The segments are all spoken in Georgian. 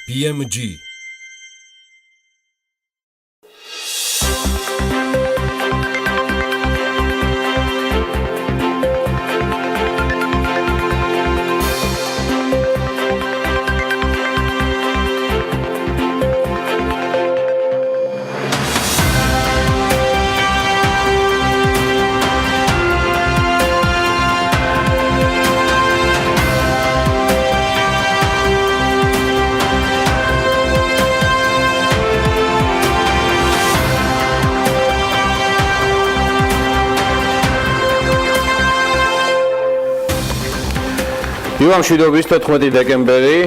BMG Ივამშვიდობის 14 დეკემბერი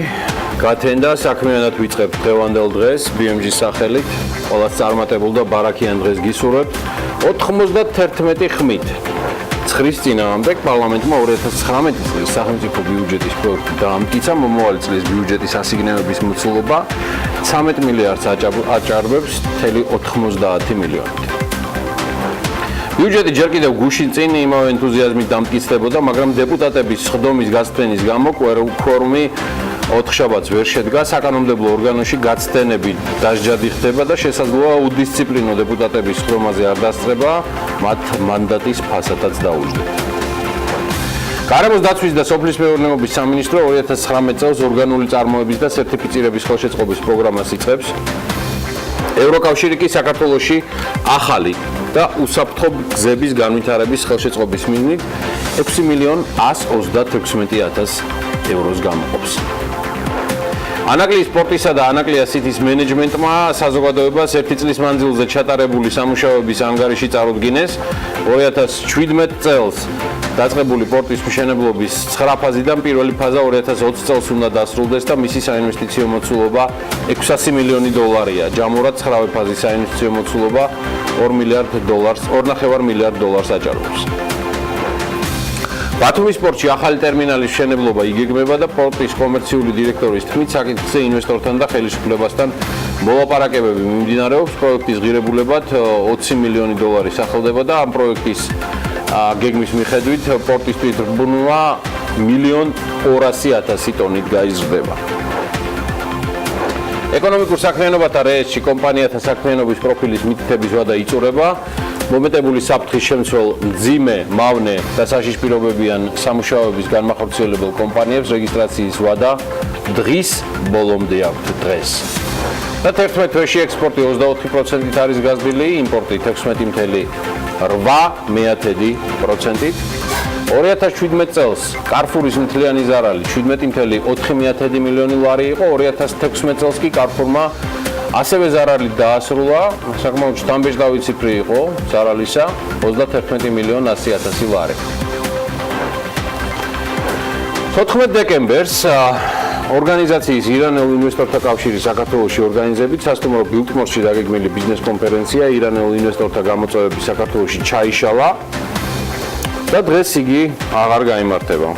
გათენდა საქმიანად ვიწყებთ დღევანდელ დღეს BMG სახელით ყველას წარმატებულ და ბარაქიან დღეს გისურვებთ 91 ხმით ცხრის წინააღმდეგ პარლამენტმა 2019 წლის სახელმწიფო ბიუჯეტის პროექტი დაამტკიცა მომავალი წლის ბიუჯეტის ასიგნებების მოცულობა 13 მილიარდს აჭარბებს 90 მილიონით ბიუჯეტი ჯერ კიდევ გუშინ წინ იმავე ენთუზიაზმით დამტკიცდებოდა, მაგრამ დეპუტატების სხდომის გასცდენის გამო quorum-ი 4 შაბათს ვერ შედგა, საკანონმდებლო ორგანოში გაცდენები დასჯადი ხდება და შესაძლოა უდისციპლინო დეპუტატების სხდომაზე არ დასწრება, მათ მანდატის ფასადაც დაუჯდათ. გარემოს დაცვის და სოფლის მეურნეობის სამინისტრო 2019 წელს ორგანული წარმოების და სერტიფიცირების ხელშეწყობის პროგრამას იწყებს. ევროკავშირი კი საქართველოში ახალი და უსაფრთხო გზების განვითარების ხელშეწყობის მიზნით 6.126.000 ევროს გამოყოფს. ანაკლიის სპორტისა და ანაკლია სიტის მენეჯმენტმა საზოგადოებას 1 წლის მანძილზე ჩატარებული სამუშაოების ანგარიში წარუდგინეს 2017 წელს დაწყებული პორტის მშენებლობის 9 ფაზიდან პირველი ფაზა 2020 წელს უნდა დასრულდეს და მისი საინვესტიციო მოცულობა 600 მილიონი დოლარია. ჯამურად 9 ფაზის საინვესტიციო მოცულობა 2 მილიარდ დოლარს აჭარბებს. ბათუმის პორტში ახალი ტერმინალის მშენებლობა იგეგმება და პორტის კომერციული დირექტორის თქმით, საკითხზე ინვესტორთან და ხელისუფლებასთან მოლაპარაკებები მიმდინარეობს. პროექტის ღირებულებად 20 მილიონი დოლარი სახელდება და ამ პროექტის გეგმის მიხედვით პორტის თვითმფრინავა 1.200.000 ტონით გაიზრდება. ეკონომიკურ საქმიანობათა რეესტრში კომპანიათა საქმიანობის პროფილის მითითების ვადა იწურება. მომეტებული საფრთხის შემცველ მძიმე, მავნე და საშიშპირებებიან სამუშაოების განმახორციელებელ კომპანიებს რეგისტრაციის ვადა დღის ბოლომდე აქვთ დღეს. და 11 თვეში ექსპორტი 24%-ით არის გაზრდილი, იმპორტი 16.1%-ით. 2017 წელს კარფურის მთლიანი ზარალი 17.4 მილიონი ლარი იყო, 2016 წელს კი კარფურმა ასევე ზარალი დაასრულა, საკმაოდ შთამბეჭდავი ციფრი იყო ზარალისა 31.100.000 ლარი. 14 დეკემბერს ორგანიზაციის ირანელ ინვესტორთა კავშირი საქართველოში ორგანიზებით სასტუმრო ბილტმორში დაგეგმილი ბიზნეს კონფერენცია ირანელ ინვესტორთა გამოწვევები საქართველოში ჩაიშალა და დღეს იგი აღარ გაიმართება.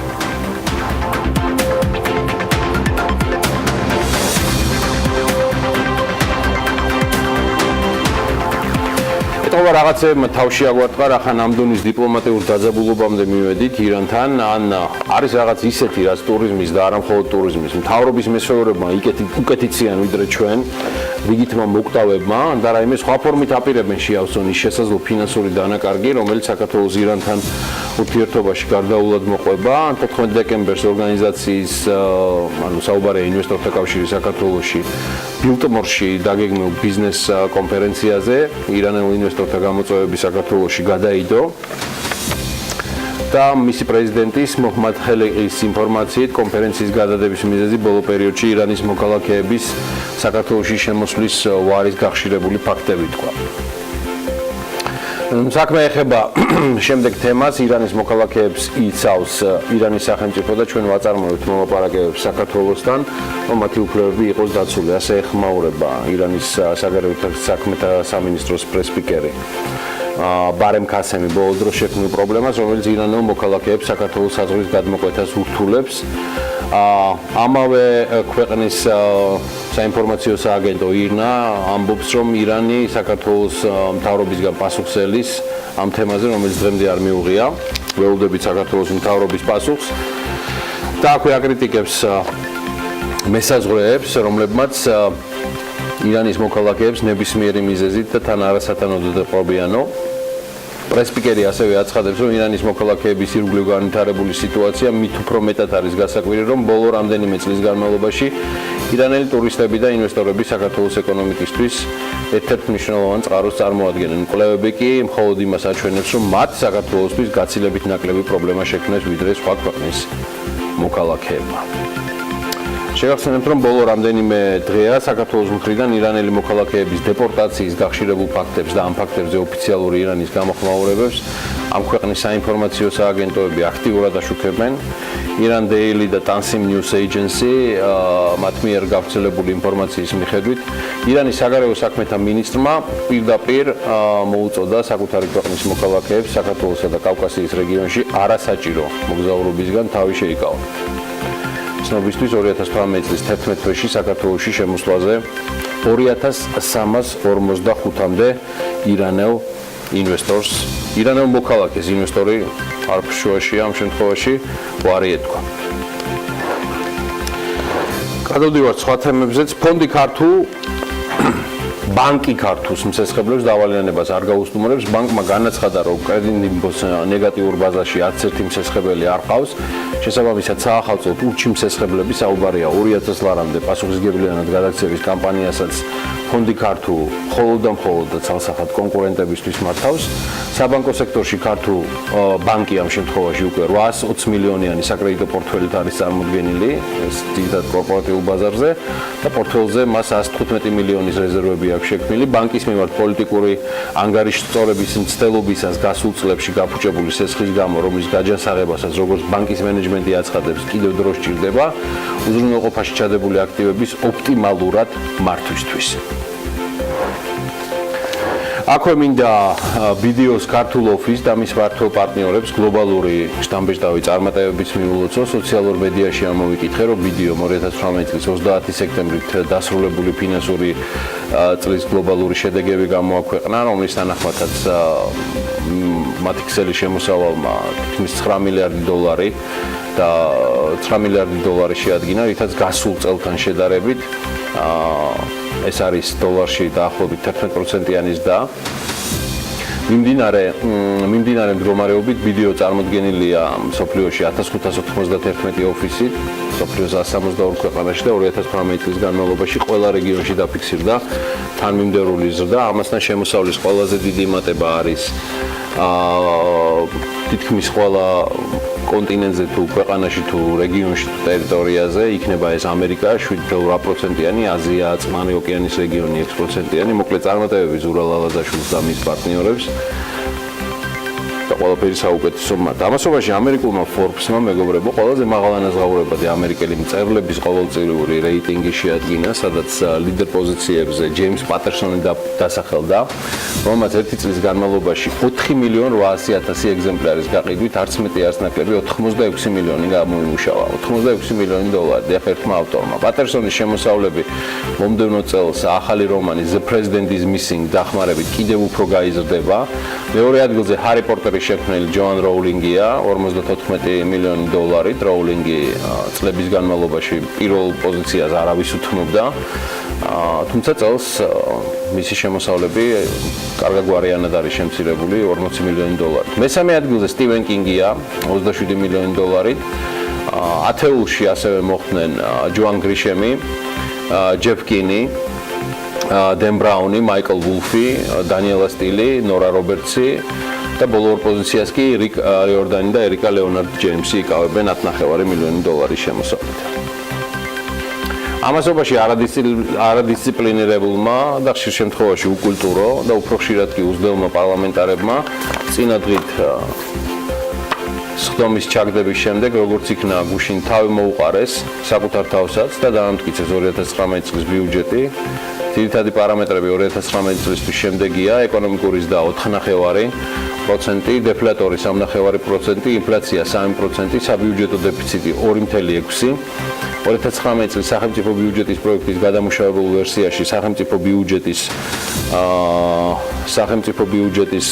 ეთქობა რაღაცებმა თავში აგვარტყა, რახან ამდონის დიპლომატიურ დაძაბულობამდე მივედით ირანთან, ან არის რაღაც ისეთი, რაც ტურიზმის და არა მხოლოდ ტურიზმის მთავრობის მესვეურებმა უკეთიციან ვიდრე ჩვენ, რიგითმა მოკვდავებმა, და რაიმე სხვა ფორმით აპირებენ შეავსონ ის შესაძლო ფინანსური დანაკარგი, რომელიც საქართველოს ირანთან ურთიერთობაში გარდაულად მოყვება. 14 დეკემბერს ორგანიზაციის, საუბარია ინვესტორთა კავშირის საქართველოში ბილტმორში დაგეგმილ ბიზნეს კონფერენციაზე ირანელ ინვესტორთა გამოწვევები საქართველოში გადაიდო და მისი პრეზიდენტის მოჰმად ხელეყის ინფორმაციით კონფერენციის გადადების მიზეზი ბოლო პერიოდში ირანის მოქალაქეების საქართველოში შემოსვლის ვარის გახშირებული ფაქტები თქვა. საქმე ეხება შემდეგ თემას, ირანის მოქალაქეებს იცავს ირანის სახელმწიფო და ჩვენ ვაწარმოებთ მოლაპარაკებებს საქართველოსთან, რომ მათი უფლებები იყოს დაცული. ასე ეხმაურება ირანის საგარეო საქმეთა სამინისტროს პრესპიკერი ბარემ ქასემი ბოლო დროს შექმნილ პრობლემას, რომელიც ირანელ მოქალაქეებს საქართველოს საზღვრის გადმოკვეთას ურთულებს. ამავე ქვეყნის საინფორმაციო სააგენტო ირნა ამბობს, რომ ირანი საქართველოს მთავრობისგან პასუხსელის ამ თემაზე, რომელიც დღემდე არ მიუღია, ველოდებით საქართველოს მთავრობის პასუხს და აქვე აკრიტიკებს მესაზღვრეებს, რომლებმაც ირანის მოქალაქეებს ნებისმიერი მიზეზით და თან არასათანადოდ ეპყრობიანო. პრესპიკერი ასევე აცხადებს, რომ ირანის მოქალაქეების ირგვლივ განვითარებული სიტუაცია მით უფრო მეტად არის გასაკვირი, რომ ბოლო რამდენიმე წლის განმავლობაში ირანელი ტურისტები და ინვესტორები საქართველოს ეკონომიკისთვის ერთ-ერთ მნიშვნელოვან წყაროს წარმოადგენენ. მკვლევები კი მხოლოდ იმას აჩვენებს, რომ მათ საქართველოსთვის გაცილებით ნაკლები პრობლემა შექმნეს ვიდრე სხვა ქვეყნის მოქალაქეებმა. შევახსენებთ, რომ ბოლო რამდენიმე დღეა საქართველოს მხრიდან ირანელი მოქალაქეების დეპორტაციის გახშირებულ ფაქტებს და ამ ფაქტებზე ოფიციალური ირანის გამოხმაურებებს ამ ქვეყნის საინფორმაციო სააგენტოები აქტიურად აშუქებენ. Iran Daily და Tansim News Agency მათ მიერ გავრცელებული ინფორმაციის მიხედვით ირანის საგარეო საქმეთა მინისტრმა პირდაპირ მოუწოდა საკუთარი ქვეყნის მოქალაქეებს საქართველოსა და კავკასიის რეგიონში არასაჭირო მოგზაურობისგან თავი შეიკავა. ცნობისთვის 2018 წლის 11 თვეში საქართველოში შემოსვლაზე 2345-მდე ირანელ ინვესტორს, ირანელ მოქალაქეს ინვესტორი არფშუაში ამ შემთხვევაში ვარი ეთქვა. გადავდივართ სხვა თემებზეც. ფონდი ქართულ ბანკი ქართულს მსესხებლებს დავალიანებას არ გაუსტუმრებს. ბანკმა განაცხადა, რომ კრედიტის ნეგატიურ ბაზაში 11 მსესხებელი არ ყავს. შესაბამისად, საახალწლო ურჩი მსესხებლები საუბარია 2000 ლარამდე პასუხისმგებლიანად გადაქცევის კამპანიასაც ფონდი ქართულ მხოლოდ და ცალსახად კონკურენტებისთვის მართავს. საბანკო სექტორში ქართულ ბანკი ამ შემთხვევაში უკვე 820 მილიონიანი საკრედიტო პორტფელით არის წარმოდგენილი ეს ძირითადად კორპორატიულ ბაზარზე და პორტფელზე მას 115 მილიონის რეზერვები აქვს შექმნილი. ბანკის მიმართ პოლიტიკური ანგარიშწორების მცდელობისას გასულ წლებში გაფუჭებული სესხის გამო, რომლის გაჯანსაღებასაც როგორც ბანკის მენეჯმენტი აცხადებს, კიდევ დრო სჭირდება უზრუნველყოფაში ჩადებული აქტივების ოპტიმალურად მართვისთვის. აქვე მინდა ვიდეოს ქართულ ოფისს და მის მმართველ პარტნიორებს გლობალური შტამბეჭდავი წარმატებების მიულოცო. სოციალურ მედიაში ამოვიკითხე, რომ ვიდეო 2018 წლის 30 სექტემბრით დასრულებული ფინანსური წლის გლობალური შედეგები გამოაქვეყნა, რომლის თანახმადაც მათი ქსელი შემოსავალმა თითქმის 9 მილიარდი დოლარი და 9 მილიარდი დოლარი შეადგინა, რითაც გასულ წელთან შედარებით ეს არის დოლარში დაახლოებით 11%-იანი ზრდა. მიმდინარე მდგომარეობით ვიდეო წარმოდგენილია მსოფლიოში 1591 ოფისით, მსოფლიოს 162 ქვეყანაში და 2018 წლის განმავლობაში ყველა რეგიონში დაფიქსირდა თანმიმდევრული ზრდა. ამასთან შემოსავლის ყველაზე დიდი მატება არის თითქმის ყველა კონტინენტზე თუ ქვეყანაში თუ რეგიონში თუ ტერიტორიაზე იქნება ეს ამერიკა 7%-იანი, აზია, წყნარი ოკეანის რეგიონი 6%-იანი, მოკლედ წარმატებები ზურალ ალაზაშვილს და მის პარტნიორებს და ყველაფერი საუკეთესო მათ. ამასობაში ამერიკულმა Forbes-მა მეგობრებო ყველაზე მაღალანაზღაურებადი ამერიკელი მწერლების ყოველწლიური რეიტინგი შეადგინა, სადაც ლიდერ პოზიციებზე ჯეიმს პატერსონი დასახელდა, რომელმაც ერთი წლის განმავლობაში 4.800.000 ეგზემპლარის გაყიდვით არც მეტი არც ნაკლები 86 მილიონი გამოიმუშავა. 86 მილიონი დოლარი ერთმა ავტორმა. პატერსონის შემოსავლები მომდევნო წელს ახალი რომანი The President is Missing დახმარებით კიდევ უფრო გაიზრდება. მეორე ადგილზე ჰარი პოტერის შექმნელი ჯოან როულინგია 54 მილიონი დოლარით. როულინგი წლების განმავლობაში პირველ პოზიციაზე არავის უთმობდა. თუმცა წელს მისი შემოსავლები კარგაგვარიანად არის შემცირებული 40 მილიონი დოლარით. მესამე ადგილზე სტივენ კინგია 27 მილიონი დოლარით. ათეულში ასევე მოხვდნენ ჯოან გრიშემი, ჯეფ კინი, დენ ბრაუნი, მაიკლ ვულფი, დანიელა სტილი, ნორა რობერტსი და ბოლო ორ პოზიციას კი რიკ რიორდანი და ერიკა ლეონარდ ჯეიმსი იკავებენ 10.5 მილიონი დოლარის შემოსავლით. ამასობაში არადისციპლინირებულმა და ხშირ შემთხვევაში უკულტურო და უფრო ხშირად კი უზრდელმა პარლამენტარებმა წინადღით სხდომის ჩაგდების შემდეგ, როგორც იქნა გუშინ თავი მოუყარეს საკუთარ თავსაც და დაამტკიცეს 2019 წლის ბიუჯეტი. ძირითადი პარამეტრები 2019 წლისთვის შემდეგია: ეკონომიკური ზრდა 4.5%, დეფლატორი 3.5%, ინფლაცია 3%, საბიუჯეტო დეფიციტი 2.6%. 2019 წლის სახელმწიფო ბიუჯეტის პროექტის გადამუშავებულ ვერსიაში სახელმწიფო ბიუჯეტის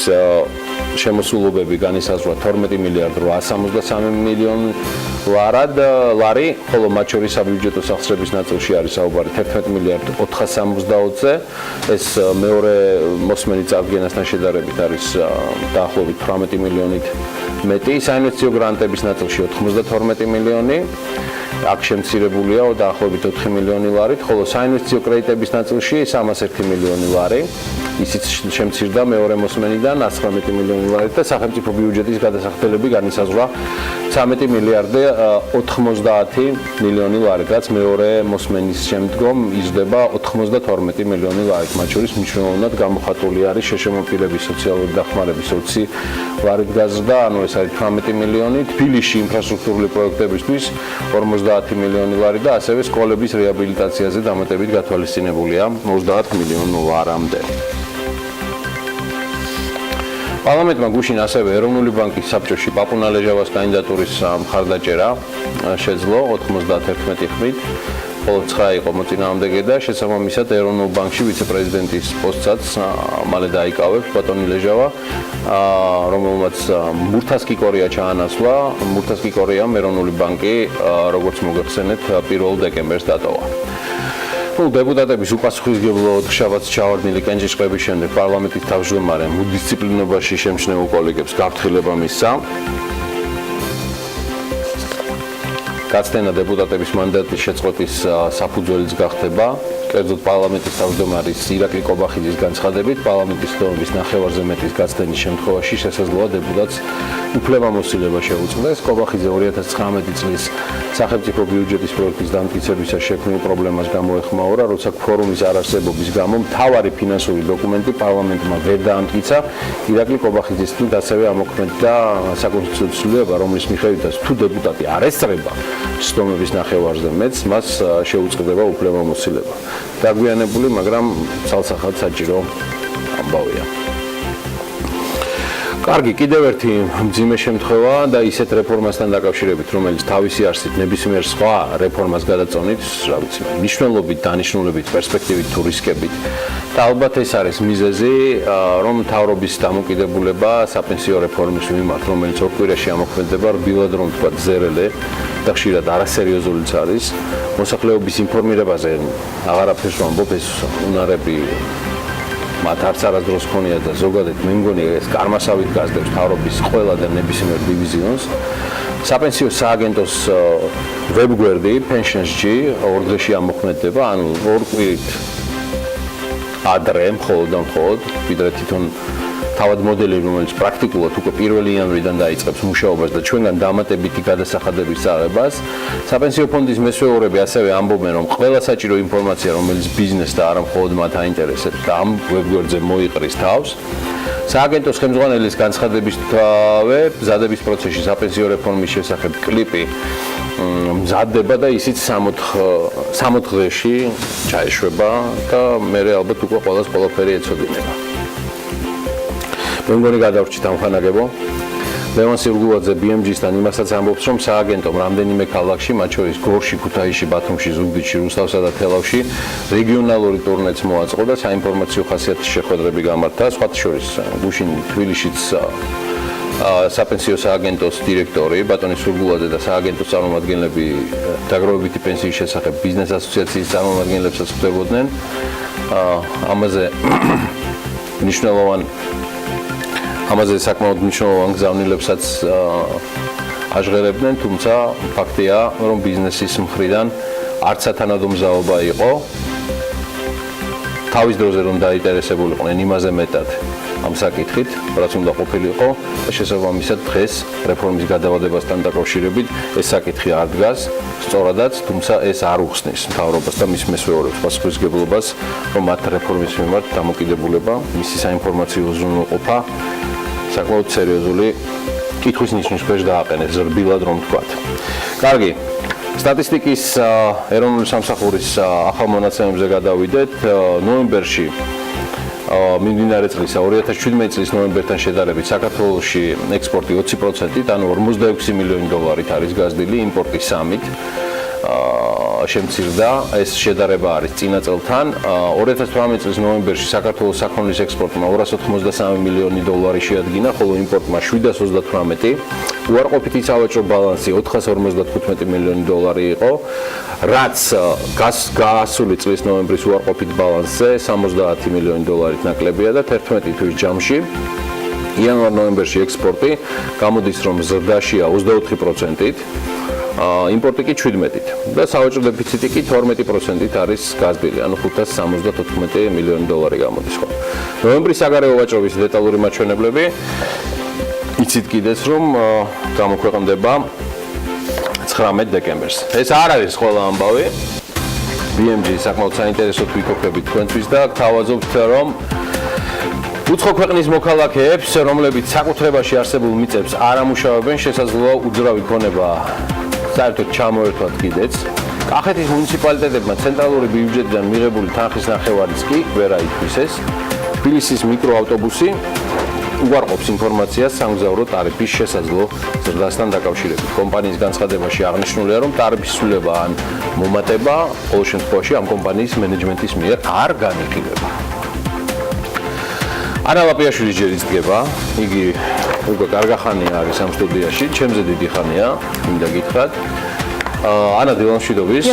შემოსულობები განისაზღვრა 12 მილიარდ 863 მილიონი ლარი, ხოლო მათ შორის საბიუჯეტო სახსრების ნაწილში არის საუბარი 11 მილიარდ 460-ზე. ეს მეორე მოსმენი წარდგენასთან შედარებით არის დაახლოებით 18 მილიონით მეტი. საინვესტიციო გრანტების ნაწილში 92 მილიონი. აქ შემცირებულია დაახლოებით 4 მილიონი ლარით, ხოლო საინვესტიციო კრედიტების ნაწილში 301 მილიონი ლარი. ისიც შემცირდა მეორე მოსმენიდან 19 მილიონი ლარით და სახელმწიფო ბიუჯეტის გადასახდელები განისაზღვრა 13 მილიარდ 90 მილიონი ლარით, რაც მეორე მოსმენის შემდგომ იზრდება 92 მილიონი ლარით. მათ შორის მნიშვნელოვნად გამოხატული არის შეშემოპირების სოციალური დახმარების 20 ლარით გაზრდა, ანუ ეს არის 18 მილიონი, თბილისში ინფრასტრუქტურული პროექტებისთვის 50 მილიონი ლარი და ასევე სკოლების რეაბილიტაციაზე დამატებით გათვალისწინებულია 30 მილიონი ლარამდე. პარლამენტმა გუშინ ასევე ეროვნული ბანკის საბჭოში პაპუნა ლეჟავას კანდიდატურის მხარდაჭერა შეძლო 91 ხმით, ხოლო 9 იყო მოწინააღმდეგე და შესაბამისად ეროვნულ ბანკში ვიცე-პრეზიდენტის პოსტსაც მალე დაიკავებს ბატონი ლეჟავა, რომელმაც მურთას კიკორია ჩაანაცვლა. მურთას კიკორიამ ეროვნული ბანკი, როგორც მოგეხსენეთ, 1 დეკემბერს დატოვა. დეპუტატების უპასუხისმგებლოდ შაბათს ჩავარდნილი კენჭისყრების შემდეგ პარლამენტის თავმჯდომარემ უდისციპლინებაში შემჩნეულ კოლეგებს გაფრთხილება მისცა. გაცდენა დეპუტატების მანდატის შეწყვეტის საფუძველიც გახდება. კერძოდ პარლამენტის თავმჯდომარის ირაკლი კობახიძის განცხადებით, პარლამენტის ხდომების ნახევარზე მეტის გაცდენის შემთხვევაში შესაძლოა დეპუტატს უფლებამოსილება შეუწყდეს. კობახიძე 2019 წლის სახელმწიფო ბიუჯეტის პროექტის დამტკიცებისას შექმნილ პრობლემას გამოეხმაურა, როცა ქვორუმის არარსებობის გამო მთავარი ფინანსური დოკუმენტი პარლამენტმა ვერ დაამტკიცა. ირაკლი კობახიძის თქმით ასევე ამოქმედდა საკონსტიტუციო ცვლილება, რომლის მიხედვითაც თუ დეპუტატი არ ესწრება ხდომების ნახევარზე მეტს, მას შეუწყდება უფლებამოსილება. დაგვიანებული, მაგრამ ცალსახად საჭირო ამბავია. კარგი, კიდევ ერთი მძიმე შემთხვევა და ისეთ რეფორმასთან დაკავშირებით, რომელიც თავისი არსით ნებისმიერ სხვა რეფორმას გადაწონით, რა ვიცი, მნიშვნელობით, დანიშნულებით, პერსპექტივით თუ რისკებით. და ალბათ ეს არის მიზეზი, რომ მთავრობის დამოკიდებულება საპენსიო რეფორმის მიმართ, რომელიც ორ კვირაში ამოქმედება, რბილად რომ თქვა ზერელე და ხშირად არასერიოზულიც არის, მოსახლეობის ინფორმირებაზე აღარაფერს ვამბობ, ეს უნარები მათ არც არასდროს ხონია და ზოგადად მე მგონი ეს კარმასავით გასდევს მთავრობის ყველა და ნებისმიერ დივიზიონს. საპენსიო სააგენტოს ვებგვერდი pensions.g ორ დღეში ამოქმედება, ანუ ორ კვირით ადრე მხოლოდ და მხოლოდ ვიდრე თვითონ თავად მოდელი, რომელიც პრაქტიკულად უკვე 1 იანვრიდან დაიწყებს მუშაობას და ჩვენგან დამატებითი გადასახადების წარებას. საპენსიო ფონდის მესვეურები ასევე ამბობენ, რომ ყველა საჭირო ინფორმაცია, რომელიც ბიზნესს და არა მხოლოდ მათ აინტერესებს და ამ ვებგვერდზე მოიყრის თავს. სააგენტოს ხელმძღვანელის განცხადებისთვე, მზადების პროცესში საპენსიო რეფორმის შესახებ კლიპი მზადდება და ისიც 60 დღეში ჩაეშვება და მე ალბათ უკვე ყველას ყველაფერი ეცოდინება. მე მგონი გადავრჩით ამ ხანაგებო. ლევან სირგულაძე BMG-სთან იმასაც ამბობს, რომ სააგენტომ რამდენიმე ქალაქში, მათ შორის გორში, ქუთაისში, ბათუმში, ზუგდიდში, რუსთავსა და თელავში რეგიონალური ტურნეც მოაწყო და საინფორმაციო ხასიათის შეხვედრები გამართა. სხვათა შორის გუშინ თბილისშიც საპენსიო სააგენტოს დირექტორი ბატონი სურგულაძე და სააგენტოს წარმომადგენლები დაგროვებითი პენსიის შესახებ ბიზნეს ასოციაციის წარმომადგენლებსაც ხვდებოდნენ. ამაზე საკმაოდ მნიშვნელოვან გზავნილებსაც აჟღერებდნენ, თუმცა ფაქტია, რომ ბიზნესის მხრიდან არც სათანადო მზაობა იყო. თავის დროზე რომ დაინტერესებულიყვნენ იმაზე მეტად ამ საკითხით, რაც უნდა ყოფილიყო და შესაბამისად დღეს რეფორმის გადავადებასთან დაკავშირებით ეს საკითხი არ დგას სწორადაც, თუმცა ეს არ უხსნის მთავრობას და მის მესვეურებს პასუხისმგებლობას, რომ მათ რეფორმის მიმართ დამოკიდებულება, მისი საინფორმაციო უზრუნველყოფა საკმაოდ სერიოზული კითხვის ნიშნის ქვეშ დააყენეს, რბილად რომ ვთქვათ. კარგი, სტატისტიკის ეროვნული სამსახურის ახალ მონაცემებზე გადავიდეთ. ნოემბერში მიმდინარე წლისა 2017 წლის ნოემბერთან შედარებით საქართველოში ექსპორტი 20%-ით, ანუ 46 მილიონი დოლარით არის გაზრდილი, იმპორტი 3-ით. შემცირდა, ეს შედარება არის წინა წელთან. 2018 წლის ნოემბერში საქართველოს საქონლის ექსპორტმა 283 მილიონი დოლარი შეადგინა, ხოლო იმპორტმა 738. უარყოფითი სავაჭრო ბალანსი 455 მილიონი დოლარი იყო, რაც გასული წლის ნოემბრის უარყოფით ბალანსზე 70 მილიონი დოლარით ნაკლებია და 11 თვის ჯამში იანვარ-ნოემბერში ექსპორტი გამოდის, რომ ზრდაშია 24%-ით, იმპორტი კი 17%-ით და სავაჭრო დეფიციტი კი 12%-ით არის გაზრდილი, ანუ 574 მილიონი დოლარი გამოდის. ნოემბრის საგარეო ვაჭრობის დეტალური მაჩვენებლები იცით კიდეც, რომ გამოქვეყნდება 19 დეკემბერს. ეს არ არის ყველა ამბავი. BMG საკმაოდ საინტერესოდ ვიქოქებით თქვენთვის და გთავაზობთ, რომ უცხო ქვეყნის მოქალაქეებს, რომლებიც საკუთრებაში არსებულ მიწებს არ ამუშავებენ, შესაძლოა უძრავი ქონება საერთოდ ჩამოერთვათ კიდეც. კახეთის მუნიციპალიტეტებმა ცენტრალური ბიუჯეტიდან მიღებული თანხის ნახევარიც კი ვერ აითვისეს. თბილისის მიკროავტობუსი უარყოფს ინფორმაციას სამგზავრო ტარიფის შესაძლო ზრდასთან დაკავშირებით. კომპანიის განცხადებაში აღნიშნულია, რომ ტარიფის ცვლილება ან მომატება ყოველ შემთხვევაში ამ კომპანიის მენეჯმენტის მიერ არ განიხილება. ანა ლაპიაშვილი ჯერ იზრდება, იგი უკვე კარგი ხანია არის ამ სტუდიაში, ჩემზე დიდი ხანია, მინდა გითხრათ. ანა დილამშვიდობის.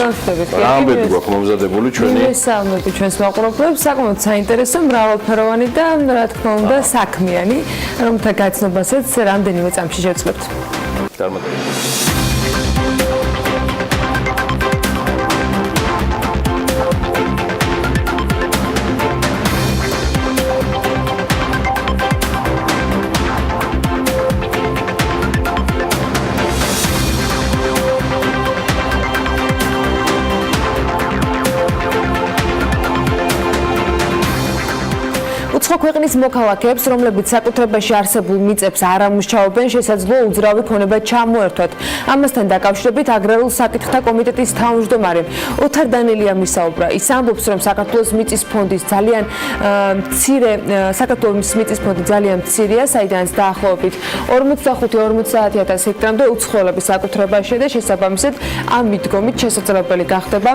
რა ამბები გვაქვს მომზადებული ჩვენი? მესალმები ჩვენს მაყურებლებს, საკმაოდ საინტერესო, მრავალფეროვანი და რა თქმა უნდა საქმიანი, რომელთა გაცნობასაც რამდენიმე წამში შევწყებთ. წარმატებით. უცხო ქვეყნის მოქალაქეებს, რომლებიც საკუთრებაში არსებულ მიწებს არ ამუშავებენ, შესაძლოა უძრავი ქონება ჩამოერთვათ. ამასთან დაკავშირებით აგრარულ საკითხთა კომიტეტის თავმჯდომარე ოთარ დანელია მისაუბრა. ის ამბობს, რომ საქართველოს მიწის ფონდი ძალიან მცირეა, საიდანაც დაახლოებით 45-50 ჰექტარამდე უცხოელების საკუთრებაშია და შესაბამისად ამ მიდგომით შესაძლებელი გახდება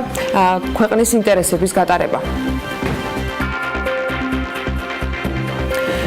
ქვეყნის ინტერესების გატარება.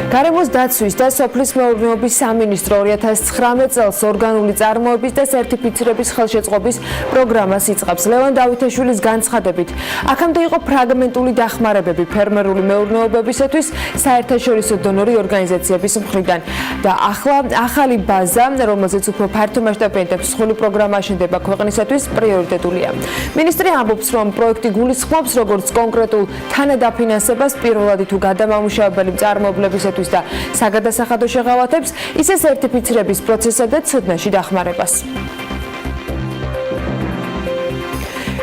გარემოს დაცვის და სოფლის მეურნეობის სამინისტრო 2019 წელს ორგანული წარმოების და სერტიფიცირების ხელშეწყობის პროგრამას იწყებს. ლევან დავითაშვილის განცხადებით, აქამდე იყო ფრაგმენტული დახმარებები ფერმერული მეურნეობებისათვის საერთაშორისო დონორი ორგანიზაციების მხრიდან და ახლა ახალი ბაზა, რომელზეც უფრო ფართომასშტაბიანი და მსხვილი პროგრამა აშენდება ქვეყნისათვის, პრიორიტეტულია. მინისტრი ამბობს, რომ პროექტი გულისხმობს როგორც კონკრეტულ თანადაფინანსებას პირველადი თუ გადამამუშავებელი მწარმოებლებისათვის და საგადასახადო შეღავათებს, ისე სერტიფიცირების პროცესსა და ცოდნაში დახმარებას.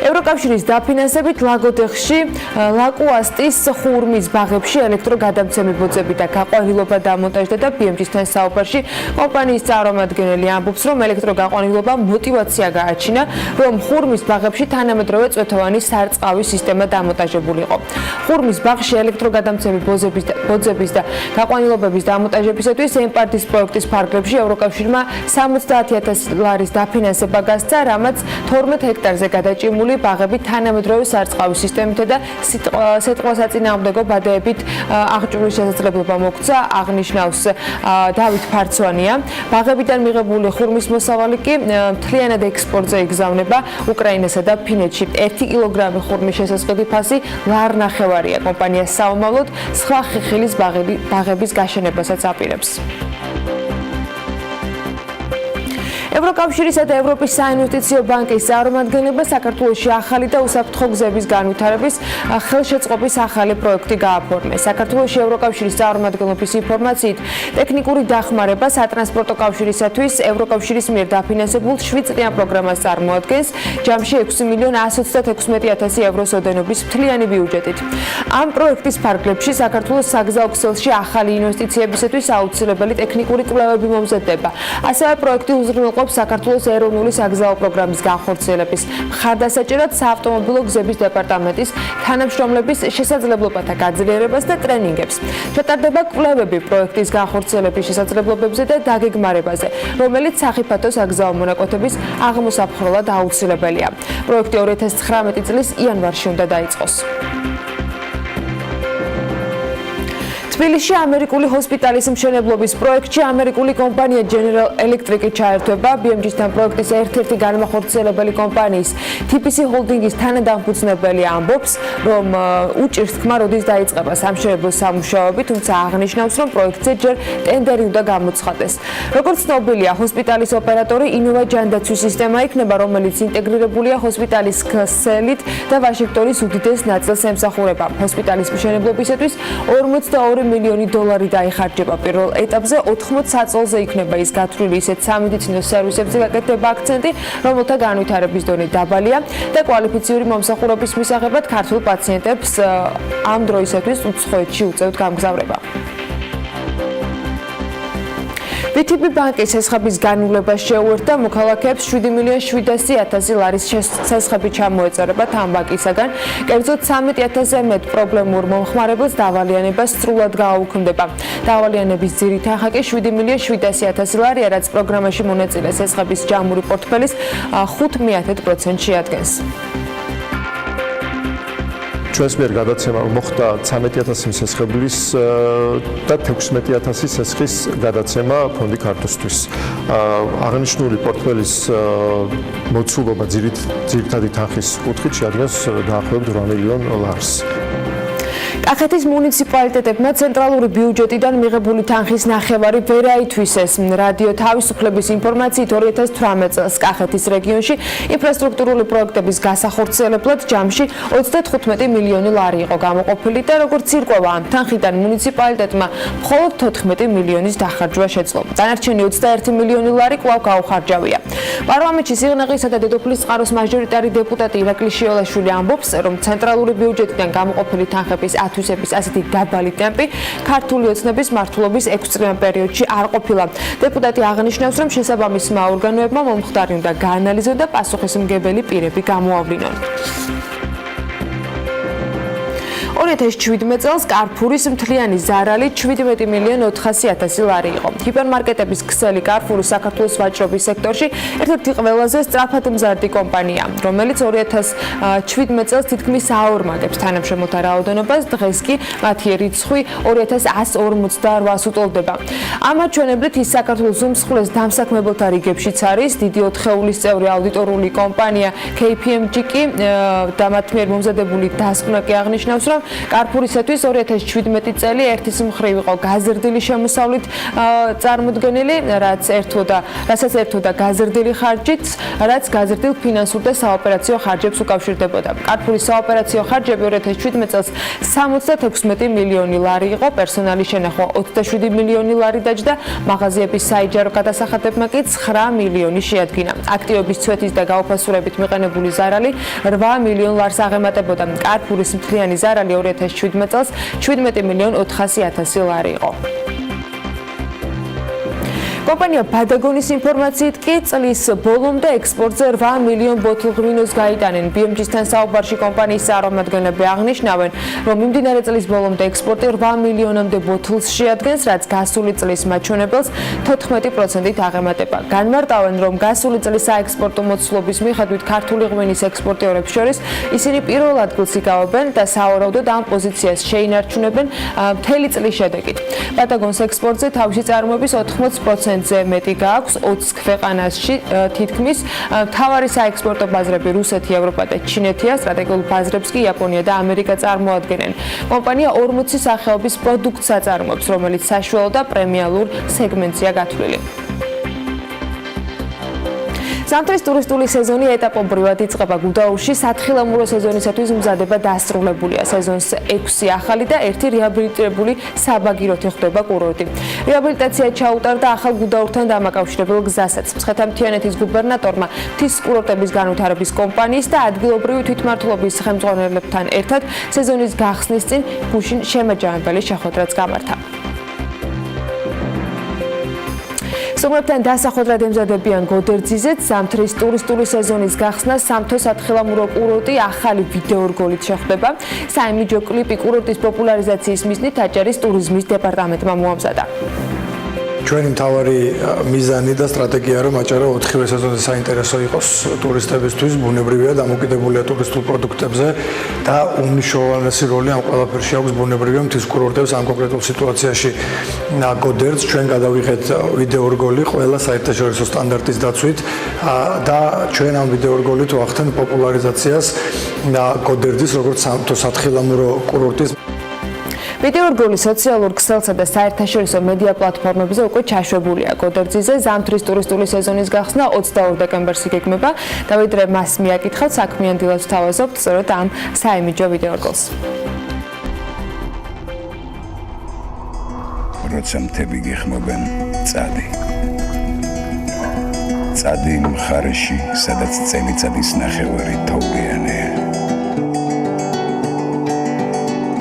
ევროკავშირის დაფინანსებით ლაგოდეხში ლაკუასტის ხურმის ბაღებში ელექტროგადამცემი ბოძები და გაყვანილობა დამონტაჟდა და BMG-თან საუბარში კომპანიის წარმომადგენელი ამბობს, რომ ელექტროგაყვანილობამ мотиваცია გააჩინა, რომ ხურმის ბაღებში თანამედროვე წვეთოვანი სარწყავი სისტემა დამონტაჟებული იყო. ხურმის ბაღში ელექტროგადამცემი ბოძების და გაყვანილობების დამონტაჟებისათვის ემპარტის პროექტის ფარგლებში ევროკავშირმა 70,000 ლარის დაფინანსება გასცა, რამაც 12 ჰექტარზე გადაჭიმული ბაღები თანამედროვე სარწყავი სისტემითა და სიტყვასაწინააღმდეგო ბადეებით აღჭურვის შესაძლებლობა მოგვცა, აღნიშნავს დავით ფარცვანია. ბაღებიდან მიღებული ხურმის მოსავალი კი მთლიანად ექსპორტზე იგზავნება უკრაინასა და ფინეთში. 1 კილოგრამი ხურმის შესაძლებელი ფასი ლარნახევარია. კომპანია საომავლოდ სხვა ხეხილის ბაღების გაშენებასაც აპირებს. ევროკავშირისა და ევროპის საინვესტიციო ბანკის წარმომადგენლება საქართველოში ახალი და უსაფრთხო გზების განვითარების ხელშეწყობის ახალი პროექტი გააფორმეს. საქართველოში ევროკავშირის წარმომადგენლობის ინფორმაციით, ტექნიკური დახმარება სატრანსპორტო კავშირისათვის ევროკავშირის მიერ დაფინანსებულ 7 წლიან პროგრამას წარმოადგენს, ჯამში 6,126,000 ევროს ოდენობის მთლიანი ბიუჯეტით. ამ პროექტის ფარგლებში საქართველოს საგზაო ქსელში ახალი ინვესტიციებისათვის აუცილებელი ტექნიკური კვლევები მომზადდება. ასევე პროექტი უზრუნველყოფს მუშაობს საქართველოს ეროვნული საგზაო პროგრამის განხორციელების მხარდასაჭერად საავტომობილო გზების დეპარტამენტის თანამშრომლების შესაძლებლობათა გაძლიერებას და ტრენინგებს. ჩატარდება კვლევები პროექტის განხორციელების შესაძლებლობებზე და დაგეგმარებაზე, რომელიც სახიფათო საგზაო მონაკვეთების აღმოსაფხვრელად აუცილებელია. პროექტი 2019 წლის იანვარში უნდა დაიწყოს. თბილისში ამერიკული ჰოსპიტალის მშენებლობის პროექტში ამერიკული კომპანია General Electric ჩაერთვება. BMG-თან პროექტის ერთ-ერთი განმახორციელებელი კომპანიის TPC Holding-ის თანადამფუძნებელი ამბობს, რომ უჭირს თქმა, როდის დაიწყება სამშენებლო სამუშაოები, თუმცა აღნიშნავს, რომ პროექტზე ჯერ ტენდერი უნდა გამოცხადდეს. როგორც ცნობილია, ჰოსპიტალის ოპერატორი ინოვა ჯანდაცვის სისტემა იქნება, რომელიც ინტეგრირებულია ჰოსპიტალის ქსელით და ვაშინგტონის უდიდეს ნაწილს ემსახურება. ჰოსპიტალის მშენებლობისათვის 42 მილიონი დოლარი დაიხარჯება. პირველ ეტაპზე 80 საწოლზე იქნება ის გათვლილი ისეთ სამედიცინო სერვისებზე გაკეთდება აქცენტი, რომელთა განვითარების დონე დაბალია და კვალიფიციური მომსახურების მისაღებად ქართულ პაციენტებს ამ დროისათვის უცხოეთში უწევთ გამგზავრება. VTB ბანკის სესხების განვლებას შეუერთდა მოქალაქეებს 7.700.000 ლარის სესხები ჩამოეწერებათ ამ ბანკისაგან. კერძოდ 13,000-ზე მეტ პრობლემურ მომხმარებელს დავალიანება სრულად გააუქმდება. დავალიანების ძირითადი ხაკი 7.700.000 ლარია, რაც პროგრამაში მონაწილე სესხების ჯამური პორტფელის 5% შეადგენს. ჩვენს მიერ გადაცემა მოხდა 13,000 სესხებლის და 16,000 სესხის გადაცემა ფონდი ქართოსთვის. აღნიშნული პორტფელის მოცულობა ძირითადი თანხის კუთხით შეადგენს დაახლოებით 8 მილიონ ლარს. კახეთის მუნიციპალიტეტებმა ცენტრალური ბიუჯეტიდან მიღებული თანხის ნახევარი ვერ აითვისეს. რადიო თავისუფლების ინფორმაციით 2018 წელს კახეთის რეგიონში ინფრასტრუქტურული პროექტების გასახორციელებლად ჯამში 35 მილიონი ლარი იყო გამოყოფილი და როგორც ირკვევა, ამ თანხიდან მუნიციპალიტეტმა მხოლოდ 14 მილიონის დახარჯვა შეძლო. დანარჩენი 21 მილიონი ლარი კვლავ გაუხარჯავია. პარლამენტში სიღნაღისა და დედოფლის წყაროს მაჟორიტარი დეპუტატი ირაკლი შიოლაშვილი ამბობს, რომ ცენტრალური ბიუჯეტიდან გამოყოფილი თანხების ათვისების ასეთი დაბალი ტემპი ქართული ოცნების მართლობის 6 წლიან პერიოდში არ ყოფილა. დეპუტატი აღნიშნავს, რომ შესაბამისმა ორგანოებმა მომხდარი უნდა გაანალიზონ და პასუხისმგებელი პირები გამოავლინონ. 2017 წელს კარფურის მთლიანი ზარალი 17.400.000 ლარი იყო. ჰიპერმარკეტების ქსელი კარფური საქართველოს ვაჭრობის სექტორში ერთ-ერთი ყველაზე სწრაფად მზარდი კომპანია, რომელიც 2017 წელს თითქმის აორმაგებს თანამშრომელთა რაოდენობას, დღეს კი მათი რიცხვი 2148-ს უტოლდება. ამ აჩვენებლით ის საქართველოს უმსხვილეს დამსაქმებელთა რიგებშიც არის. დიდი ოთხეულის წევრი აუდიტორული კომპანია KPMG კი და მათ მიერ მომზადებული დასკვნა კი აღნიშნავს, რომ კარფურისათვის 2017 წელი ერთის მხრივ იყო გაზრდილი შემოსავლით წარმოდგენილი, რასაც ერთოდა გაზრდილი ხარჯით, რაც გაზრდილ ფინანსურ და საოპერაციო ხარჯებს უკავშირდებოდა. კარფურის საოპერაციო ხარჯები 2017 წელს 76 მილიონი ლარი იყო, პერსონალის შენახვა 27 მილიონი ლარი დაჯდა, მაღაზიების საიჯარო გადასახადებმა კი 9 მილიონი შეადგინა. აქტივების ცვეთის და გაუფასურებით მიყენებული ზარალი 8 მილიონ ლარს აღემატებოდა. კარფურის მთლიანი ზარალი 2017 წელს 17.400.000 ლარი იყო. კომპანია ბადაგონის ინფორმაციით კი წლის ბოლომდე ექსპორტზე 8 მილიონ ბოთლ ღვინოს გაიტანენ. BMG-თან საუბარში კომპანიის წარმომადგენლები აღნიშნავენ, რომ მიმდინარე წლის ბოლომდე ექსპორტი 8 მილიონამდე ბოთლს შეადგენს, რაც გასული წლის მაჩვენებელს 14%-ით აღემატება. განმარტავენ, რომ გასული წლის საექსპორტო მოცულობის მიხედვით ქართული ღვინის ექსპორტიორებს შორის ისინი პირველ ადგილს იკავებენ და სავარაუდოდ ამ პოზიციას შეინარჩუნებენ მთელი წლის შედეგით. ბადაგონს ექსპორტზე თავისი წარმოების 80%-ზე მეტი გააქვს 20 ქვეყანაში თითქმის. მთავარი საექსპორტო ბაზრები რუსეთი, ევროპა და ჩინეთია, სტრატეგიულ ბაზრებს კი იაპონია და ამერიკა წარმოადგენენ. კომპანია 40 სახეობის პროდუქტს აწარმოებს, რომელიც საშუალო და პრემიალურ სეგმენტზეა გათვლილი. ზამთრის ტურისტული სეზონი ეტაპობრივად იწყება. გუდაურში სათხილამურო სეზონისათვის მზადება დასრულებულია. სეზონს 6 ახალი და 1 რეაბილიტირებული საბაგიროთი ხვდება კურორტი. რეაბილიტაცია ჩაუტარდა ახალ გუდაურთან დამაკავშირებელ გზასაც. მცხეთა-მთიანეთის გუბერნატორმა მთის კურორტების განვითარების კომპანიის და ადგილობრივი თვითმმართველობის ხელმძღვანელებთან ერთად სეზონის გახსნის წინ გუშინ შემაჯამებელი შეხვედრაც გამართა. სტუმრებთან დასახოდრად ემზადებიან გოდერძიზეც, ზამთრის ტურისტული სეზონის გახსნა სამთო სათხილამურო კურორტი ახალი ვიდეორგოლით შეხვდება. საიმიჯო კლიპი კურორტის პოპულარიზაციის მიზნით აჭარის ტურიზმის დეპარტამენტმა მოამზადა. ჩვენი მთავარი მიზანი და სტრატეგია რომ აჭარა 4-ვე სეზონზე საინტერესო იყოს ტურისტებისთვის, ბუნებრივია დამოკიდებულია ტურისტულ პროდუქტებზე და უმნიშვნელოვანესი როლი ამ ყველაფერში აქვს ბუნებრივია მთის კურორტებს ამ კონკრეტულ სიტუაციაში გოდერძ ჩვენ გადავიღეთ ვიდეორგოლი ყველა საერთაშორისო სტანდარტის დაცვით და ჩვენ ამ ვიდეორგოლით ვახდენთ პოპულარიზაციას გოდერძის როგორც სამთო სათხილამურო კურორტის ვიდეორგოლი სოციალურ ქსელსა და საერთაშორისო მედია პლატფორმებზე უკვე ჩაშვებულია. გოდერძიზე ზამთრის ტურისტული სეზონის გახსნა 22 დეკემბერს იგეგმება და ვიდრე მას მიაკითხავთ, საქმიან დილას ვთავაზობთ სწორედ ამ საიმიჯო ვიდეორგოლს. როცა მთები გიხმობენ, წადი. წადი მხარეში, სადაც წელიწადის ნახევარი თოვლიანია.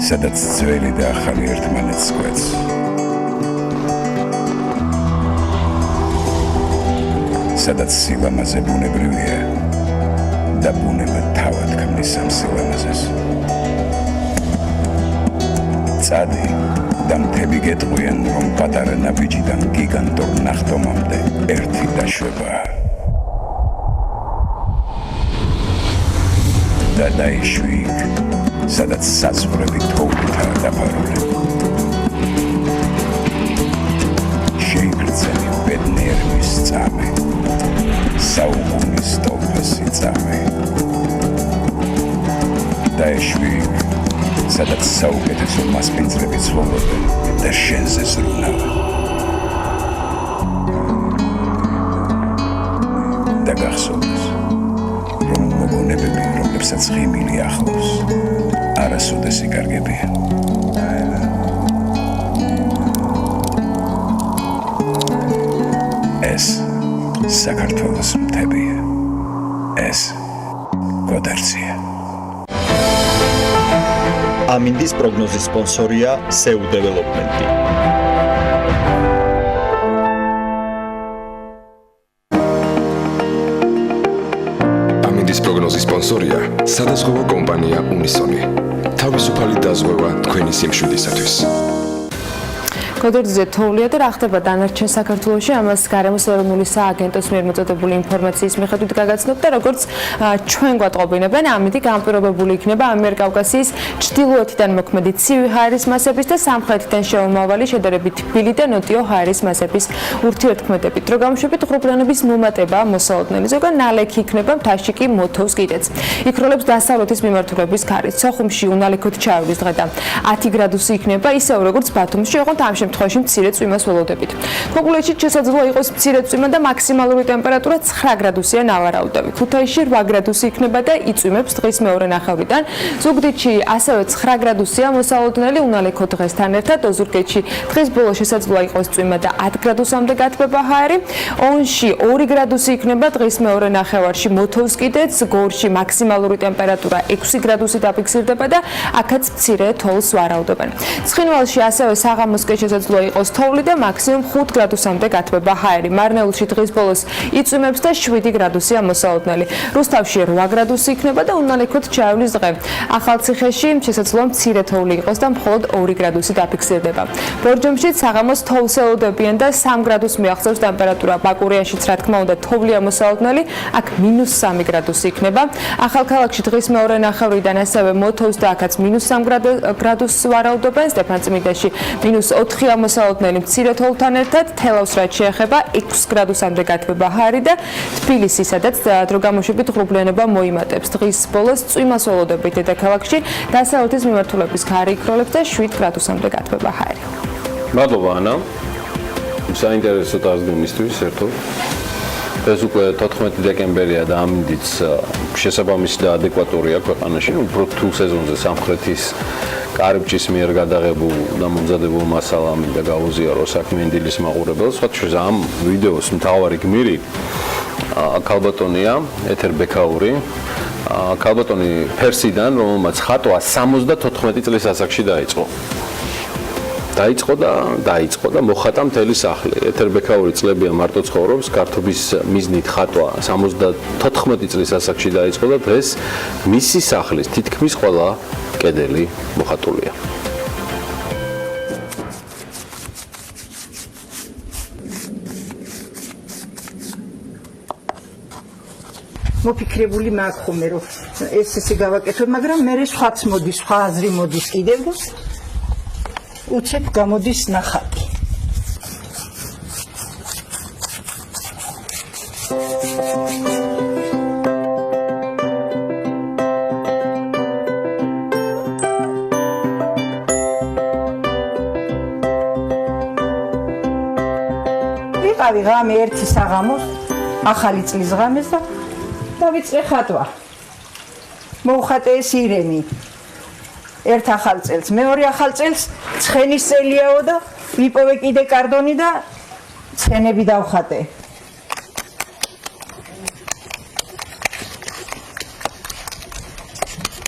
სადაც ძველი და ახალი ერთმანეთს კვეთს. სადაც სილამაზე ბუნებრივია და ბუნება თავად ქმნის ამ სილამაზეს. წადი და მთები გეტყვიან, რომ პატარა ნაბიჯიდან გიგანტურ ნახტომამდე ერთი დაშვებაა. და დაიშვი იქ, სადაც საზღვრები თოვლითაა დაფარული. შეიგრძენი ბედნიერების წამი, საუკუნის ტოლფასი წამი. დაიშვი იქ, სადაც საუკეთესო მასპინძლები ცხოვრობენ და შენზე ზრუნავენ. და გახსოვდეს, რომ მოგონებები, რომლებსაც ღიმილი ახლავს, არასოდეს იკარგებიან. ეს საქართველოს მთებია. ეს გოდერძია. ამინდის პროგნოზის სპონსორია SEU დეველოპმენტი. ამინდის პროგნოზის სპონსორია სადაზღვევო კომპანია უნისონი. თავისუფალი დაზღვევა თქვენი სიმშვიდისათვის. გოდერძიზე თოვლია და რა ხდება დანარჩენ საქართველოში, ამას გარემოს ეროვნული სააგენტოს მიერ მოწოდებული ინფორმაციის მიხედვით გაგაცნობთ და როგორც ჩვენ გვატყობინებენ, ამინდი განპირობებული იქნება ამიერკავკასიის ჩრდილოეთიდან მოქმედი ცივი ჰაერის მასების და სამხრეთიდან შემომავალი შედარებით თბილი და ნოტიო ჰაერის მასების ურთიერთქმედებით. დრო გამოშვებით ღრუბლიანობის მომატება მოსალოდნელი, ზოგან ნალექი იქნება, მთაში კი მოთოვს კიდეც. იქ როლებს დასავლეთის მიმართულების ქარი. სოხუმში უნალექოდ ჩაივლის დღე და 10 გრადუსი იქნება, ისევ როგორც ბათუმში, ოღონდ ამ შემთხვევაში მცირე წვიმას ველოდებით. ქობულეთში შესაძლოა იყოს მცირე წვიმა და მაქსიმალური ტემპერატურა 9 გრადუსია ნავარაუდები. ქუთაისში 8 გრადუსი იქნება და იწვიმებს დღის მეორე ნახევრიდან. ზუგდიდში ასევე 9 გრადუსია მოსალოდნელი უნალექო დღესთან ერთად. ოზურგეთში დღის ბოლოს შესაძლოა იყოს წვიმა და 10 გრადუსამდე გათბება ჰაერი. ონში 2 გრადუსი იქნება დღის მეორე ნახევარში მოთოვს კიდეც. გორში მაქსიმალური ტემპერატურა 6 გრადუსი დაფიქსირდება და აქაც მცირე თოვლს ვარაუდობენ. ცხინვალში ასევე საღამოსკენ შესაძლოა იყოს თოვლი და მაქსიმუმ 5 გრადუსამდე გათბება ჰაერი. მარნეულში დღის ბოლოს იწვიმებს და 7 გრადუსია მოსალოდნელი. რუსთავში 8 გრადუსი იქნება და უნალექოდ ჩაივლის დღე. ახალციხეში შესაძლოა მცირე თოვლი იყოს და მხოლოდ 2 გრადუსი დაფიქსირდება. ბორჯომში საღამოს თოვლს ელოდებიან და 3 გრადუსს მიაღწევს ტემპერატურა. ბაკურიანშიც რა თქმა უნდა თოვლია მოსალოდნელი, აქ -3 გრადუსი იქნება. ახალქალაქში დღის მეორე ნახევრიდან ასევე მოთოვს და აქაც -3 გრადუსს ვარაუდობენ. სტეფანწმინდაში -4 მოსალოდნელი მცირე თოვლთან ერთად. თელავს რაც შეეხება 6 გრადუსამდე გათბება ჰაერი და თბილისი, სადაც დრო გამოშვებით ღრუბლიანობა მოიმატებს. დღის ბოლოს წვიმას ველოდებით დედაქალაქში, დასავლეთის მიმართულების ქარი იქროლებს და 7 გრადუსამდე გათბება ჰაერი. მადლობა ანა. საინტერესო დაზგმისთვის ერთო. ეს უკვე 14 დეკემბერია და ამინდიც შესაბამისი და ადეკვატურია ქვეყანაში, უფრო რთულ სეზონზე სამხრეთის კარიბჭის მიერ გადაღებულ და მომზადებულ მასალამ და გაუზიარო საქმიანი დილის მაყურებელს. სხვათა ამ ვიდეოს მთავარი გმირი ქალბატონია ეთერ ბექაური. ქალბატონი ფერსიდან, რომელმაც ხატვა 74 წლის ასაკში დაიწყო. დაიწყო და მოხატა მთელი სახლი. ეთერბექაური წლებია მარტო ცხოვრობს, გართობის მიზნით ხატვა 74 წლის ასაკში დაიწყო და დღეს მისი სახლის თითქმის ყველა კედელი მოხატულია. მოფიქრებული მაქვს ხოლმე რომ ესე გავაკეთებ, მაგრამ მე სხვაც მოდის, სხვა აზრი მოდის კიდევ და უცებ გამოდის ნახატი. ვიყავი ღამე ერთი საღამოს, ახალი წლის ღამეს და დავიწყე ხატვა. მოუხატე ეს ირემი. ერთ ახალ წელს, მეორე ახალ წელს ცხენის წელიაო და ვიპოვე კიდე კარდონი და ცხენები დავხატე.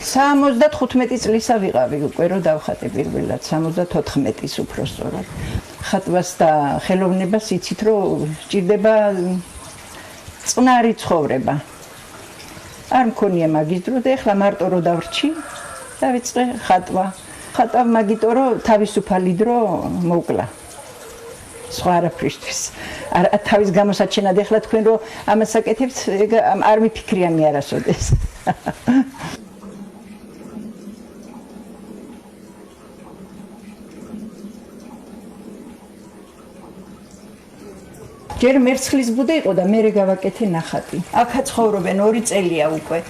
$75 წლისა ვიყავი უკვე რომ დავხატე პირველად, 74-ის უფრო სწორად. ხატვას და ხელოვნებას იცით რომ სჭირდება წყნარი ცხოვრება. არ მქონია მაგის დრო და ეხლა მარტო რომ დავრჩი, დავიწყე ხატვა. ხატვა მაგიტო რომ თავისუფალი დრო მოკლა. სხვა არაფრისთვის. თავის გამოსაჩენად ეხლა თქვენ რომ ამას აკეთებთ, არ მიფიქრიანი არასოდეს. ჯერ მერცხლის ბუდე იყო და მე გავაკეთე ნახატი. აქა ცხოვრობენ 2 წელია უკვე.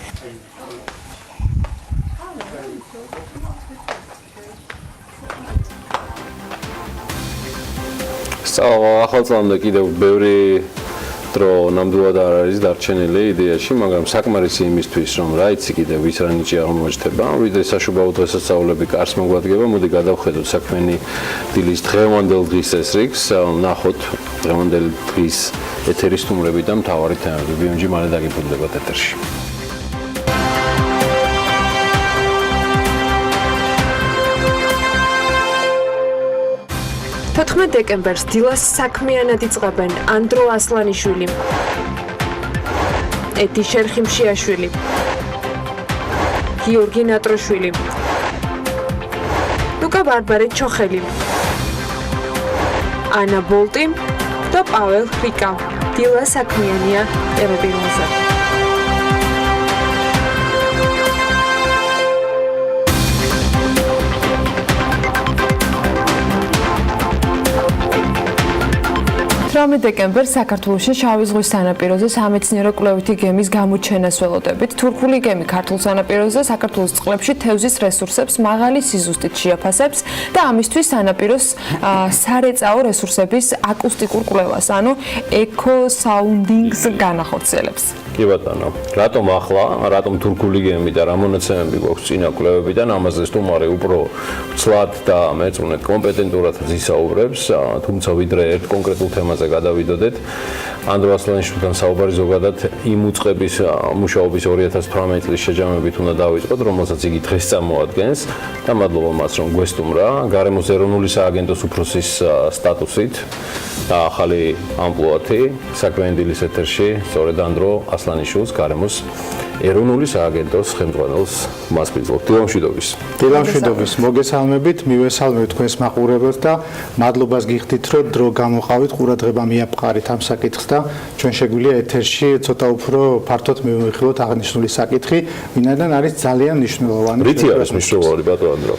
ახალწლამდე კიდევ ბევრი დრო ნამდვილად არ არის დარჩენილი იდეაში, მაგრამ საკმარისი იმისთვის, რომ რა იცი კიდევ ვის რა ნიჭი აღმოჩნდება, ვიდრე საშუბაო დღესასწაულები კარს მოგვადგება, მოდი გადავხედოთ საქმიანი დილის დღევანდელ დღის ეს რიგს, ნახოთ დღევანდელი დღის ეთერის სტუმრები და მთავარი თემები. ბიომჯი მალე დაგიბრუნდებათ ეთერში. 14 დეკემბერს დილას საქმიანად იწყებენ ანდრო ასლანიშვილი, ეთი შერხიმშიაშვილი, გიორგი ნატროშვილი, ლუკა ბარბარე ჩოხელი, ანა ბოლტი და პაվել ხრიკა. დილა საქმიანია ტელევიზორზე. დეკემბერს საქართველოში შავი ზღვის სანაპიროზე სამეცნიერო კვლევითი გემის გამოჩენას ველოდებით. თურქული გემი ქართულ სანაპიროზე საქართველოს წყლებში თევზის რესურსებს მაღალი სიზუსტით შეაფასებს და ამისთვის სანაპიროს სარეწაო რესურსების აკუსტიკურ კვლევას, ანუ ეკო-საუნდინგს განახორციელებს. კი ბატონო, რატომ ახლა, რატომ თურქული გემი და რა მონაცემები გვაქვს წინა კვლევებიდან, ამაზე სტუმარი უფრო ცლად და მეწუნეთ კომპეტენტურად ისაუბრებს, თუმცა ვიდრე ერთ კონკრეტულ თემაზე გადავიდოდეთ. ანდრო ასლანიშვილთან საუბარი ზოგადად იმ უწყების მუშაობის 2018 წლის შეჯამებით უნდა დავიწყოთ, რომელსაც იგი დღეს წამოადგენს და მადლობა მას, რომ გვესტუმრა. გარემოს ეროვნული სააგენტოს უფროსის სტატუსით და ახალი ამპლუათი საქმიანი დილის ეთერში სწორედ ანდრო ასლანიშვილს, გარემოს ეროვნული სააგენტოს ხელმძღვანელს მასპინძლობ. დილამშვიდობის. დილამშვიდობის. მოგესალმებით, მივესალმებით თქვენს მაყურებელს და მადლობას გიხდით, რომ დრო გამოყავით, ყურადღება მიაპყარით ამ საკითხს და ჩვენ შეგვიძლია ეთერში ცოტა უფრო ფართოდ მივიხილოთ აღნიშნული საკითხი, ვინაიდან არის ძალიან მნიშვნელოვანი. რითი არის მნიშვნელოვანი ბატონო ანდრო?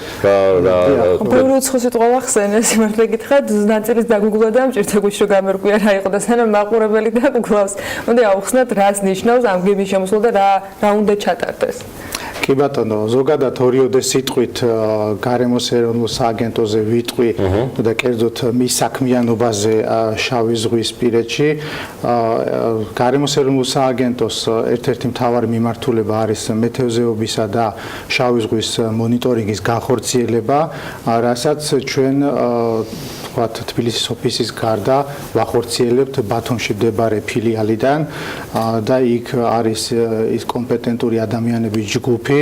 ბევრი უცხო სიტყვა ახსენეს, მართლა გითხრათ, ნაწილის დაგუგლა და მჭირდა გუშინ რომ გამერკვია რა იყო და სანამ მაყურებელი დაგუგლავს, უნდა ავხსნათ რას ნიშნავს ამ გემის შემოსვლა და რა უნდა ჩატარდეს. კი ბატონო, ზოგადად ორიოდე სიტყვით გარემოს ეროვნულ სააგენტოზე ვიტყვი და კერძოდ მის საქმიანობაზე შავი ზღვის პირეთში. გარემოს ეროვნულ სააგენტოს ერთ-ერთი მთავარი მიმართულება არის მეთევზეობისა და შავი ზღვის მონიტორინგის განხორციელება, რასაც ჩვენ თქვათ თბილისის ოფისის გარდა ვახორციელებთ ბათუმში მდებარე ფილიალიდან და იქ არის ის კომპეტენტური ადამიანების ჯგუფი,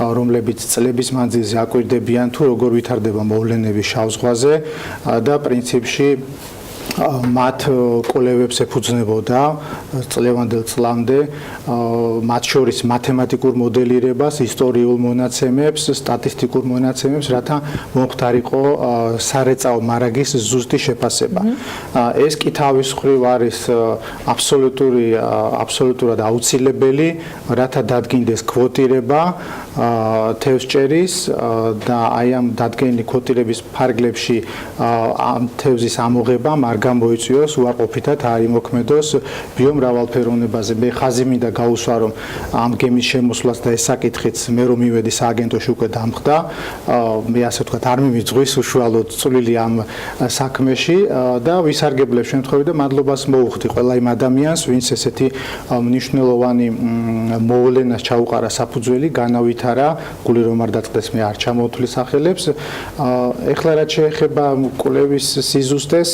რომლებიც წლების მანძილზე აკვირდებიან თუ როგორ ვითარდება მოვლენები შავ ზღვაზე და პრინციპში მათ კვლევებს ეფუძნებოდა წლევანდელ წლამდე მათ შორის მათემატიკურ მოდელირებას, ისტორიულ მონაცემებს, სტატისტიკურ მონაცემებს, რათა მომხდარიყო სარეწაო მარაგის ზუსტი შეფასება. ეს კი თავის მხრივ არის აბსოლუტურად აუცილებელი, რათა დადგინდეს კვოტირება თევზჭერის და აი ამ დადგენილი კვოტირების ფარგლებში ამ თევზის ამოღება არ გამოიწვიოს უარყოფითად არ იმოქმედოს ბიომრავალფეროვნებაზე. მე ხაზი მინდა გაუსვა, რომ ამ გემის შემოსვლას და ეს საკითხიც მე რომ მივედი სააგენტოში უკვე დამხდა. მე ასე ვთქვათ, არ მიმიძღვის უშუალოდ წვლილი ამ საქმეში და ვისარგებლებ შემთხვევით და მადლობას მოუხდი ყველა იმ ადამიანს, ვინც ესეთი მნიშვნელოვანი მოვლენას ჩაუყარა საფუძველი, განავითარა, გული რომ არ დაწყდეს მე არ ჩამოვთვლი სახელებს. ეხლა რაც შეეხება კვლევის სიზუსტეს,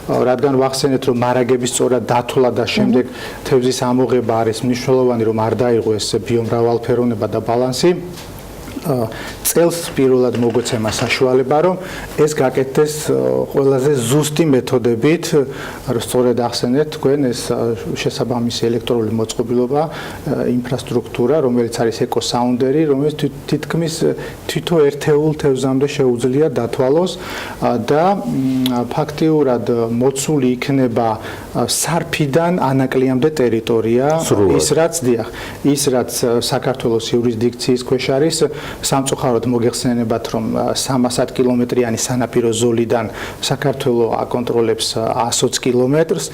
რადგან ვახსენეთ, რომ მარაგების სწორად დათვლა და შემდეგ თევზის ამოღება არის მნიშვნელოვანი, რომ არ დაიღო ეს ბიომრავალფეროვნება და ბალანსი. წელს პირველად მოგვეცემა საშუალება, რომ ეს გაკეთდეს ყველაზე ზუსტი მეთოდებით, სწორედ ახსენეთ თქვენ ეს შესაბამისი ელექტრონული მოწყობილობა, ინფრასტრუქტურა, რომელიც არის ეკოსაუნდერი, რომელიც თითქმის თითო ერთეულ თევზამდე შეუძლია დათვალოს და ფაქტიურად მოცული იქნება სარფიდან ანაკლიამდე ტერიტორია, ის რაც საქართველოს იურისდიქციის ქვეშ არის. სამწუხაროდ მოგეხსენებათ, რომ 300 კილომეტრიანი სანაპირო ზოლიდან საქართველოს აკონტროლებს 120 კილომეტრს,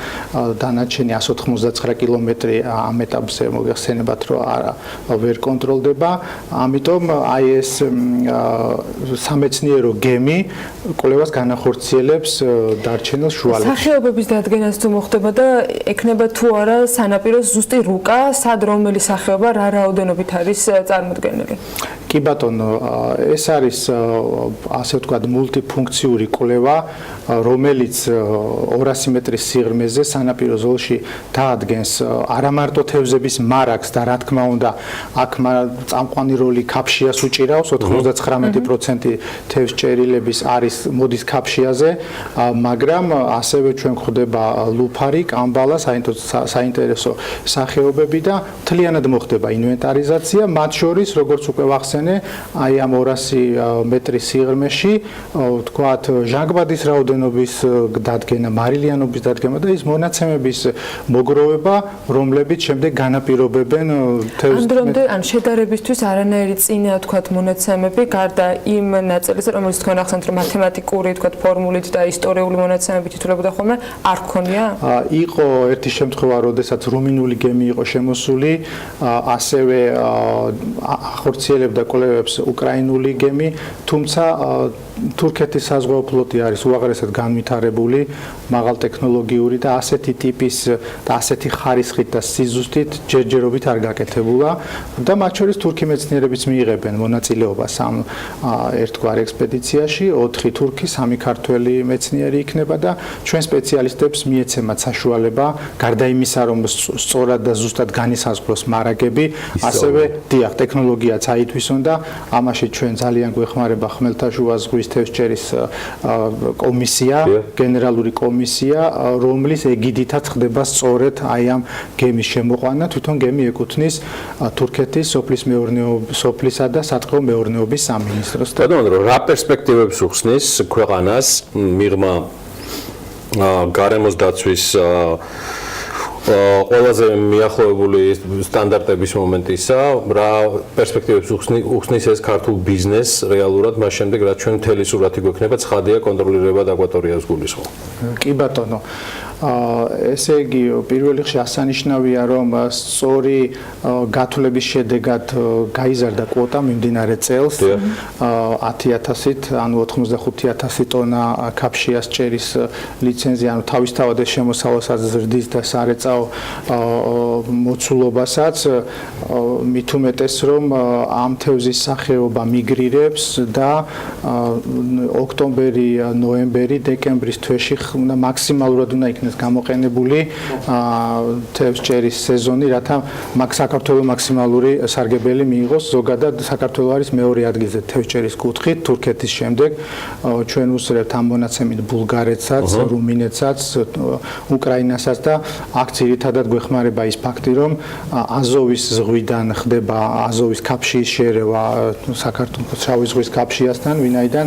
დანარჩენი 199 კილომეტრი ამ ეტაპზე მოგეხსენებათ, რომ ვერ კონტროლდება. ამიტომ აი ეს სამეცნიერო გემი კვლევას განახორციელებს დარჩენილ შუალედში. სახეობების დადგენას თუ მოხდება და ექნება თუ არა სანაპიროს ზუსტი რუკა, სად რომელი სახეობა რა რაოდენობით არის წარმოდგენილი? კი ბატონო, ეს არის ასე ვთქვათ მულტიფუნქციური კვლევა, რომელიც 200 მეტრის სიღრმეზე სანაპირო ზოლში დაადგენს არა მარტო თევზების მარაგს და რა თქმა უნდა აქ წამყვანი როლი ქაფშიას უჭირავს, 99% თევზჭერილების არის მოდის ქაფშიაზე, მაგრამ ასევე ჩვენ გვხვდება ლუფარი, კამბალა, საინტერესო სახეობები და მთლიანად მოხდება ინვენტარიზაცია, მათ შორის როგორც უკვე ვახსენე, აი ამ 200 მეტრის სიღრმეში, ვთქვათ, ჟანგბადის რაოდენობის დადგენა, მარილიანობის დადგენა და ის მონაცემების მოგროვება, რომლებიც შემდეგ განაპირობებენ თევზს. ან შედარებისთვის არანაირი წინა, ვთქვათ, მონაცემები, გარდა იმ ნაწილისა, რომელიც თქვენ ახსენეთ, რომ მათემატიკური, ვთქვათ, ფორმულით და ისტორიული მონაცემებით ითვლებოდა ხოლმე, არ გქონია? იყო ერთი შემთხვევა, როდესაც რუმინული გემი იყო შემოსული, ასევე ახორციელებდა კვლევებს უკრაინული გემი, თუმცა თურქეთის საზღვაო ფლოტი არის უაღრესად განვითარებული, მაღალტექნოლოგიური და ასეთი ტიპის და ასეთი ხარისხით და სიზუსტით ჯერჯერობით არ გაკეთებულა და მათ შორის თურქი მეცნიერებიც მიიღებენ მონაწილეობას ამ ერთგვარ ექსპედიციაში, 4 თურქი, 3 ქართველი მეცნიერი იქნება და ჩვენ სპეციალისტებს მიეცემათ საშუალება, გარდა იმისა, რომ სწორად და ზუსტად განისაზღვროს მარაგები, ასევე დიახ, ტექნოლოგიაც აითვისონ და ამაში ჩვენ ძალიან გვეხმარება ხმელთაშუა ზღვის თევზჭერის კომისია, გენერალური კომისია, რომლის ეგიდითაც ხდება სწორედ აი ამ გემის შემოყვანა, თვითონ გემი ეკუთვნის თურქეთის სოფლისა და საწყო მეურნეობის სამინისტროს. ბატონო, რა პერსპექტივებს უხსნის ქვეყანას მიღმა გარემოს დაცვის ყველაზე მიახლოებული სტანდარტების მომენტისა, რა პერსპექტივებს უხსნის ეს ქართულ ბიზნესს რეალურად მას შემდეგ, რაც ჩვენ მთელი სურათი გვექნება, ცხადია კონტროლირება და აკვატორიას გულისხმობ. კი ბატონო. ესე იგი, პირველ რიგში ასანიშნავია, რომ სწორი გათვლების შედეგად გაიზარდა კვოტა მიმდინარე წელს 10,000-ით, ანუ 85,000 ტონა ქაფშიას ჭერის ლიცენზია, ანუ თავისთავად ეს შემოსავალსაც ზრდის და სარეწაო მისწავ მოცულობასაც მით უმეტეს რომ ამ თევზის სახეობა მიგრირებს და ოქტომბერი, ნოემბერი, დეკემბრის თვეში უნდა მაქსიმალურად უნდა იქნეს გამოყენებული თევზჭერის სეზონი, რათა საქართველოს მაქსიმალური სარგებელი მიიღოს. ზოგადად საქართველოს არის მეორე ადგილზე თევზჭერის კუთხით, თურქეთის შემდეგ. ჩვენ უსწრებთ ამ მონაცემით ბულგარეთსაც, რუმინეთსაც, უკრაინასაც და აქ ძირითადად გვეხმარება ის ფაქტი, რომ აზოვის ზღვიდან ხდება აზოვის ქაფშიის შერევა საქართველოს შავი ზღვის ქაფშიასთან, ვინაიდან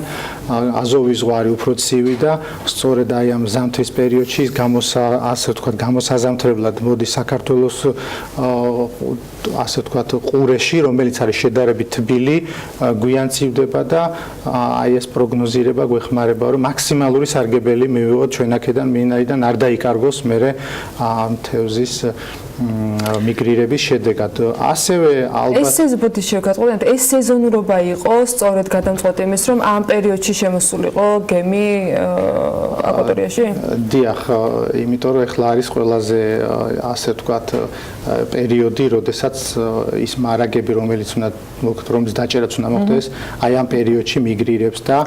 აზოვის ზღვა არის უფრო ცივი და სწორედ აი ამ ზამთრის პერიოდში ასე ვთქვათ, გამოსაზამთრებლად მოდის საქართველოს ასე ვთქვათ ყურეში, რომელიც არის შედარებით თბილი, გვიან ცივდება და აი ეს პროგნოზირება გვეხმარება, რომ მაქსიმალური სარგებელი მივიღოთ ჩვენ აქედან, ვინაიდან არ დაიკარგოს მერე თევზის მიგრირების შედეგად. ასევე ალბათ ეს სეზონურობა იყო სწორედ გადამწყვეტი იმის, რომ ამ პერიოდში შემოსულიყო გემი აკვატორიაში? დიახ, იმიტომ რომ ეხლა არის ყველაზე ასე ვთქვათ პერიოდი, როდესაც ის მარაგები, რომელიც დაჭერაც უნდა მოხდეს, აი ამ პერიოდში მიგრირებს და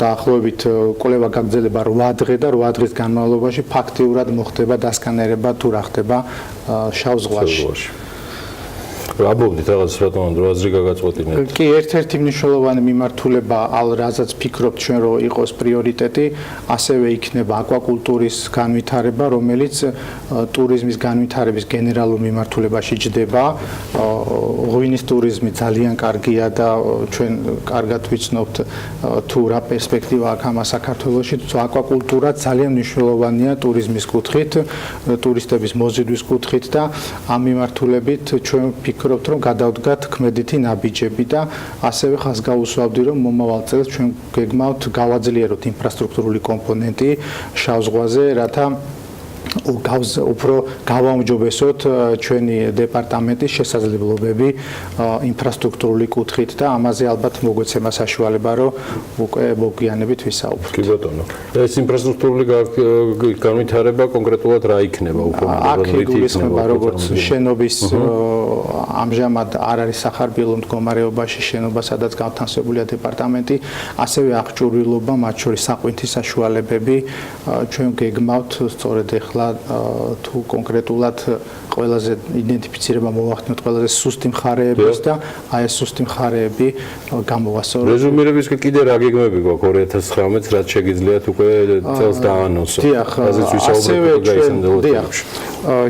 დაახლოებით კვლევა გაგრძელება 8 დღე და 8 დღის განმავლობაში ფაქტიურად მოხდება დასკანერება თუ რა ხდება შავ ზღვაში. რაბობდით რაღაც რატომ დროაზრი გაგაწყვეტინეთ? კი, ერთ-ერთი მნიშვნელოვანი მიმართულება, რაზეც ფიქრობთ ჩვენ, რომ იყოს პრიორიტეტი, ასევე იქნება აკვაკულტურის განვითარება, რომელიც ტურიზმის განვითარების გენერალურ მიმართულებაში ჯდება. ღვინის ტურიზმი ძალიან კარგია და ჩვენ კარგად ვიცნობთ თუ რა პერსპექტივა აქვს ამ საქართველოში. აკვაკულტურა ძალიან მნიშვნელოვანია ტურიზმის კუთხით, ტურისტების მოზიდვის კუთხით და ამ მიმართულებით ჩვენ ვფიქრობთ, რომ გადავდგათ ქმედითი ნაბიჯები და ასევე ხაზს გაუსვავდი, რომ მომავალ წელს ჩვენ გეგმავთ გავაძლიეროთ ინფრასტრუქტურული კომპონენტი შავ ზღვაზე, რათა უფრო გავაუმჯობესოთ ჩვენი დეპარტამენტის შესაძლებლობები ინფრასტრუქტურული კუთხით და ამაზე ალბათ მოგვეცემა საშუალება, რომ უკვე მოგვიანებით ვისაუბროთ. კი ბატონო. ეს ინფრასტრუქტურული განვითარება კონკრეტულად რა იქნება უფრო? აქ იგულისხმება როგორც შენობის ამჟამად არ არის სახარბიელო მდგომარეობაში შენობა, სადაც განთავსებულია დეპარტამენტი, ასევე აღჭურვილობა, მათ შორის საყვინთის საშუალებები, ჩვენ გეგმავთ სწორედ ეხლა თუ კონკრეტულად ყველაზე იდენტიფიცირება მოვახდინოთ ყველაზე სუსტი მხარეების და აი ეს სუსტი მხარეები გამოვასწოროთ. რეზუმირების კიდე რა გეგმები გვაქვს 2019-ს, რაც შეგიძლიათ უკვე წელს დაანონსოთ? დიახ,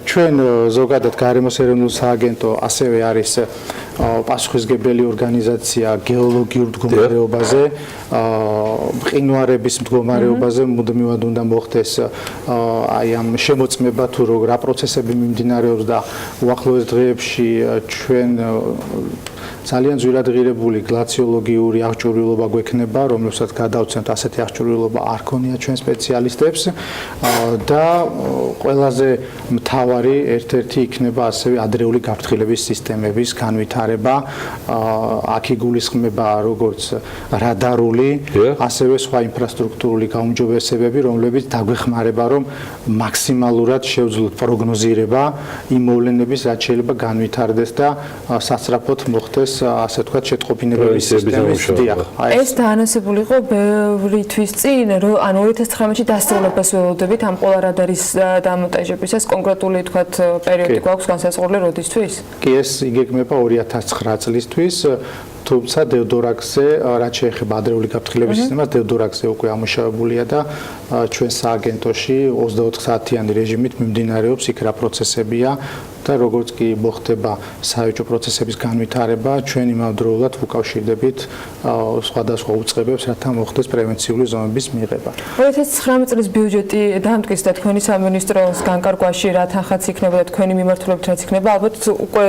ჩვენ ზოგადად გარემოს ეროვნულ სააგენტო ასევე არის პასუხისმგებელი ორგანიზაცია გეოლოგიურ მდგომარეობაზე, მყინვარების მდგომარეობაზე, მუდმივად უნდა მოხდეს აი ამ შემოწმება თუ რა პროცესები მიმდინარეობს და უახლოეს დღეებში ჩვენ ძალიან ძვირადღირებული გლაციოლოგიური აღჭურვილობა გვექნება, რომელსაც გადავცემთ ასეთი აღჭურვილობა არ ქონია ჩვენ სპეციალისტებს და ყველაზე მთავარი ერთ-ერთი იქნება ასევე ადრეული გაფრთხილების სისტემების განვითარება. აქ იგულისხმება როგორც რადარული, ასევე სხვა ინფრასტრუქტურული გაუმჯობესებები, რომლებიც დაგვეხმარება, რომ მაქსიმალურად შევძლოთ პროგნოზირება იმ მოვლენების, რაც შეიძლება განვითარდეს და სასწრაფოდ მოხდეს ასე ვთქვათ შეტყობინებების სისტემის დიახ. ეს დაანონსებული იყო ბევრი თვის წინ, რომ ანუ 2019-ში დასწავლებას ველოდებით ამ ყველა რადარის დამონტაჟებისას კონკრეტული თქვათ პერიოდი გვაქვს განსაზღვრული როდისთვის? კი, ეს იგეგმება 2009 წლისთვის. თუმცა დევდორაკზე, რაც შეეხება ადრეული გაფრთხილების სისტემას, დევდორაკზე უკვე ამუშავებულია და ჩვენ სააგენტოში 24 საათიანი რეჟიმით მიმდინარეობს იქ რა პროცესებია და როგორც კი მოხდება საერთო პროცესების განვითარება, ჩვენ იმავდროულად ვუკავშირდებით სხვადასხვა უწყებებს, რათა მოხდეს პრევენციული ზომების მიღება. 2019 წლის ბიუჯეტი დამტკიცდა თქვენი სამინისტროს განკარგვაში, რა თანხაც იქნება და თქვენი მიმართულებით რაც იქნება, ალბათ უკვე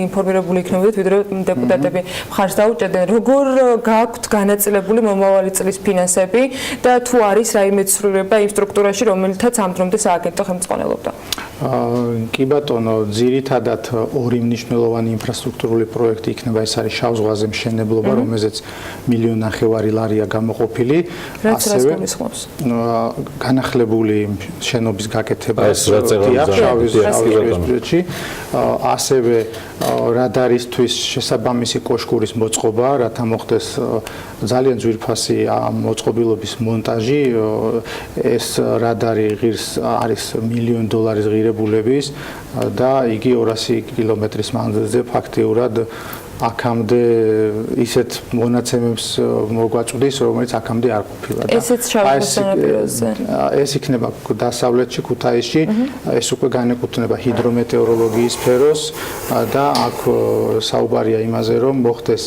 ინფორმირებული იქნებოდეთ, ვიდრე დეპუტატები მხარს დაუჭერდნენ. როგორ გაქვთ განაწილებული მომავალი წლის ფინანსები და თუ არის რაიმე ცვლილება იმ სტრუქტურაში, რომელთაც ამ დრომდე სააგენტო ხელმძღვანელობდა? კი ბატონო, ძირითადად ორი მნიშვნელოვანი ინფრასტრუქტურული პროექტი იქნება, ეს არის შავ ზღვაზე მშენებლობა, რომელზეც 1,5 მილიონი ლარია გამოყოფილი. ასევე განახლებული შენობის გაკეთება შავიზღვისპირეთში. ასევე რადარისთვის შესაბამისი კოშკურის მოწყობა, რათა მოხდეს ძალიან ძვირფასი მოწყობილობის მონტაჟი. ეს რადარი ღირს არის $1 მილიონ ღირებულების და იგი 200 კილომეტრის მანძილზე ფაქტიურად აქამდე ისეთ მონაცემებს მოგვაწვდის, რომელიც აქამდე არ ყოფილა. ესეც შავ სანაპიროზე. ეს იქნება დასავლეთში, ქუთაისში, ეს უკვე განეკუთვნება ჰიდრომეტეოროლოგიის სფეროს და აქ საუბარია იმაზე, რომ მოხდეს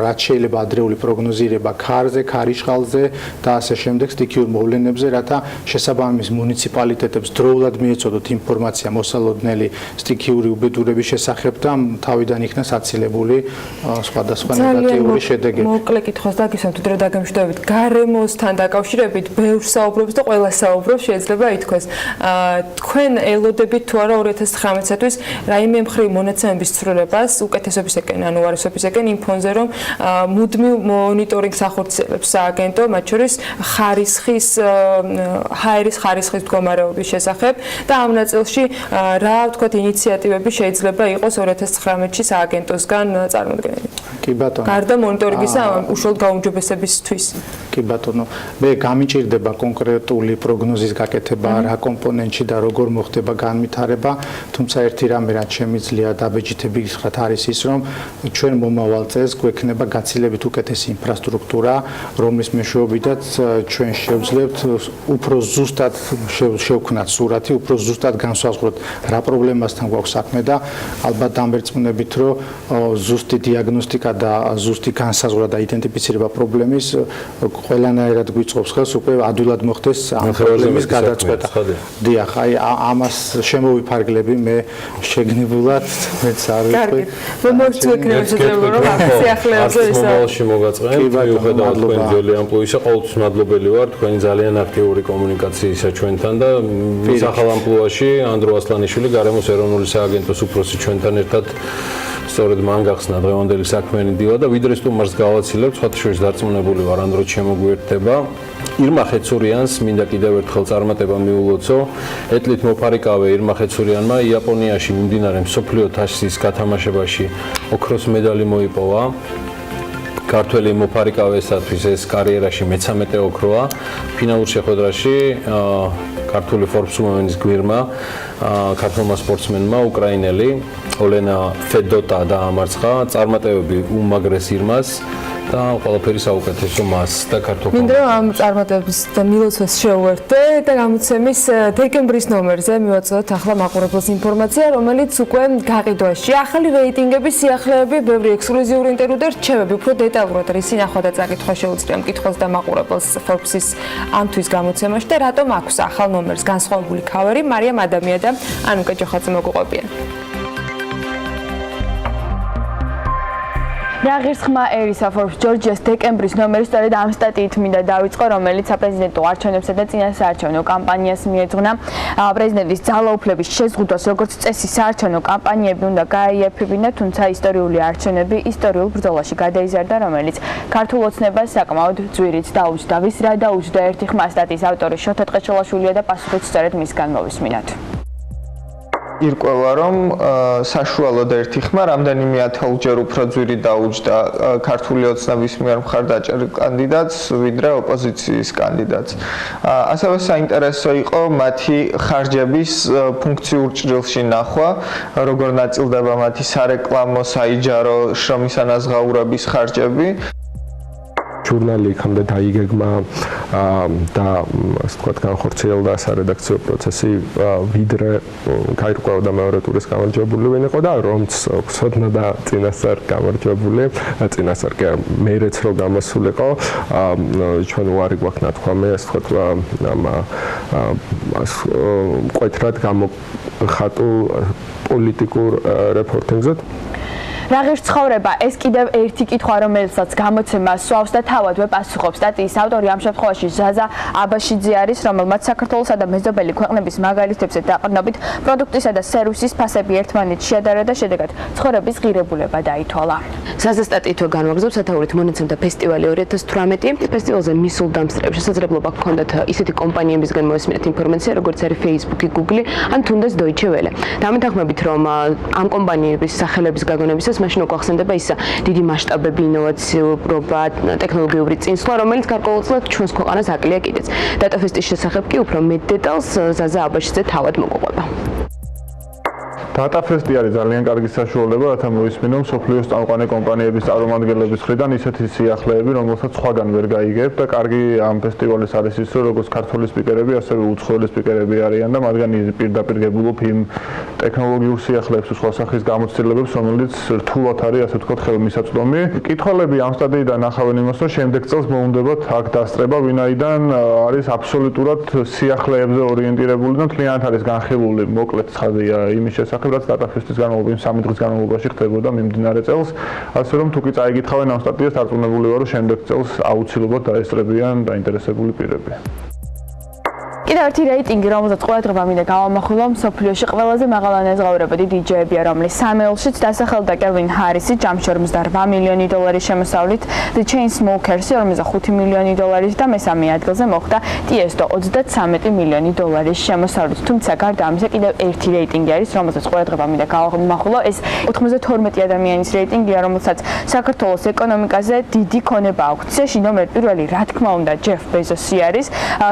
რაც შეიძლება ადრეული პროგნოზირება ქარზე, ქარიშხალზე და ასე შემდეგ სტიქიურ მოვლენებზე, რათა შესაბამის მუნიციპალიტეტებს დროულად მიეწოდოთ ინფორმაცია მოსალოდნელი სტიქიური უბედურების შესახებ და თავიდან იქნება საცილებული სხვადასხვა ნეგატიური შედეგები. მოკლე კითხვას დაგისვამთ, რომ დაგემშვიდობებით. გარემოსთან დაკავშირებით ბევრს საუბრობს და ყველა საუბრობს, შეიძლება ითქვას. თქვენ ელოდებით თუ არა 2019-თვის რაიმე მხრივ მონაცემების ცვლილებას უკეთესობისაკენ, ანუ უარესობისაკენ იმ ფონზე, რომ მუდმივ მონიტორინგს ახორციელებს სააგენტო, მათ შორის ჰაერის ხარისხის მდგომარეობის შესახებ და ამ ნაწილში რა ვთქვათ ინიციატივები შეიძლება იყოს 2019-ში სააგენტოსგან წარმოდგენილი. კი ბატონო. გარდა მონიტორინგისა უშუალოდ გაუმჯობესებისთვის. კი ბატონო. მე გამიჭირდება კონკრეტული პროგნოზის გაკეთება რა კომპონენტში და როგორ მოხდება განვითარება, თუმცა ერთი რამე რაც შემიძლია დაბეჭდები გითხრათ არის ის, რომ ჩვენ მომავალ წელს გვექნება გაცილებით უკეთესი ინფრასტრუქტურა, რომლის მეშვეობითაც ჩვენ შევძლებთ უფრო ზუსტად შევქნათ სურათი, უფრო ზუსტად განსაზღვროთ რა პრობლემასთან გვაქვს საქმე და ალბათ დამერწმუნებით, რომ ზუსტი დიაგნოსტიკა და ზუსტი განსაზღვრა და იდენტიფიცირება პრობლემის ყველანაირად გვიწყობს ხელს უკვე ადვილად მოხდეს ამ პრობლემის გადაწყვეტა. დიახ, აი ამას შემოვიფარგლები მე შეგნებულად მეც არ ვიყავ. კარგი. მომწვექნებ შეიძლება რომ აფსიახლეებზე ისა. მომავალში მოგაწყენ, მიუხედავად თქვენ ძველი ამპლუისა, ყოველთვის მადლობელი ვარ თქვენი ძალიან აქტიური კომუნიკაციისა ჩვენთან და მის ახალ ამპლუაში ანდრო ასლანიშვილი გარემოს ეროვნული სააგენტოს უფროსი ჩვენთან ერთად სწორედ მან გახსნა დღევანდელი საქმიანი დილა და ვიდრე სტუმარს გავაცილებ, სხვათა შორის დარწმუნებული ვარ, ანდრო შემოგვიერთდება. ირმა ხეცურიანს მინდა კიდევ ერთხელ წარმატება მიულოცო. ეტლით მოფარიკავე ირმა ხეცურიანმა იაპონიაში მიმდინარე მსოფლიო თასის გათამაშებაში ოქროს მედალი მოიპოვა. ქართველი მოფარიკავესათვის ეს კარიერაში მე-13 ოქროა. ფინალურ შეხვედრაში ქართული Forbes Women's გვირმა ქართულმა სპორტსმენმა უკრაინელი ოლენა ფედოტა დაამარცხა. წარმატებები უმაგრეს ირმას და ყველაფერი საუკეთესო მას და ქართულ მინდა რომ ამ წარმატებების და მილოცვას შეუერთდე და გამოცემის დეკემბრის ნომერზე მივაწოდოთ ახლა მაყურებელს ინფორმაცია, რომელიც უკვე გაყიდვაში. ახალი რეიტინგების სიახლეები, ბევრი ექსკლუზიური ინტერვიუ და რჩევები, უფრო დეტალურად ისი ნახვა და წაკითხვა შეუძლია მკითხველს და მაყურებელს Forbes-ის ამ თვის გამოცემაში და რატომ აქვს ახალ ნომერს განსხვავებული ქავერი, მარიამ ადამია და ანუკა ჯოხაძე მოგუყვებიან. რა ღირსხმა ერისა Forbes ჯორჯიას დეკემბრის ნომერი სწორედ ამ სტატიით მინდა დავიწყო, რომელიც საპრეზიდენტო არჩევნებსა და წინასაარჩევნო კამპანიას მიეძღვნა. პრეზიდენტის ძალაუფლების შეზღუდვას როგორც წესი საარჩევნო კამპანიები უნდა გააიაფებინა, თუმცა ისტორიული არჩევნები ისტორიულ ბრძოლაში გადაიზარდა, რომელიც ქართულ ოცნებას საკმაოდ ძვირით დაუჯდა. ვის რა დაუჯდა ერთი ხმა სტატიის ავტორი შოთა ტყეჩელაშვილია და პასუხიც სწორედ მისგან მოვისმინათ. ირკვევა რომ საშუალოდ ერთი ხმა რამდენიმე ათეულჯერ უფრო ძვირი დაუჯდა ქართული ოცნების მიერ მხარდაჭერილ კანდიდატს ვიდრე ოპოზიციის კანდიდატს. ასევე საინტერესო იყო მათი ხარჯების ფუნქციურ ჭრილში ნახვა, როგორ ნაწილდება მათი სარეკლამო, საიჯარო, შრომის ანაზღაურების ხარჯები. ჟურნალი იქამდე დაიგეგმა და ასე ვთქვათ განხორციელდა სარედაქციო პროცესი ვიდრე გაირკვეოდა მეორე ტურის გამარჯვებული ვინ იყო და რომც ცოდნა და წინასწარ გამარჯვებული წინასწარ კი მეერეც რო გამოსულიყო ჩვენ უარი გვაქვს ნათქვამი ასე ვთქვათ მკვეთრად გამოხატულ პოლიტიკურ რეპორტინგზე. რა ღირს ცხოვრება, ეს კიდევ ერთი კითხვა, რომელსაც გამოცემა სვავს და თავადვე პასუხობს. სტატიის ავტორი ამ შემთხვევაში ზაზა აბაშიძე არის, რომელმაც საქართველოსა და მეზობელი ქვეყნების მაგალითებზე დაყრდნობით პროდუქტისა და სერვისის ფასები ერთმანეთს შეადარა და შედეგად ცხოვრების ღირებულება დაითვალა. ზაზა სტატიითო განვაგრძობ სათაურით მონაცემთა ფესტივალი 2018. ფესტივალზე მისულ დამსწრეებს შესაძლებლობა გქონდათ ისეთი კომპანიებისგან მოესმინათ ინფორმაცია, როგორც არის Facebook, Google ან თუნდაც Deutsche Welle. დამეთანხმებით, რომ ამ კომპანიების სახელების გაგონებისას მაშინ უკვე ახსენდება ის დიდი მასშტაბები, ინოვაციურობა, ტექნოლოგიური წინსვლა, რომელიც გარკვეულწილად ჩვენს ქვეყანას აკლია კიდეც. დატაფესტის შესახებ კი უფრო მეტ დეტალს ზაზა აბაშიძე თავად მოგვიყვება. დატაფესტი არის ძალიან კარგი საშუალება, რათა მოისმინონ მსოფლიოს წამყვანი კომპანიების წარმომადგენლების მხრიდან ისეთი სიახლეები, რომელსაც სხვაგან ვერ გაიგებ და კარგი ამ ფესტივალის არის ის, რომ როგორც ქართული სპიკერები, ასევე უცხოელი სპიკერები არიან და მათგან პირდაპირ გებულობ იმ ტექნოლოგიურ სიახლეებს თუ სხვა სახის გამოცდილებებს, რომელიც რთულად არის, ასე ვთქვათ, ხელმისაწვდომი. კითხველები ამ სტადიიდან ახავენ იმას, რომ შემდეგ წელს მოუნდებათ აქ დასწრება, ვინაიდან არის აბსოლუტურად სიახლეებზე ორიენტირებული და მთლიანად არის განხილული, მოკლედ ცხადია იმის შესახებ, რაც დატაფესტის განმავლობაში 3 დღის განმავლობაში ხდებოდა მიმდინარე წელს, ასე რომ თუ კი წაიგითხავენ ამ სტატიას, დარწმუნებული ვარ, რომ შემდეგ წელს აუცილებლად დაესწრებიან დაინტერესებული პირები. კიდევ ერთი რეიტინგი, რომელსაც ყურადღება მინდა გავამახვილო, მსოფლიოში ყველაზე მაღალანაზღაურებადი დიჯეებია, რომლის სამეულშიც დასახელდა კელვინ ჰარისი ჯამში $48 მილიონი შემოსავლით, The Chainsmokers $45 მილიონი და მესამე ადგილზე მოხვდა Tiesto $33 მილიონი შემოსავლით. თუმცა გარდა ამისა კიდევ ერთი რეიტინგი არის, რომელსაც ყურადღება მინდა გავამახვილო, ეს 92 ადამიანის რეიტინგია, რომელსაც საქართველოს ეკონომიკაზე დიდი ქონება აქვს. წესში ნომერ პირველი, რა თქმა უნდა, ჯეფ ბეზოსი არის,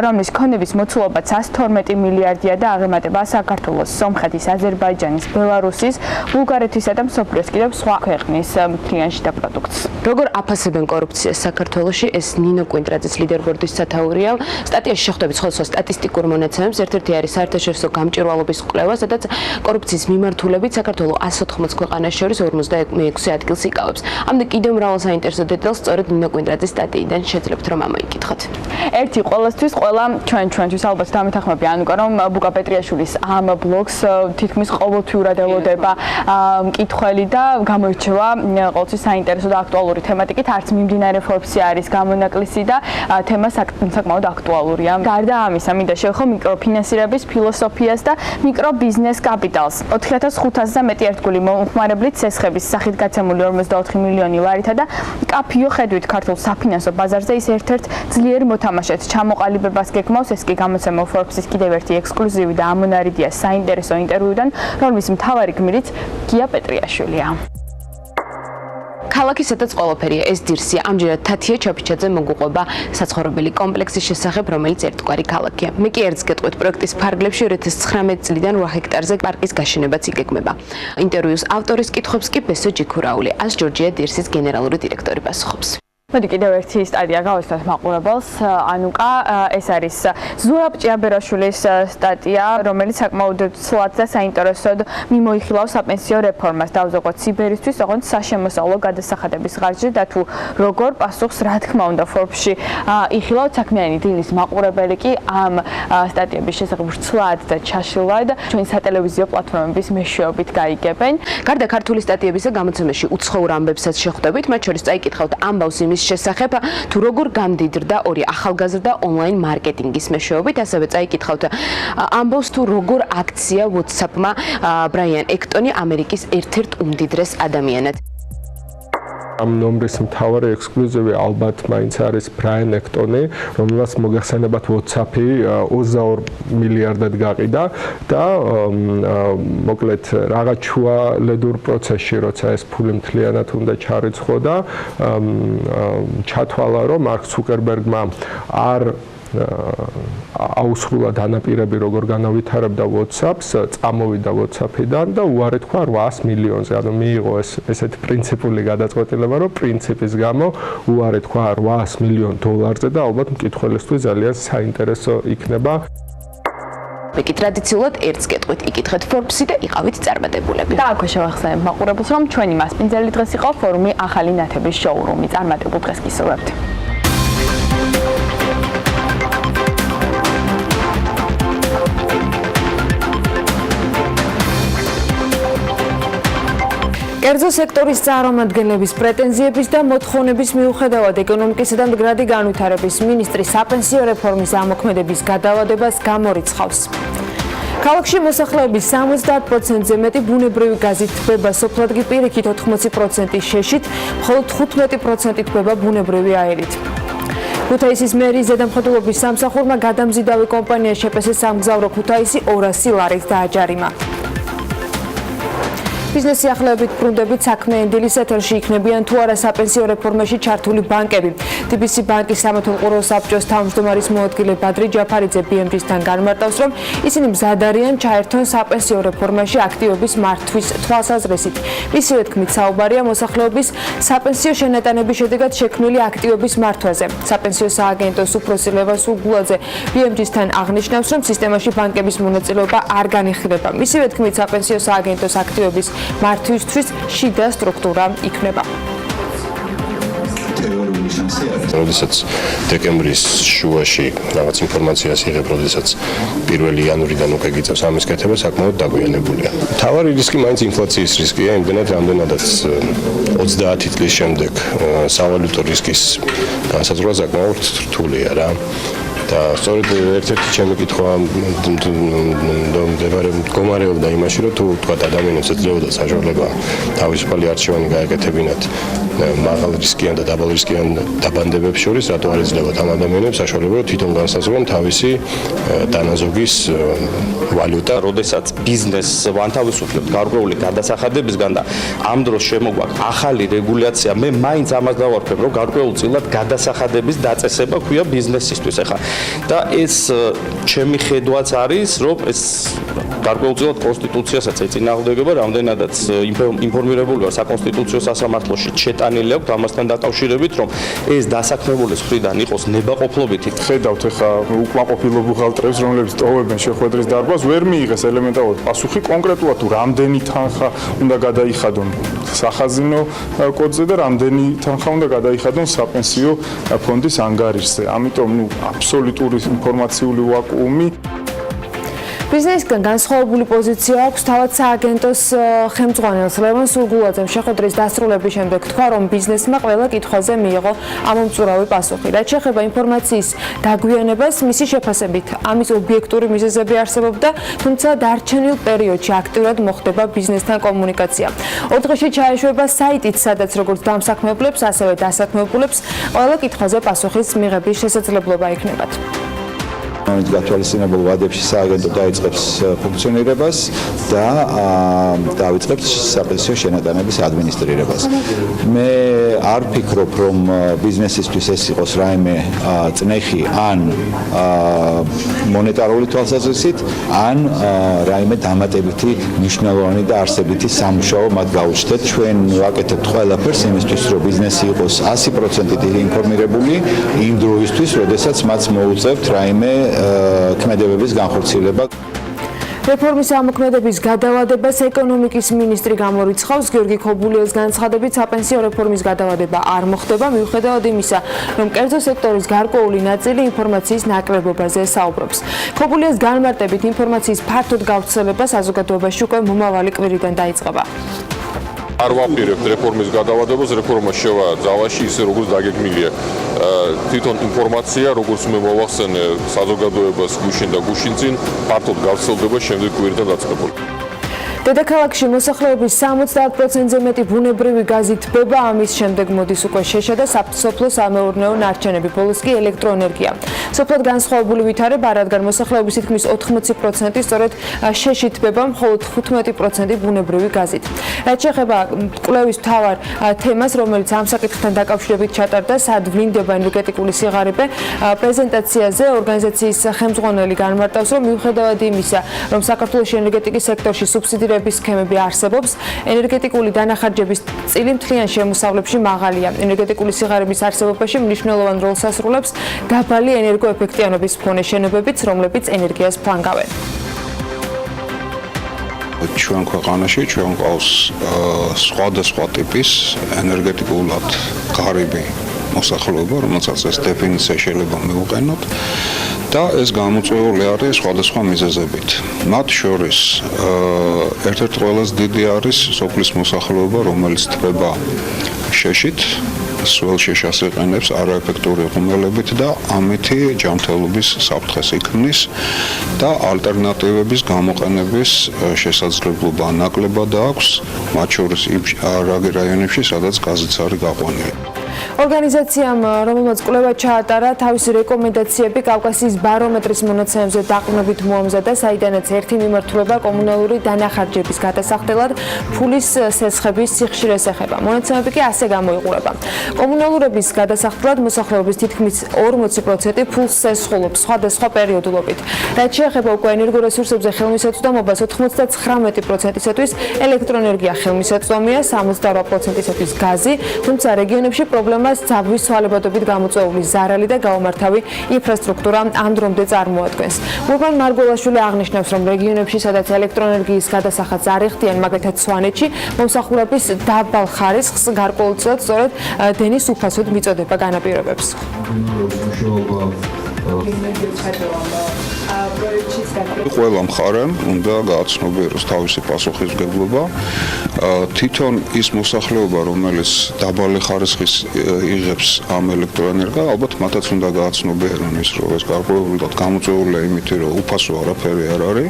რომლის ქონების მოცულობა 112 მილიარდია და აღემატება საქართველოს, სომხეთის, აზერბაიჯანის, ბელარუსის, ბულგარეთისა და მსოფლიოს კიდევ სხვა ქვეყნის მთლიან შიდა პროდუქტს. როგორ აფასებენ კორუფციას საქართველოში, ეს ნინო კვინტრაძის ლიდერბორდის სათაურია. სტატიაში შეხვდებით სხვადასხვა სტატისტიკურ მონაცემებს. ერთ-ერთი არის საერთაშორისო გამჭვირვალობის კვლევა, სადაც კორუფციის მიმართულებით საქართველო 180 ქვეყანას შორის 46 ადგილს იკავებს. ამდე კიდევ მრავალ საინტერესო დეტალს სწორედ ნინო კვინტრაძის სტატიიდან შეძლებთ რომ ამოიკითხოთ. ერთი ყოველთვის ყველა ჩვენთვის ალბათ დამეთანხმები ანუკა, რომ ბუკა პეტრიაშვილის ამ ბლოგს თითქმის ყოველთვიურად ელოდება მკითხველი და გამოირჩევა ყოველთვის საინტერესო და აქტუალური თემატიკით. არც მიმდინარე Forbes-ი არის გამონაკლისი და თემა საკმაოდ აქტუალურია. გარდა ამისა, მინდა შევხო მიკროფინანსირების ფილოსოფიას და მიკრობიზნეს კაპიტალს. 4500-ზე მეტი ერთგული მომხმარებლით სესხების სახით გაცემული 54 მილიონი ლარითა და კაფიო ხედვით ქართულ საფინანსო ბაზარზე ის ერთ-ერთ ძლიერ მოთამაშედ ჩამოყალიბებას გეგმავს. ეს კი გამოცემა Forbes-ის კიდევ ერთი ექსკლუზივი და ამონარიდია საინტერესო ინტერვიუდან, რომლის მთავარი გმირიც გია პეტრიაშვილია. ქალაქი სადაც ყველაფერია, ეს დირსია. ამჯერად თათია ჩაფიჩაძე მოგვიყვება საცხოვრებელი კომპლექსის შესახებ, რომელიც ერთგვარი ქალაქია. მე კი ერთს გეტყვით, პროექტის ფარგლებში 2019 წლიდან 8 ჰექტარზე პარკის გაშენებაც იგეგმება. ინტერვიუს ავტორის კითხვებს კი ბესო ჯიქურაული, ას ჯორჯია დირსის გენერალური დირექტორი პასუხობს. მოდი კიდევ ერთი სტატია გავუსვათ მაყურებელს, ანუკა, ეს არის ზურაბ ჭიაბერაშვილის სტატია, რომელიც საკმაოდ ცვლად და საინტერესოდ მიმოიხილავს საპენსიო რეფორმას, დავზოგოთ სიბერისთვის, ოღონდ საშემოსავლო გადასახადების ხარჯზე და თუ როგორ პასუხს, რა თქმა უნდა, Forbes-ში იხილავთ. საქმიანი დილის მაყურებელი კი ამ სტატიების შესახებ ცვლად და ჩაშლად ჩვენი სატელევიზიო პლატფორმების მეშვეობით გაიგებენ. გარდა ქართული სტატიებისა, გამოცემაში უცხოურ ამბებსაც შეხვდებით, მათ შორის წაიკითხავთ ამბავს იმის შესახებ, თუ როგორ გამდიდრდა ორი ახალგაზრდა ონლაინ მარკეტინგის მეშვეობით, ასევე წაიკითხავთ ამბავს თუ როგორ აქცია WhatsApp-მა ბრაიან ექტონი ამერიკის ერთ-ერთ უმდიდრეს ადამიანად. ამ ნომრის მთავარი ექსკლუზივი ალბათ მაინც არის ბრაიან ექტონი, რომელსაც მოგეხსენებათ WhatsApp-ი 22 მილიარდად გაყიდა და მოკლედ რაღაც შუალედურ პროცესში, როცა ეს ფული მთლიანად უნდა ჩარიცხო და ჩათვალა, რომ მარკ ცუკერბერგმა არ აუსრულა დანაპირები როგორ განავითარებდა WhatsApp-ს, წამოვიდა WhatsApp-იდან და უარი თქვა 800 მილიონზე. ანუ მიიღო ესეთი პრინციპული გადაწყვეტილება, რომ პრინციპის გამო უარი თქვა 800 მილიონ დოლარზე და ალბათ მკითხველისთვის ძალიან საინტერესო იქნება. მე კი ტრადიციულად ერთს გეტყვით, იკითხეთ Forbes-ი და იყავით წარმატებულები. და აქვე შევახსენებ მაყურებელს, რომ ჩვენი მასპინძელი დღეს იყო ფორუმი ახალი ნათების შოურუმი. წარმატებულ დღეს გისურვებთ. კერძო სექტორის წარმომადგენლების პრეტენზიების და მოთხოვნების მიუხედავად ეკონომიკისა და მდგრადი განვითარების მინისტრი საპენსიო რეფორმის ამოქმედების გადავადებას გამორიცხავს. ქალაქში მოსახლეობის 70%-ზე მეტი ბუნებრივი გაზით თბება, სოფლად კი პირიქით 80% შეშით, მხოლოდ 15% თბება ბუნებრივი აირით. ქუთაისის მერის ზედამხედველობის სამსახურმა გადამზიდავი კომპანია შეპესეს სამგზავრო ქუთაისი 200 ლარით დააჯარიმა. ბიზნეს სიახლეებით ბრუნდებით საქმიანი დილის ეთერში იქნებიან თუ არა საპენსიო რეფორმაში ჩართული ბანკები. TBC ბანკის სამეთვალყურო საბჭოს თავმჯდომარის მოადგილე ბადრი ჯაფარიძე BMG-თან განმარტავს, რომ ისინი მზად არიან ჩაერთონ საპენსიო რეფორმაში აქტივების მართვის თვალსაზრისით. მისივე თქმით, საუბარია მოსახლეობის საპენსიო შენატანების შედეგად შექმნილი აქტივების მართვაზე. საპენსიო სააგენტოს უფროსი ლევან სულგულაძე BMG-თან აღნიშნავს, რომ სისტემაში ბანკების მონაწილეობა არ განიხილება. მისივე თქმით, საპენსიო სააგენტოს აქტივების მართვისთვის შიდა სტრუქტურა იქნება. როდესაც დეკემბრის შუაში რაღაც ინფორმაციას იღებ, როდესაც 1 იანვრიდან უკვე გიწევს ამის კეთება, საკმაოდ დაგვიანებულია. მთავარი რისკი მაინც ინფლაციის რისკია, იმდენად რამდენადაც 30 წლის შემდეგ სავალუტო რისკის განსაზღვრა საკმაოდ რთულია რა. და სწორედ ერთ-ერთი ჩემი კითხვა მდგომარეობდა იმაში, რომ თუ თქვა ადამიანებს ეძლეოდა საშუალება თავისუფალი არჩევანი გაეკეთებინათ მაღალ რისკიან და დაბალ რისკიან დაბანდებებს შორის, რატო არ ეძლებათ ამ ადამიანებს საშუალება, რომ თვითონ განსაზღვრონ თავისი დანაზოგის ვალუტა, როდესაც ბიზნესს ვანთავისუფლებთ გარკვეული გადასახადებისგან და ამ დროს შემოგვაქვს ახალი რეგულაცია, მე მაინც ამას დავარქვებ, რომ გარკვეულწილად გადასახადების დაწესება ქვია ბიზნესისთვის. ახლა და ეს ჩემი ხედვაც არის, რომ ეს გარკვეულწილად კონსტიტუციასაც ეწინააღმდეგება, რამდენადაც ინფორმირებული ვარ საკონსტიტუციო სასამართლოში შეტანილი აქვს ამასთან დაკავშირებით, რომ ეს დასაქმებულის მხრიდან იყოს ნებაყოფლობითი. ხედავთ ახლა უკმაყოფილო ბუღალტრებს, რომლებიც ტოვებენ შეხვედრის დარბაზს, ვერ მიიღეს ელემენტარულად პასუხი კონკრეტულად თუ რამდენი თანხა უნდა გადაიხადონ სახაზინო კოდზე და რამდენი თანხა უნდა გადაიხადონ საპენსიო ფონდის ანგარიშზე. ამიტომ აბსოლუტური ინფორმაციული ვაკუუმი. ბიზნესთან განსხვავებული პოზიცია აქვს თავად სააგენტოს ხელმძღვანელს ლევან სულგულაძემ შეხვედრის დასრულების შემდეგ თქვა, რომ ბიზნესმა ყველა კითხვაზე მიიღო ამომწურავი პასუხი. რაც შეეხება ინფორმაციის დაგვიანებას, მისი შეფასებით ამის ობიექტური მიზეზები არსებობდა, თუმცა დარჩენილ პერიოდში აქტიურად მოხდება ბიზნესთან კომუნიკაცია. 4 დღეში ჩაეშვება საიტით, სადაც როგორც დამსაქმებლებს, ასევე დასაქმებულებს ყველა კითხვაზე პასუხის მიღების შესაძლებლობა იქნებათ. გათვალისწინებულ ვადებში სააგენტო დაიწყებს ფუნქციონირებას და დავიწყებს საპენსიო შენატანების ადმინისტრირებას. მე არ ვფიქრობ, რომ ბიზნესისთვის ეს იყოს რაიმე წნეხი ან მონეტარული თვალსაზრისით, ან რაიმე დამატებითი მნიშვნელოვანი და არსებითი სამუშაო მათ გაუჩნდეთ. ჩვენ ვაკეთებთ ყველაფერს იმისთვის, რომ ბიზნესი იყოს 100% ინფორმირებული იმ დროისთვის, როდესაც მათ მოუწევთ რაიმე ქმედებების განხორციელება. რეფორმის ამოქმედების გადავადებას ეკონომიკის მინისტრი გამორიცხავს. გიორგი ქობულიას განცხადებით, საპენსიო რეფორმის გადავადება არ მოხდება, მიუხედავად იმისა, რომ კერძო სექტორის გარკვეული ნაწილი ინფორმაციის ნაკლებობაზე საუბრობს. ქობულიას განმარტებით, ინფორმაციის ფართოდ გავრცელება საზოგადოებაში უკვე მომავალი კვირიდან დაიწყება. არ ვაპირებთ რეფორმის გადავადებას, რეფორმა შევა ძალაში ისე როგორც დაგეგმილია. თვითონ ინფორმაცია, როგორც მე მოვახსენე საზოგადოებას გუშინ და გუშინ წინ, ფართოდ გავრცელდება შემდეგ კვირიდან დაწყებული. დედაქალაქში მოსახლეობის 70%-ზე მეტი ბუნებრივი გაზი თბება, ამის შემდეგ მოდის უკვე შეშა და სოფლო-სამეურნეო ნარჩენები, ბოლოს კი ელექტროენერგია. სოფლად განსხვავებული ვითარება, რადგან მოსახლეობის თითქმის 80% სწორედ შეშით თბება, მხოლოდ 15% ბუნებრივი გაზით. რაც შეეხება კვლევის მთავარ თემას, რომელიც ამ საკითხთან დაკავშირებით ჩატარდა, სად ვლინდება ენერგეტიკული სიღარიბე, პრეზენტაციაზე ორგანიზაციის ხელმძღვანელი განმარტავს, რომ მიუხედავად იმისა, რომ საქართველოს ენერგეტიკის სექტორში სუბსიდირების სქემები არსებობს, ენერგეტიკული დანახარჯების წილი მთლიან შემოსავლებში მაღალია. ენერგეტიკული სიღარიბის არსებობაში მნიშვნელოვან როლს ასრულებს დაბალი ენერგოეფექტიანობის მქონე შენობებიც, რომლებიც ენერგიას ფლანგავენ. ჩვენ ქვეყანაში ჩვენ ყავს სხვადასხვა ტიპის ენერგეტიკულად ღარიბი მოსახლეობა, რომელსაც ეს დეფინიცია შეიძლება მივუყენოთ და ეს გამოწვეული არის სხვადასხვა მიზეზებით. მათ შორის ერთ-ერთი ყველაზე დიდი არის სოფლის მოსახლეობა, რომელიც თბება შეშით, სულ შეშას იყენებს არაეფექტური ღუმელებით და ამითი ჯანმრთელობის საფრთხეს იქმნის და ალტერნატივების გამოყენების შესაძლებლობა ნაკლებად აქვს, მათ შორის იმ რაიონებში, სადაც გაზიც არის გაყვანილი. ორგანიზაციამ, რომელმაც კვლევა ჩაატარა, თავისი რეკომენდაციები კავკასიის ბარომეტრის მონაცემებზე დაყრდნობით მოამზადა, საიდანაც ერთი მიმართულება კომუნალური დანახარჯების გადასახდელად ფულის სესხების სიხშირეს ეხება. მონაცემები კი ასე გამოიყურება. კომუნალურების გადასახდელად მოსახლეობის თითქმის 40% ფულს სესხულობს სხვადასხვა პერიოდულობით. რაც შეეხება უკვე ენერგორესურსებზე ხელმისაწვდომობას, 99%-ისთვის ელექტროენერგია ხელმისაწვდომია, 78%-ისთვის გაზი, თუმცა რეგიონებში პრობლემას ძაბვის ცვალებადობით გამოწვეული ზარალი და გაუმართავი ინფრასტრუქტურა ამ დრომდე წარმოადგენს. გურბან მარგველაშვილი აღნიშნავს, რომ რეგიონებში, სადაც ელექტროენერგიის გადასახადს არ იხდიან, მაგალითად სვანეთში, მომსახურების დაბალ ხარისხს გარკვეულწილად სწორედ დენის უფასოდ მიწოდება განაპირობებს. ყველა მხარემ უნდა გააცნობიეროს თავისი პასუხისმგებლობა. თვითონ ის მოსახლეობა, რომელიც დაბალი ხარისხის იღებს ამ ელექტროენერგიას, ალბათ მათაც უნდა გააცნობიერონ ის, რომ ეს გარკვეულად გამოწვეულია იმით, რომ უფასო არაფერი არ არის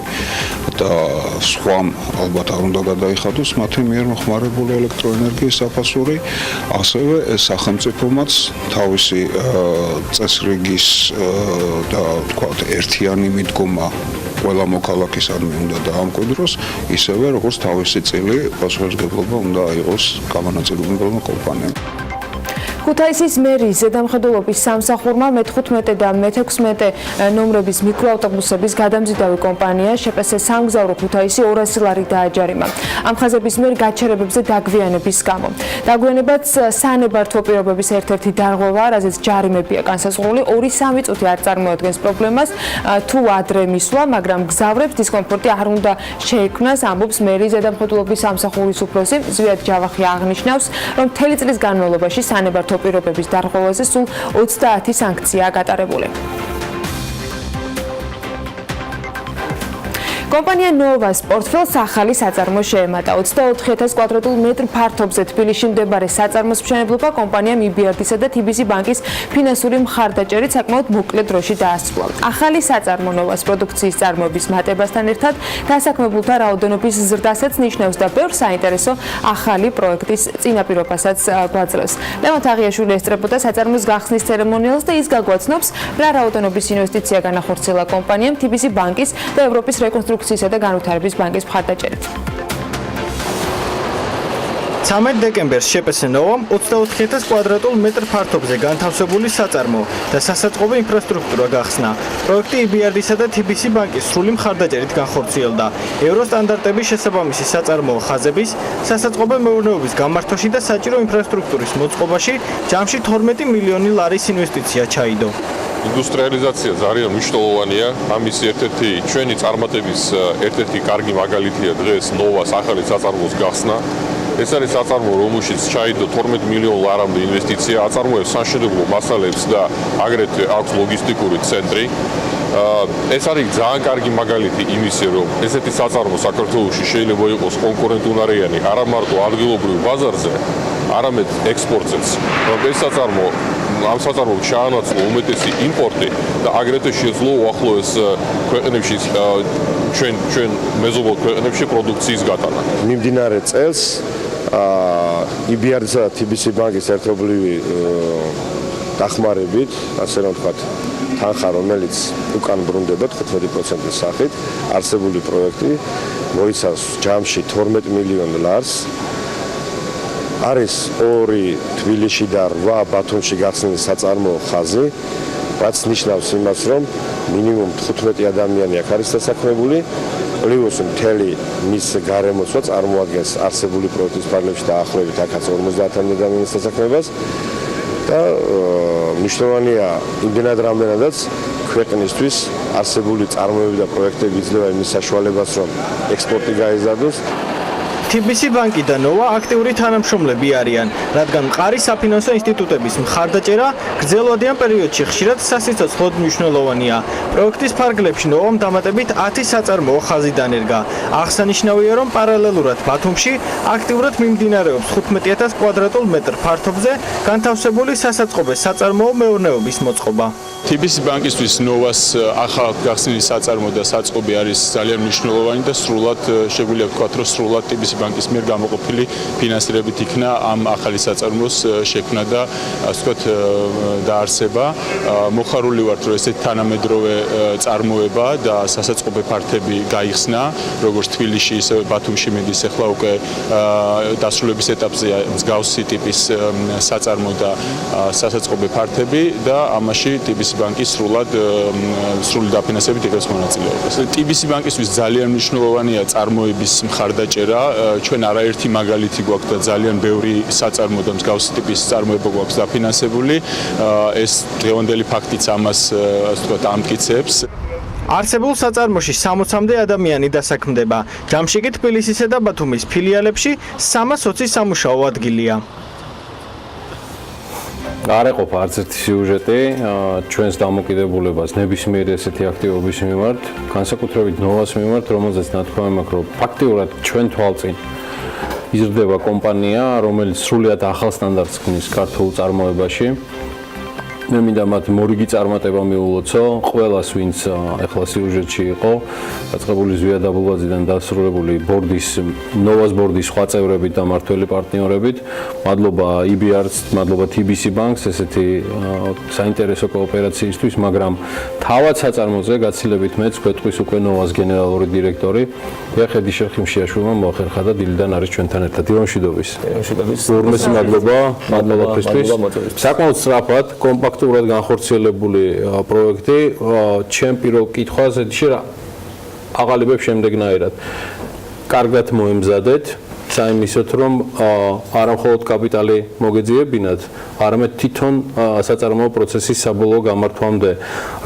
და სხვა ალბათ არ უნდა გადაიხადოს მათი მიერ მოხმარებული ელექტროენერგიის საფასური, ასევე ეს სახელმწიფომაც თავისი წესრიგის და თქვათ ერთიანი მიდგომა ყველა მოქალაქისადმი უნდა დაამკვიდროს, ისევე როგორც თავისი წილი პასუხისმგებლობა უნდა აიღოს გამანაწილებლებმა კომპანიამ. ქუთაისის მერის ზედამხედველობის სამსახურმა მე-15 და მე-16 ნომრების მიკროავტობუსების გადამზიდავი კომპანია შპს სამგზავრო ქუთაისი 200 ლარი დააჯარიმა. ამ ხაზების მიერ გაჩერებებზე დაგვიანების გამო. დაგვიანებაც სანებართვო პირობების ერთ-ერთი დარღვევაა, რაზეც ჯარიმებია განსაზღვრული, 2-3 წუთი არ წარმოადგენს პრობლემას თუ ადრე მისვლა, მაგრამ გზავრებს დისკომფორტი არ უნდა შეექმნას, ამბობს მერის ზედამხედველობის სამსახურის უფროსი ზვიად ჯავახი აღნიშნავს, რომ მთელი წლის განმავლობაში სანებართვო პირობების დარღვევაზე სულ 30 სანქციაა გატარებული. კომპანია ნოვას პორტფელს ახალი საწარმო შეემატა. 24,000 კვადრატულ მეტრ ფართობზე თბილისში მდებარე საწარმოს მშენებლობა კომპანიამ EBRD-სა და TBC ბანკის ფინანსური მხარდაჭერით საკმაოდ მოკლე დროში დაასრულა. ახალი საწარმო ნოვას პროდუქციის წარმოების მატებასთან ერთად დასაქმებულთა რაოდენობის ზრდასაც ნიშნავს და ბევრ საინტერესო ახალი პროექტის წინაპირობასაც გვაძლევს. ლევან თაღიაშვილი ესწრებოდა საწარმოს გახსნის ცერემონიალს და ის გაგვაცნობს, რა რაოდენობის ინვესტიცია განახორციელა კომპანიამ TBC ბანკის და ევროპის რეკონსტრუქციისა და განვითარების ბანკის მხარდაჭერით. 13 დეკემბერს შპს ნოვამ 24,000 კვადრატულ მეტრ ფართობზე განთავსებული საწარმო და სასაწყობო ინფრასტრუქტურა გახსნა. პროექტი EBRD-სა და TBC ბანკის სრული მხარდაჭერით განხორციელდა. ევროსტანდარტების შესაბამისი საწარმოო ხაზების, სასაწყობო მეურნეობის გამართვაში და საჭირო ინფრასტრუქტურის მოწყობაში ჯამში 12 მილიონი ლარის ინვესტიცია ჩაიდო. ინდუსტრიალიზაცია ძალიან მნიშვნელოვანია. ამის ერთ-ერთი ჩვენი წარმატების ერთ-ერთი კარგი მაგალითია დღეს ნოვას ახალი საწარმოს გახსნა. ეს არის საწარმო, რომელშიც ჩაიდო 12 მილიონ ლარამდე ინვესტიცია, აწარმოებს სამშენებლო მასალებს და აგრეთვე აქვს ლოგისტიკური ცენტრი. ეს არის ძალიან კარგი მაგალითი იმისა, რომ ესეთი საწარმო საქართველოში შეიძლება იყოს კონკურენტუნარიანი არა მარტო ადგილობრივ ბაზარზე, არამედ ექსპორტზეც. ეს საწარმო ამ საწარმომ ჩაანაცვლა უმეტესი იმპორტი და აგრეთვე შეძლო უახლოეს ქვეყნებში ჩვენ მეზობელ ქვეყნებში პროდუქციის გატანა. მიმდინარე წელს EBRD-სა და TBC ბანკის ერთობლივი დახმარებით, ასე რომ ვთქვათ, თანხა, რომელიც უკან ბრუნდება 15%-ის სახით, არსებული პროექტი მოიცავს ჯამში 12 მილიონ ლარს. არის 2 თბილისში და 8 ბათუმში გახსნილი საწარმოო ხაზი, რაც ნიშნავს იმას, რომ მინიმუმ 15 ადამიანი აქ არის დასაქმებული, პლუს მთელი მის გარემოცვა წარმოადგენს არსებული პროექტის ფარგლებში დაახლოებით აქაც 50 ადამიანის დასაქმებას და მნიშვნელოვანია იმდენად რამდენადაც ქვეყნისთვის არსებული წარმოები და პროექტები იძლევა იმის საშუალებას, რომ ექსპორტი გაიზარდოს. TBC ბანკი და ნოვა აქტიური თანამშრომლები არიან, რადგან მყარი საფინანსო ინსტიტუტების მხარდაჭერა გრძელვადიან პერიოდში ხშირად სასიცოცხლოდ მნიშვნელოვანია. პროექტის ფარგლებში ნოვამ დამატებით 10 საწარმოო ხაზი დანერგა. აღსანიშნავია, რომ პარალელურად ბათუმში აქტიურად მიმდინარეობს 15000 კვადრატულ მეტრ ფართობზე განთავსებული სასაწყობე საწარმოო მეურნეობის მოწყობა. TBC ბანკისთვის ნოვას ახალ გახსნილი საწარმო და საწყობი არის ძალიან მნიშვნელოვანი და სრულად შეგვიძლია ვთქვათ, რომ სრულად TBC ბანკის მიერ გამოყოფილი ფინანსირებით იქნა ამ ახალი საწარმოს შექმნა და ასე ვთქვათ დაარსება. მოხარული ვართ, რომ ესეთი თანამედროვე წარმოება და სასაწყობე ფართები გაიხსნა, როგორც თბილისში, ისე ბათუმში მიდის ახლა უკვე დასრულების ეტაპზეა მსგავსი ტიპის საწარმო და სასაწყობე ფართები და ამაში TBC ბანკის სრული დაფინანსებით იღებს მონაწილეობას. TBC ბანკისთვის ძალიან მნიშვნელოვანია წარმოების მხარდაჭერა. ჩვენ არაერთი მაგალითი გვაქვს და ძალიან ბევრი საწარმო და მსგავსი ტიპის წარმოება გვაქვს დაფინანსებული. ეს დღევანდელი ფაქტიც ამას ასე ვთქვათ ამტკიცებს. არსებულ საწარმოში 60-მდე ადამიანი დასაქმდება. ჯამში კი თბილისისა და ბათუმის ფილიალებში 320 სამუშაო ადგილია. არ ეყოფა არც ერთი სიუჟეტი ჩვენს დამოკიდებულებას ნებისმიერი ესეთი აქტივობის მიმართ, განსაკუთრებით ნოვას მიმართ, რომელზეც ნათქვამი მაქვს, რომ ფაქტიურად ჩვენ თვალწინ იზრდება კომპანია, რომელიც სრულიად ახალ სტანდარტს ქმნის ქართულ წარმოებაში. მე მინდა მათ მორიგი წარმატება მიულოცო ყველას, ვინც ახლა სიუჟეტში იყო, დაწყებული ზვია დაბლბაძიდან დასრულებული ნოვას ბორდის სხვა წევრებით და მართველი პარტნიორებით. მადლობა EBR-ს, მადლობა TBC ბანკს ესეთი საინტერესო კოოპერაციისთვის, მაგრამ თავად საწარმოზე გაცილებით მეც გვეტყვის უკვე ნოვას გენერალური დირექტორი. ეხედი შეხიმშიაშვილმა მოახერხა და დილიდან არის ჩვენთან ერთად. დილამშვიდობის. ურმესი მადლობა მადლობისთვის. საკმაოდ სწრაფად, კომპაქტურად განხორციელებული პროექტი. ჩემ პირველ კითხვაზე აღალებებ შემდეგნაირად. კარგად მოემზადეთ, საიმისოთ, რომ არა მხოლოდ კაპიტალი მოგეძიებინათ, არამედ თვითონ საწარმოო პროცესის საბოლოო გამართვამდე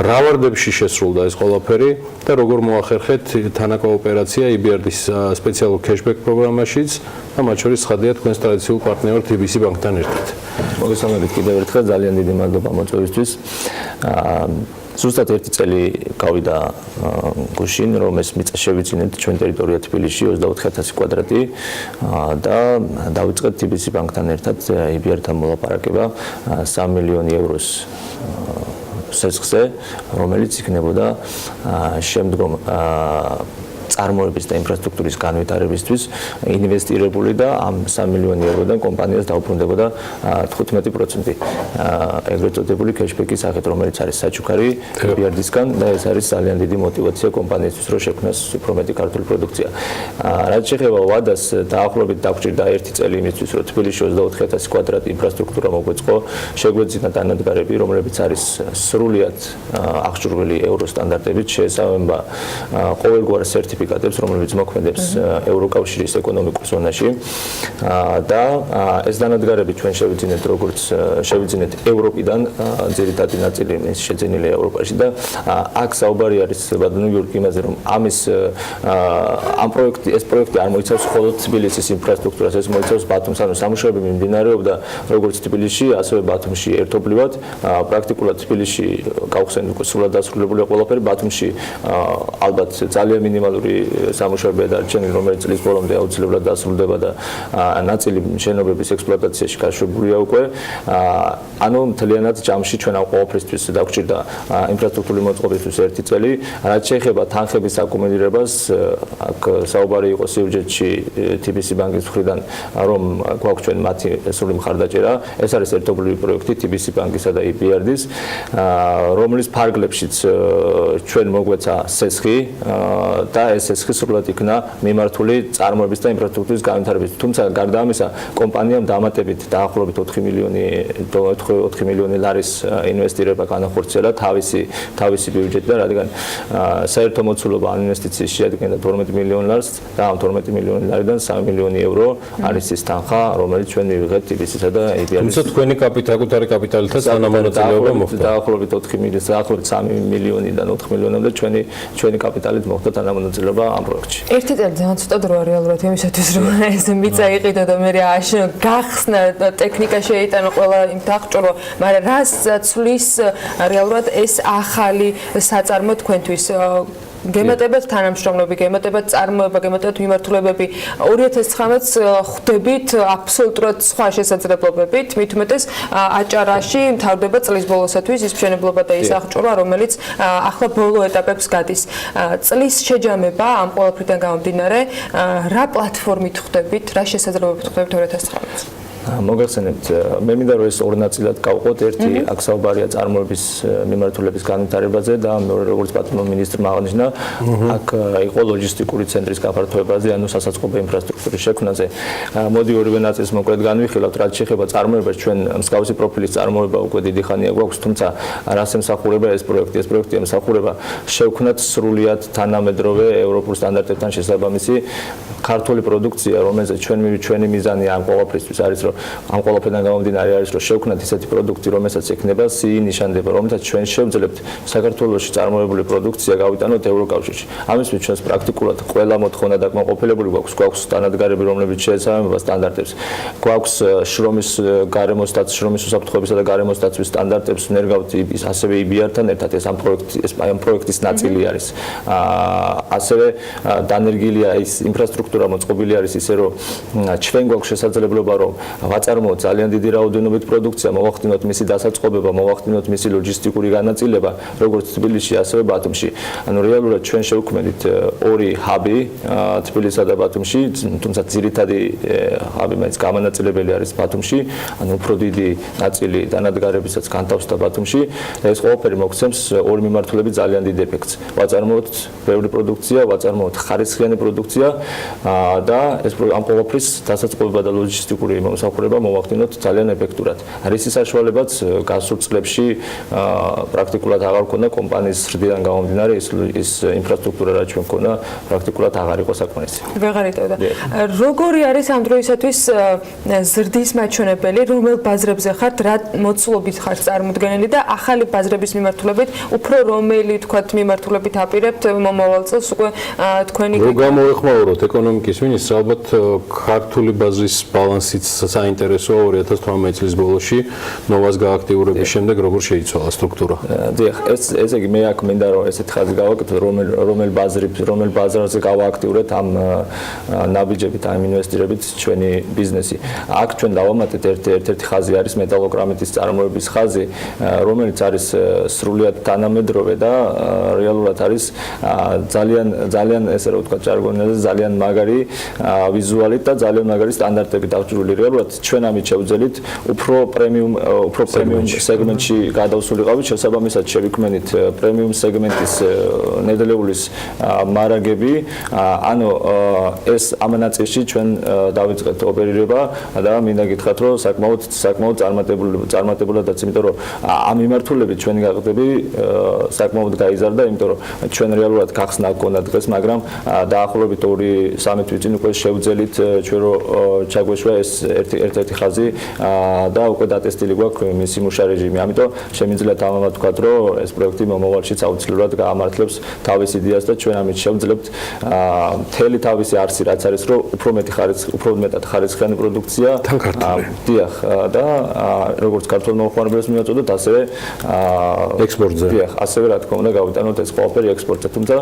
რა ვარდებში შესრულდა ეს ყველაფერი და როგორ მოახერხეთ თანაკოოპერაცია EBRD-ის სპეციალურ cashback პროგრამაშიც და მათ შორის ცხადია თქვენს ტრადიციულ პარტნიორ TBC ბანკთან ერთად. მოგესალმებით კიდევ ერთხელ, ძალიან დიდი მადლობა მოწვევისთვის. ზუსტად ერთი წელი გავიდა გუშინ, რომ ეს მიწა შევიძინეთ ჩვენ ტერიტორია თბილისში 24000 კვადრატი და დავიწყეთ TBC ბანკთან ერთად EBR-თან მოლაპარაკება 3 მილიონი ევროს სესხზე, რომელიც იქნებოდა შემდგომ წარმოების და ინფრასტრუქტურის განვითარებისთვის ინვესტირებული და ამ 3 მილიონი ევროდან კომპანიას დაუბრუნდებოდა 15% ეგრეთ წოდებული cashback-ის სახით, რომელიც არის საჩუქარი EBRD-სგან და ეს არის ძალიან დიდი мотиваცია კომპანიისთვის, რომ შექმნას უფრო მეტი ქართული პროდუქცია. რაც შეეხება ვადას, დაახლოებით დაგვჭირდა 1 წელი იმისთვის, რომ თბილისში 24000 კვადრატი ინფრასტრუქტურა მოგვეწყო, შეგვეძინა დანადგარები, რომლებიც არის სრულიად აღჭურვილი ეურო სტანდარტებით, შეესაბამება ყოველგვარ სერტიფიკატებს, რომლებიც მოქმედებს ევროკავშირის ეკონომიკურ ზონაში და ეს დანადგარები ჩვენ შევიძინეთ ევროპიდან, ძირითადი ნაწილი ის შეძენილია ევროპაში და აქ საუბარი არის ბადნიურგი იმაზე, რომ ეს პროექტი არ მოიცავს მხოლოდ თბილისის ინფრასტრუქტურას, ეს მოიცავს ბათუმს, ანუ სამუშაოები მიმდინარეობდა როგორც თბილისში, ასევე ბათუმში ერთობლივად. პრაქტიკულად თბილისში გავხსენეთ უკვე სრულად დასრულებულია ყველაფერი, ბათუმში ალბათ ძალიან მინიმალური სამუშაოებია დარჩენილი, რომელიც წლის ბოლომდე აუცილებლად დასრულდება და ნაწილი შენობების ექსპლუატაციაში გაშვებულია უკვე. ანუ მთლიანად ჯამში ჩვენ ამ ყოველფრისთვის დაგვჭირდა ინფრასტრუქტურული მოწყობისთვის 1 წელი. რაც შეეხება თანხების აკუმულირებას, აქ საუბარი იყო სიუჟეტში TBC ბანკის მხრიდან, რომ გვაქვს ჩვენ მათი სრული მხარდაჭერა. ეს არის ერთობლივი პროექტი TBC ბანკისა და EBRD-ის, რომლის ფარგლებშიც ჩვენ მოგვეცა სესხი და ეს სესხი სრულად იქნა მიმართული წარმოების და ინფრასტრუქტურის განვითარებისთვის. თუმცა გარდა ამისა, კომპანიამ დამატებით დაახლოებით 4 მილიონი ლარის ინვესტირება განახორციელა თავისი ბიუჯეტიდან, რადგან საერთო მოცულობა ამ ინვესტიციის შეადგენდა 12 მილიონ ლარს და ამ 12 მილიონი ლარიდან 3 მილიონი euро არის ის თანხა, რომელიც ჩვენ მივიღეთ TBC-სა და EBRD-ის. თუმცა თქვენი კაპიტალური კაპიტალითაც თანამონაწილეობა მოხდა. დაახლოებით 3 მილიონიდან 4 მილიონამდე ჩვენი კაპიტალით მოხდა თანამონაწილეობა. მონაწილეობა ამ პროექტში. ერთი წელი ძალიან ცოტა დროა რეალურად იმისათვის რომ ეს მიწა იყიდო და მე აშენო გახსნა ტექნიკა შეიტანო ყველა იმ დაღჭურვა, მაგრამ რას ცვლის რეალურად ეს ახალი საწარმო თქვენთვის? გემატებათ თანამშრომლები, გემატებათ წარმოება, გემატებათ მიმართულებები 2019-ს ხვდებით აბსოლუტურად სხვა შესაძლებლობებით, მით უმეტეს აჭარაში მთავრდება წლის ბოლოსათვის ის მშენებლობა და ის აღჭურვა, რომელიც ახლა ბოლო ეტაპებს გადის. წლის შეჯამება ამ ყველაფრიდან გამომდინარე, რა პლატფორმით ხვდებით, რა შესაძლებლობებით ხვდებით 2019-ს? მოგახსენებთ, მე მინდა რომ ეს ორ ნაწილად გავყოთ. ერთი აქ საუბარია წარმოების მიმართულების განვითარებაზე და მეორე როგორც პატრონო მინისტრმა აღნიშნა, აქ იყო ლოჯისტიკური ცენტრის გაფართოებაზე, ანუ სასაწყობო ინფრასტრუქტურის შექმნაზე. მოდი ორივე ნაწილს მოკლედ განვიხილავთ, რაც შეეხება წარმოებას, ჩვენ მსგავსი პროფილის წარმოება უკვე დიდი ხანია გვაქვს, თუმცა რას ემსახურება ეს პროექტი? ეს პროექტი ემსახურება შევქმნათ სრულიად თანამედროვე ევროპულ სტანდარტებთან შესაბამისი ქართული პროდუქცია, რომელზეც ჩვენი მიზანი ამ ყოველფრისთვის არის, რომ ამ ყველაფერთან გამომდინარე არის, რომ შევქმნათ ისეთი პროდუქტი, რომელსაც ექნება CE ნიშანდება, რომელსაც ჩვენ შევძლებთ საქართველოში წარმოებული პროდუქცია გავიტანოთ ევროკავშირში. ამისთვის ჩვენს პრაქტიკულად ყველა მოთხოვნა დაკმაყოფილებული გვაქვს, გვაქვს სტანდარტები, რომლებიც შეესაბამება სტანდარტებს. გვაქვს შრომის უსაფრთხოებისა და გარემოს დაცვის სტანდარტებს ვნერგავთ ასევე EBR-თან ერთად, ეს ამ პროექტის ნაწილი არის. ასევე დანერგილია ის ინფრასტრუქტურა მოწყობილი არის ისე, რომ ჩვენ გვაქვს შესაძლებლობა, რომ ვაწარმოოთ ძალიან დიდი რაოდენობით პროდუქცია, მოვახდინოთ მისი დასაწყობება, მოვახდინოთ მისი ლოჯისტიკური განაწილება, როგორც თბილისში, ასევე ბათუმში. ანუ რეალურად ჩვენ შევქმნით ორი ჰაბი, თბილისსა და ბათუმში, თუმცა ძირითადი ჰაბი მაინც გამონაწილებელი არის ბათუმში, ანუ უფრო დიდი ნაწილი დანადგარებისაც განთავსდა ბათუმში და ეს ყველაფერი მოგცემს ორი მიმართულებით ძალიან დიდ ეფექტს. ვაწარმოოთ ბევრი პროდუქცია, ვაწარმოოთ ხარისხიანი პროდუქცია და ეს ამ ყველაფრის დასაწყობება და ლოჯისტიკური მომსახურება მოვახდინოთ ძალიან ეფექტურად. რისი საშუალებაც გასულ წლებში პრაქტიკულად აღარ ქონდა კომპანიის ზრდიდან გამომდინარე ის ინფრასტრუქტურა რაც ჩვენ ქონდა პრაქტიკულად აღარ იყო საკმარისი. ვეღარ იტოვდა. როგორი არის ამ დროისათვის ზრდის მაჩვენებელი, რომელ ბაზრებზე ხართ, რა მოცულობით ხართ წარმოდგენილი და ახალი ბაზრების მიმართულებით უფრო რომელი თქვათ მიმართულებით აპირებთ მომავალ წელს უკვე თქვენი რო გამოეხმაუროთ ეკონომიკის მინისტრს, ალბათ ქართული ბაზრის ბალანსიც საინტერესოა 2018 წლის ბოლოში ნოვას გააქტიურების შემდეგ როგორ შეიცვალა სტრუქტურა. დიახ, ესე იგი მე აქ მინდა რომ ესეთ ხაზი გავაკეთოთ, რომელ ბაზარზე გავააქტიურეთ ამ ნაბიჯებით, ამ ინვესტირებით ჩვენი ბიზნესი. აქ ჩვენ დავამატეთ ერთ-ერთი ხაზი არის მეტალოგრამიტის წარმოების ხაზი, რომელიც არის სრულიად თანამედროვე და რეალურად არის ძალიან ესე რომ ვთქვა ჟარგონაზე ძალიან მაგარი ვიზუალით და ძალიან მაგარი სტანდარტებით აღჭურვილი. რეალურად ჩვენ ამით შევძელით უფრო პრემიუმ სეგმენტში გადავსულიყავით, შესაბამისად შევიქმნით პრემიუმ სეგმენტის ნედლეულის მარაგები, ანუ ეს ამ ნაწილში ჩვენ დავიწყეთ ოპერირება და მინდა გითხრათ, რომ საკმაოდ წარმატებულადაც, იმიტომ რომ ამ მიმართულებით ჩვენი გაყიდვები საკმაოდ გაიზარდა, იმიტომ რომ ჩვენ რეალურად გახსნა გქონდა დღეს, მაგრამ დაახლოებით 2-3 თვის წინ უკვე შევძელით ჩვენ რომ ჩაგვეშვა ეს ერთ-ერთი ხაზი და უკვე დატესტილი გვაქვს მისი მუშა რეჟიმი. ამიტომ შემიძლია თამამად ვთქვათ, რომ ეს პროექტი მომავალშიც აუცილებლად გაამართლებს თავის იდეას და ჩვენ ამით შევძლებთ მთელი თავისი არსი, რაც არის, რომ უფრო მეტად ხარისხიანი პროდუქცია დიახ და როგორც ქართულ მოხმარებელს მივაწოდოთ, ასევე ექსპორტზე. დიახ, ასევე რა თქმა უნდა გავიტანოთ ეს ყველაფერი ექსპორტზე. თუმცა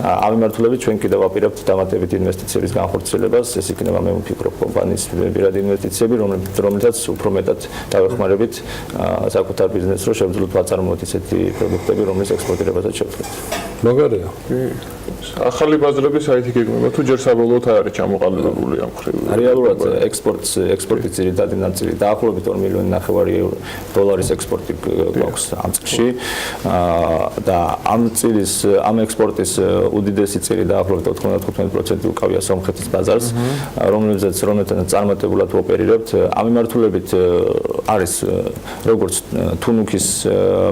ამ მიმართულებით ჩვენ კიდევ ვაპირებთ დამატებით ინვესტიციების განხორციელებას, ეს იქნება მე ვფიქრობ კომპანიის პირად ინვესტიციები, რომელთაც უფრო მეტად დავეხმარებით საკუთარ ბიზნესს, რომ შევძლოთ ვაწარმოოთ ისეთი პროდუქტები, რომლის ექსპორტირებასაც შევძლოთ. მაგარია. ახალი ბაზრები საერთოდ გეგმება თუ ჯერ საბოლოოდ არ არის ჩამოყალიბებული ამ ხრივ. რეალურად ექსპორტის ძირითადი ნაწილი დაახლოებით 2.5 მილიონი დოლარის ექსპორტი გვაქვს ამ წლში და ამ ექსპორტის უდიდესი წილი დაახლოებით 95% უკავია სომხეთის ბაზარს, რომელთაც წარმატებულად ვოპერირებთ. ამ მიმართულებით არის როგორც თუნუქის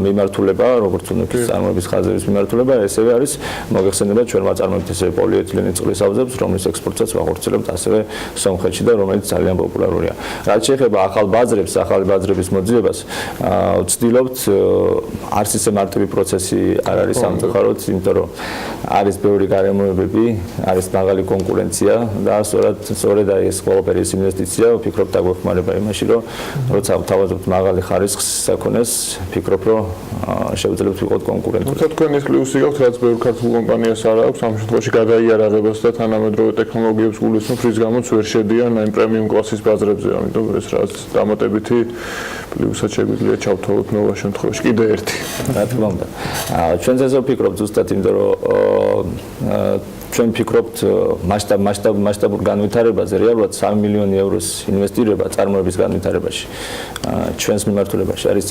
მიმართულება, როგორც თუნუქის წარმოების ხაზების მიმართულება, ესევე არის მოგეხსენებათ ჩვენ ვაწარმოებთ ესე პოლიეთილენის წყლის ავზებს, რომლის ექსპორტსაც ვახორციელებთ ასევე სომხეთში და რომელიც ძალიან პოპულარულია. რაც შეეხება ახალ ბაზრებს, ახალი ბაზრების მოძიებას, ვცდილობთ არც ისე მარტივი პროცესი არ არის სამწუხაროდ, იმიტომ რომ არის ბევრი გარემოებები, არის მაღალი კონკურენცია და სწორედ ეს ყველაფერი ეს ინვესტიცია ვფიქრობ დაგვეხმარება იმაში, რომ როცა ვთავაზობთ მაღალი ხარისხის საქონელს, ვფიქრობ, რომ შევძლებთ ვიყოთ კონკურენტული. თუმცა თქვენ ეს პლუსი გაქვთ, რაც ბევრ ქართულ კომპანიას არ აქვს, ამ შემთხვევაში გადაიარაღებას და თანამედროვე ტექნოლოგიებს გულისხმობ, რის გამოც ვერ შედიან აი პრემიუმ კლასის ბაზრებზე, ამიტომ ეს რაც დამატებითი პლუსად შეგვიძლია ჩავთვალოთ ნოვა შემთხვევაში. კიდე ერთი. რა თქმა უნდა. ჩვენც ესე ვფიქრობთ ზუსტად, იმიტომ რომ ჩვენ ვფიქრობთ მასშტაბურ განვითარებაზე, რეალურად 3 მილიონი ევროს ინვესტირება წარმოების განვითარებაში. ჩვენს მიმართულებაში არის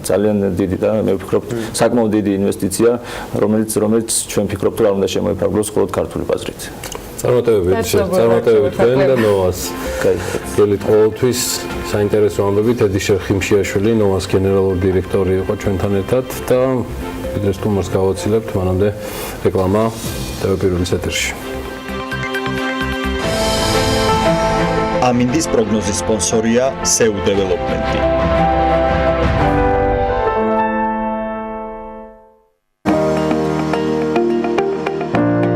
ძალიან დიდი და მე ვფიქრობ საკმაოდ დიდი ინვესტიცია, რომელიც ჩვენ ვფიქრობთ რომ არ უნდა შემოიფარგლოს მხოლოდ ქართული ბაზრით. წარმატებებით თქვენ და ნოვას. გელით ყოველთვის საინტერესო ამბები თედი შერხიმშიაშვილი, ნოვას გენერალური დირექტორი იყო ჩვენთან ერთად და ვიდრე სტუმარს გავაცილებთ, მანამდე რეკლამა ტელევიზიის ეთერში. ამინდის პროგნოზის სპონსორია SEU დეველოპმენტი.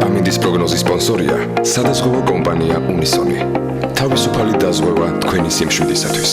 ამინდის პროგნოზის სპონსორია სადაზღვევო კომპანია უნისონი. თავისუფალი დაზღვევა თქვენი სიმშვიდისათვის.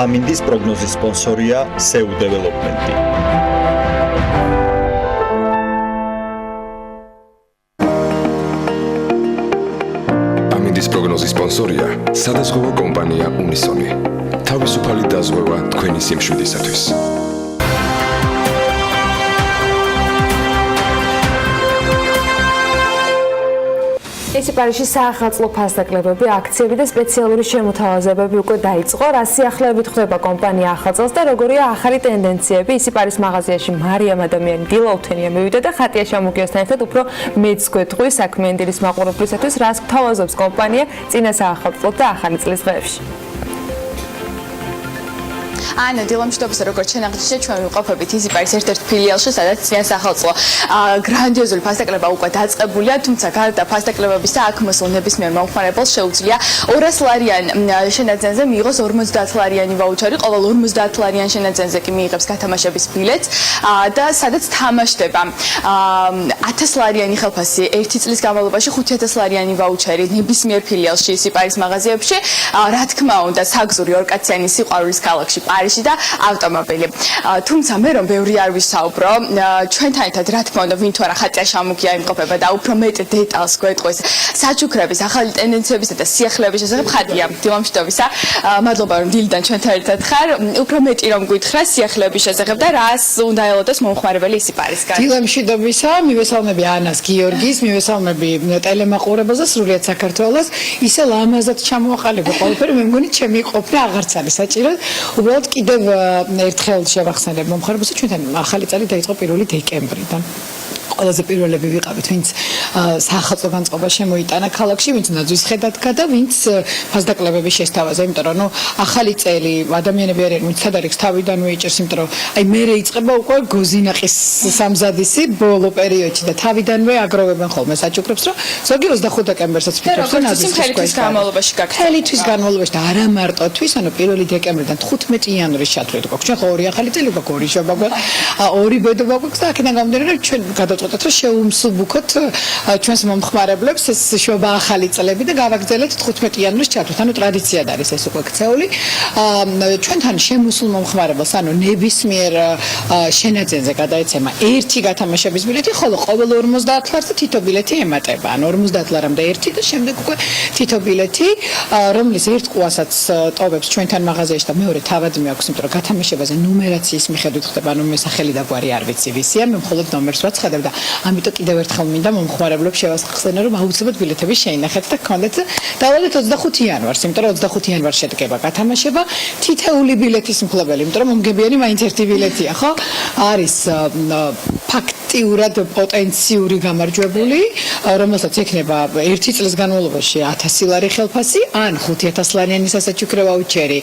ამინდის პროგნოზის სპონსორია SEU დეველოპმენტი. ამინდის პროგნოზის სპონსორია სადაზღვევო კომპანია უნისონი. თავისუფალი დაზღვევა თქვენი სიმშვიდისათვის. ისიპარიში საახალწლო ფასდაკლებები, აქციები და სპეციალური შემოთავაზებები უკვე დაიწყო. რა სიახლეებით ხდება კომპანია ახალწელს და როგორია ახალი ტენდენციები? ისიპარის მაღაზიაში მარიამ ადამიანი დილა უთენია მივიდა და ხატია შემოგიოსთან ერთად უფრო მეც გვეთყვი საქმიანი დილის მაყურებლისათვის, რას გთავაზობს კომპანია წინა საახალწლო და ახალი წლის დღეებში. ანა დილამშვიდობისა, როგორც შენახეთ, ჩვენ ვიმყოფებით ისიპარის ერთ-ერთ ფილიალში, სადაც წინა საახალწლო გრანდიოზული ფასდაკლება უკვე დაწყებულია, თუმცა გარდა ფასდაკლებებისა, აქ მოსულ ნებისმიერ მომხმარებელს შეუძლია 200 ლარიან შენაძენზე მიიღოს 50 ლარიანი ვაუჩერი, ყოველ 50 ლარიან შენაძენზე კი მიიღებს გათამაშების ბილეთს და სადაც თამაშდება 1000 ლარიანი ხელფასი ერთი წლის განმავლობაში, 5000 ლარიანი ვაუჩერი ნებისმიერ ფილიალში ისიპარის მაღაზიებში, რა თქმა უნდა, საგზური ორკაციანი სიყვარულის ქალაქში ფარიში და ავტომობილი. თუმცა მე რომ ბევრი არ ვისაუბრო, ჩვენთან ერთად რა თქმა უნდა, ვინ თუ არა ხატია შემოგია იმყოფება და უფრო მეტ დეტალს გვეტყვის საჩუქრების, ახალი ტენდენციებისა და სიახლეების შესახებ ხატია. დილამშვიდობისა. მადლობა რომ დილიდან ჩვენთან ერთად ხარ. უფრო მეტი რომ გითხრა სიახლეების შესახებ და რას უნდა ელოდეს მომხმარებელი სიპარისგან. დილამშვიდობისა, მივესალმები ანას გიორგის, მივესალმები ტელემაყურებელს და სრულიად საქართველოს. ისე ლამაზად ჩამოაყალიბე ყველაფერი, მე მგონი ჩემი ყოფნა აღარც არის საჭირო. უბრალოდ კიდევ ერთხელ შევახსენებ მომხმარებელს, ჩვენთან ახალი წელი დაიწყო 1 დეკემბრიდან. ყველაზე პირველები ვიყავით, ვინც საახალწლო განწყობა შემოიტანა ქალაქში, ვინც ნაძვის ხედადგა და ვინც ფასდაკლებების შესთავაზე, იმიტომ რომ ახალი წელი ადამიანები არიან, ვინც თადარიგს თავიდანვე იჭერს, იმიტომ რომ აი მერე იწყება უკვე გოზინაყის სამზადისი ბოლო პერიოდში და თავიდანვე აგროვებენ ხოლმე საჩუქრებს, რომ ზოგი 25 დეკემბერსაც ფიქრობს, რომ ნაძვის თვის განმავლობაში გაქცევა. მთელი თვის განმავლობაში და არა მარტო თვის, ანუ 1 დეკემბრიდან 15 იანვრის ჩათვლით გვაქვს. ჩვენ ხო ორი ახალი წელი გვაქვს, ორი შობა გვაქვს, ორი ბედობა გვაქვს და აქედან გამომდინარე ჩვენ გადავწყვეტეთ რომ შევუმსუბუქოთ ჩვენს მომხმარებლებს ეს შობა ახალი წლები და გავაგრძელეთ 15 იანვრის ჩათვლით. ანუ ტრადიციად არის ეს უკვე ქცეული. ჩვენთან შემოსულ მომხმარებელს, ანუ ნებისმიერ შენაძენზე გადაეცემა ერთი გათამაშების ბილეთი, ხოლო ყოველ 50 ლარზე თითო ბილეთი ემატება. ანუ 50 ლარამდე ერთი და შემდეგ უკვე თითო ბილეთი, რომლის ერთ ყუასაც ტოვებს ჩვენთან მაღაზიაში და მეორე თავად მეაქვს, იმიტომ რომ გათამაშებაზე ნუმერაციის მიხედვით ხდება, ანუ მე სახელი და გვარი არ ვიცი ვისია, მე მხოლოდ ნომერს ვაცხადებ და ამიტომ კიდევ ერთხელ მინდა მომხმარებლებს შევასახსენო, რომ აუცილებლად ბილეთები შეინახეთ და გქონდეთ დავალეთ 25 იანვარს, იმიტომ რომ 25 იანვარს შედგება გათამაშება, თითეული ბილეთის მფლობელი, იმიტომ რომ მომგებიანი მაინც ერთი ბილეთია, ხო? არის ფაქტიურად პოტენციური გამარჯვებული, რომელსაც ექნება ერთი წლის განმავლობაში 1000 ლარი ხელფასი, ან 5000 ლარიანი სასაჩუქრე ვაუჩერი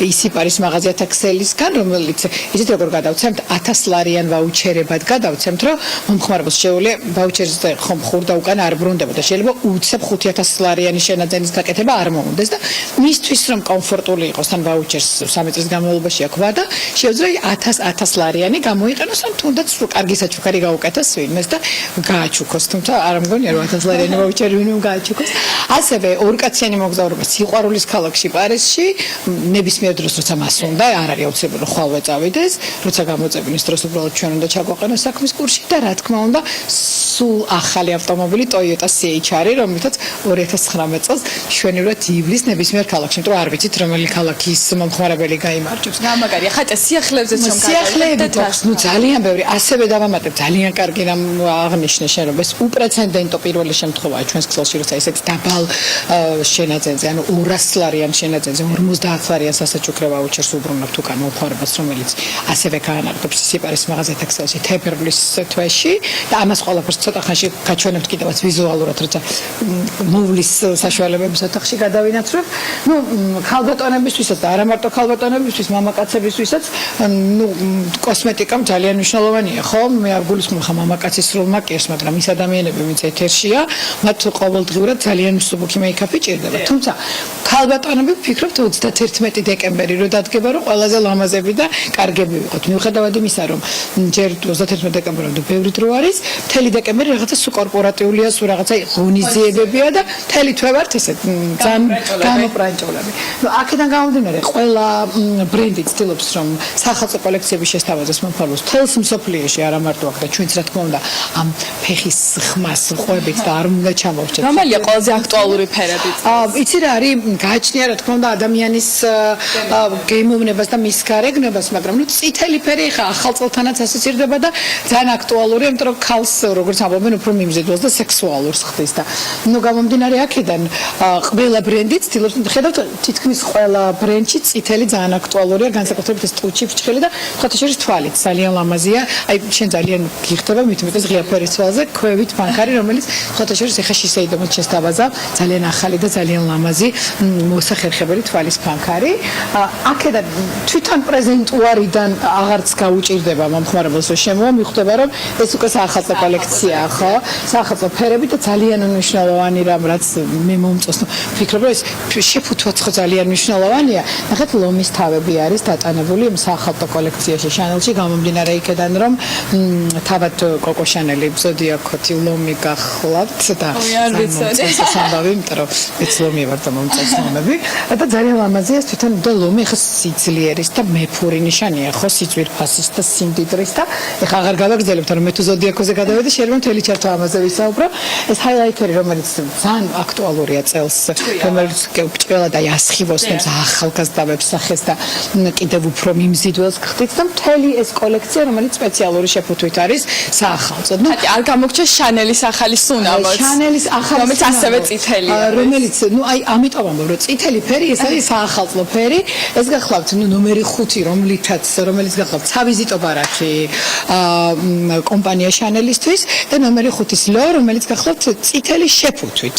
ისიპარის მაღაზია ტაქსელისგან, რომელიც ისეთ როგორ გადავცემთ 1000 ლარიან ვაუჩერებად გადავცემთ, რომ მომხმარებელს შეუძლია ვაუჩერზე ხომ ხურდა უკან არ ბრუნდება და შეიძლება უცებ 5000 ლარიანი შენაძენის გაკეთება არ მოუნდეს და მისთვის რომ კომფორტული იყოს თან ვაუჩერს 3 წლის განმავლობაში აქვს და შეუძლია 1000 ლარიანი გამოიყენოს ან თუნდაც კარგი საჩუქარი გაუკეთოს ვინმეს და გააჩუქოს, თუმცა არ მგონია რომ 1000 ლარიანი ვაუჩერი ვინმე გააჩუქოს. ასევე ორკაციანი მოგზაურობა სიყვარულის ქალაქში პარიზში ნებისმიერ დროს როცა მას უნდა არ არის აუცილებელი რომ ხვალვე წავიდეს, როცა გამოწებინის დროს უბრალოდ ჩვენ უნდა ჩაგვაყენოს საქმის კურსში და რა თქმა უნდა სულ ახალი ავტომობილი Toyota CHR, რომლითაც 2019 წელს შვენივრად ივლის ნებისმიერ ქალაქში, იმიტომ რომ არ ვიცით რომელი ქალაქის მომხმარებელი გაიმარჯვებს. გამაგარია, ხატა სიახლეებზეც რომ სიახლეები გვაქვს, ნუ ძალიან ბევრი, ასევე დავამატებ, ძალიან კარგი რამ აღნიშნე შენ, რომ ეს უპრეცედენტო პირველი შემთხვევაა ჩვენს ქსელში, როცა ესეც დაბალ შენაძენზე, ანუ 200 ლარიან შენაძენზე 50 ლარიან სასაჩუქრე ვაუჩერს უბრუნებთ უკან მომხმარებელს, რომელიც ასევე გაანადგურებს სიპარის მაღაზიათა ქსელში თებერვლის თვეში და ამას ყველაფერს ცოტა ხანში გაჩვენებთ კიდევაც ვიზუალურად, როცა მოვლის საშუალებების ოთახში გადავინაცვლებ. ნუ ქალბატონებისთვისაც და არა მარტო ქალბატონებისთვის, მამაკაცებისთვისაც, ნუ კოსმეტიკამ ძალიან მნიშვნელოვანია, ხო? მე არ გულისხმობ ხა მამაკაცის სრულ მაკიაჟს, მაგრამ ის ადამიანები, ვინც ეთერშია, მათ ყოველდღიურად ძალიან მსუბუქი მეიქაპი ჭირდება. თუმცა ქალბატონები ვფიქრობთ 31 დეკემბერი რო დადგება, რომ ყველაზე ლამაზები და კარგები ვიყოთ. მიუხედავად იმისა, რომ ჯერ 31 დეკემბრამდე ბევრი დრო არის, მთელი დეკემბერი რაღაცა სუ კორპორატიულია, სუ რაღაცა ღონისძიებებია და მთელი თვე ვართ ესე გამოპრანჭოლები. ნუ აქედან გამომდინარე, ყველა ბრენდი ცდილობს, რომ სახალხო კოლექციების შესთავაზოს მომხმარებელს თელს მსოფლიოში, არა მარტო აქ და ჩვენც რა თქმა უნდა ამ ფეხის ხმას ყვებით და არ უნდა ჩამოვჭერთ. რომელია ყველაზე აქტუალური ფერები? იცი რა არის, გააჩნია რა თქმა უნდა ადამიანის გემოვნებას და მის გარეგნობას, მაგრამ ნუ წითელი ფერი ხა ახალ წელთანაც ასოცირდება და ძალიან აქტუალურია, იმიტომ რომ ქალს როგორც ამბობენ უფრო მიმზიდველს და სექსუალურს ხდის და ნუ გამომდინარე აქედან ყველა ბრენდი ცდილობს, ხედავთ თითქმის ყველა ბრენდში წითელი ძალიან აქტუალურია, განსაკუთრებით ეს ტუჩი ფრჩხილი და ფოტოშორის თვალით ძალიან ლამაზია. აი შენ ძალიან გიხდება მithumetes ღია ფერის თვალზე ქვევით ბანკარი, რომელიც ფოტოშორის ეხა შესაძლოა შესთავაზა ძალიან ახალი და ძალიან ლამაზი მოსახერხებელი თვალის ფანქარი. აქედან თვითონ პრეზენტუარიდან აღარც გაუჭირდება მომხმარებელს რომ შემოვა, მიხვდება რომ ეს უკვე საახალწლო კოლექციაა, ხო? საახალწლო ფერები და ძალიან მნიშვნელოვანი რამ, რაც მე მომწონს. ვფიქრობ რომ ეს შეფუთვაც ხო ძალიან მნიშვნელოვანია. ნახეთ ლომის თავები არის დატანებული საახალწლო კოლექციაში შანელში, გამომდინარე იქედან რომ თავად კოკო შანელი ზოდიაქოთი ლომი გახლავთ და არ ვიცოდი. სამბავი, იმიტომ რომ ეცლომი ვარ და მომწესნები და ძალიან ლამაზია თვითონ და ლომი ხა სიძლიერის და მეფური ნიშანია ხო სიძვირფასის და სიმდიდრის და ეხა აღარ გავაგრძელებთ რომ მე თუ ზოდიაქოზე გადავედი შეიძლება მთელი ჩართო ამაზე ვისაუბრო ეს ჰაილაიტერი რომელიც ძალიან აქტუალურია წელს რომელიც ბრჭყელა და ასხივოსნებს ახალგაზრდავებს სახეს და კიდევ უფრო მიმზიდველს ხდით და მთელი ეს კოლექცია რომელიც სპეციალური შეფუთვით არის საახალწლო. არ გამოგჩა შანელის ახალი სუნამოც. შანელის ახალი რომელიც ასევე წითელია. რომელიც აი ამიტომ ამბობ რომ წითელი ფერი ეს არის საახალწლო ფერი ეს გახლავთ ნომერი 5 რომელიც გახლავთ სავიზიტო ბარათი კომპანია შანელისთვის და ნომერი 5-ის ლო რომელიც გახლავთ წითელი შეფუთვით.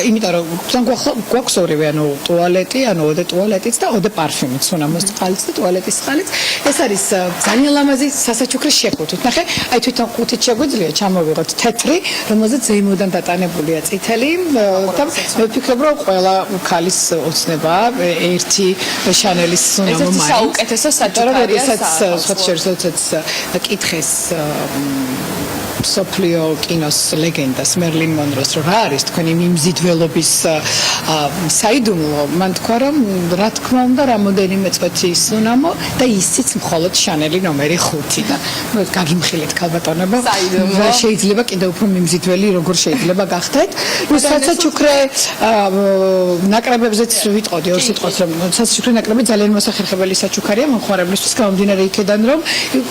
იმიტომ რომ თან გვაქვს ორივე ანუ ტუალეტი ანუ ოდე ტუალეტიც და ოდე პარფიუმიც სუნამოს წყალიც და ტუალეტის წყალიც ეს არის ძალიან ლამაზი სასაჩუქრის შეფუთვით. ნახე აი თვითონ ყუთით შეგვიძლია ჩამოვიღოთ თეთრი რომელზეც ზემოდან დატანებულია წითელი და მე ვფიქრობ რომ ყველა ქალის ოცნება ერთი შანელის სუნამო მაინც საუკეთესო საჩუქარია როდესაც კითხეს სოფლიო კინოს ლეგენდას მერლინ მონროს რა არის თქვენი მიმზიდველობის საიდუმლო მან თქვა რომ რა თქმა უნდა რამოდენიმე წუთი სუნამო და ისიც მხოლოდ შანელი ნომერი 5 და გაგიმხილეთ ქალბატონებო რა შეიძლება კიდევ უფრო მიმზიდველი როგორ შეიძლება გახდეთ სასაჩუქრე ნაკრებებზეც ვიტყოდი ორ სიტყვას რომ სასაჩუქრე ნაკრები ძალიან მოსახერხებელი საჩუქარია მომხმარებლისთვის გამომდინარე იქედან რომ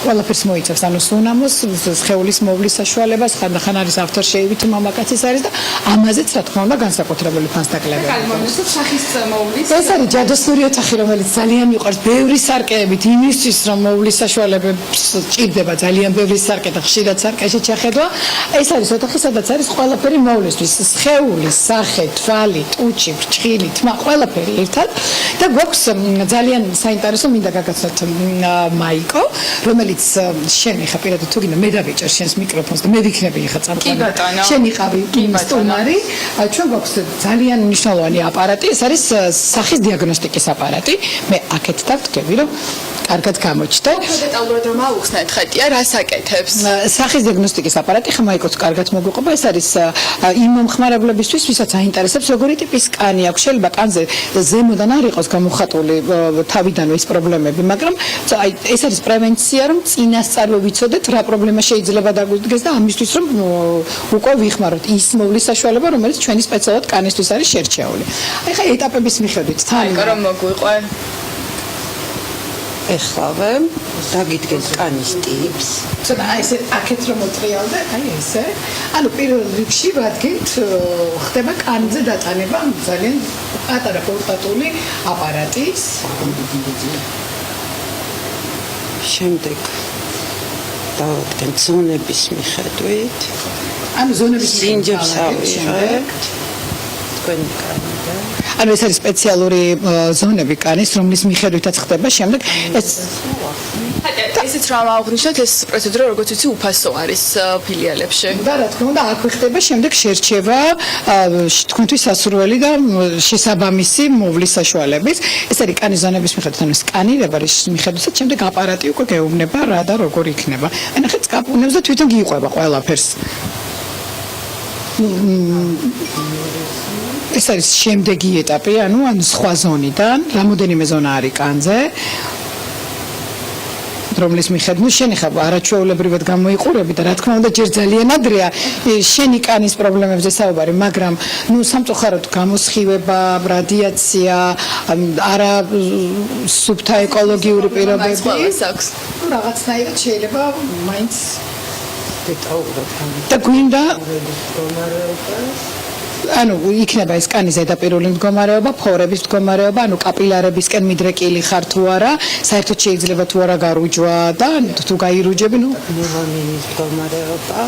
ყველაფერს მოიცავს ანუ სუნამოს სხეულის მოვლის საშუალებას ხანდახან არის ავტორშეივით მამაკაცის არის და ამაზეც რა თქმა უნდა განსაკუთრებული ფასდაკლებია. ეს არის ჯადოსნური ოთახი რომელიც ძალიან მიყვარს ბევრი სარკეებით იმისთვის რომ მოვლის საშუალებას ჭირდება ძალიან ბევრი სარკე და ხშირად სარკეში ჩახედვა ეს არის ოთახი სადაც არის ყველაფერი მოვლისთვის სხეული, სახე, თვალი, ტუჩი, ბრჭყილი, თმა ყველაფერი ერთად და გვაქვს ძალიან საინტერესო მინდა გაგაცნოთ მაიკო რომელიც შენ ხა პირადად თუ გინდა მე დავიჭერ შენს მიკროფონს და მე ვიქნები ხა წამყვანი შენ იყავი სტუმარი ჩვენ გვაქვს ძალიან მნიშვნელოვანი აპარატი ეს არის სახის დიაგნოსტიკის აპარატი მე აქეთ დავდგები რომ კარგად გამოჩნდა დეტალურად რომ აუხსნათ ხეთია რას აკეთებს სახის დიაგნოსტიკის აპარატი ხა მაიკოც კარგად მოგიყვება ეს არის იმ მომხმარებლებისთვის ვისაც აინტერესებს როგორი ტიპის კანი აქვს შეიძლება კანზე ზემოდან არ იყოს გამოხატული თავიდანვე ეს პრობლემები მაგრამ აი ეს არის პრევენცია რომ წინასწარვე ვიცოდეთ რა პრობლემა შეიძლება დაგვიდგეს და ამისთვის რომ უკვე ვიხმაროთ ის მოვლის საშუალება რომელიც ჩვენი სპეციალურად კანისთვის არის შერჩეული აი ხა ეტაპების მიხედვით თან რომ მოგვიყვე ეხლავე დაგიდგენთ კანის ტიპს. ცოტა ესე აქეთ რომ მოტრიალდე, აი ესე. ანუ პირველ რიგში ვადგენთ ხდება კანზე დატანება ძალიან პატარა პორტატული აპარატის. შემდეგ დავადგენთ ზონების მიხედვით. ანუ ზონების სინჯებს ავიღებთ. თქვენი კანიდან. ანუ ეს არის სპეციალური ზონები კანის, რომლის მიხედვითაც ხდება შემდეგ ეს ესეც რა აღნიშნეთ ეს პროცედურა როგორც ვიცი უფასო არის ფილიალებში. და რა თქმა უნდა აქ ხდება შემდეგ შერჩევა თქვენთვის სასურველი და შესაბამისი მოვლის საშუალების. ეს არის კანის ზონების მიხედვით, ანუ სკანირება არის მიხედვითაც შემდეგ აპარატი უკვე გეუბნება რა და როგორ იქნება. აი ნახეთ კაპუნებს და თვითონ გიყვება ყველაფერს. ეს არის შემდეგი ეტაპი, ანუ სხვა ზონიდან, რამოდენიმე ზონა არის კანზე. რომლის მიხედვით შენ ხა არაჩვეულებრივად გამოიყურები და რა თქმა უნდა ჯერ ძალიან ადრეა შენი კანის პრობლემებზე საუბარი, მაგრამ ნუ სამწუხაროდ გამოსხივება, რადიაცია, არა სუფთა ეკოლოგიური პირობები რაღაცნაირად შეიძლება მაინც დეტალურად და გვინდა ანუ იქნება ეს კანის ზედაპირული მდგომარეობა, ფორების მდგომარეობა, ანუ კაპილარებისკენ მიდრეკილი ხარ თუ არა, საერთოდ შეიძლება თუ არა გარუჯვა და თუ გაირუჯები, ნუ მელანინის მდგომარეობა.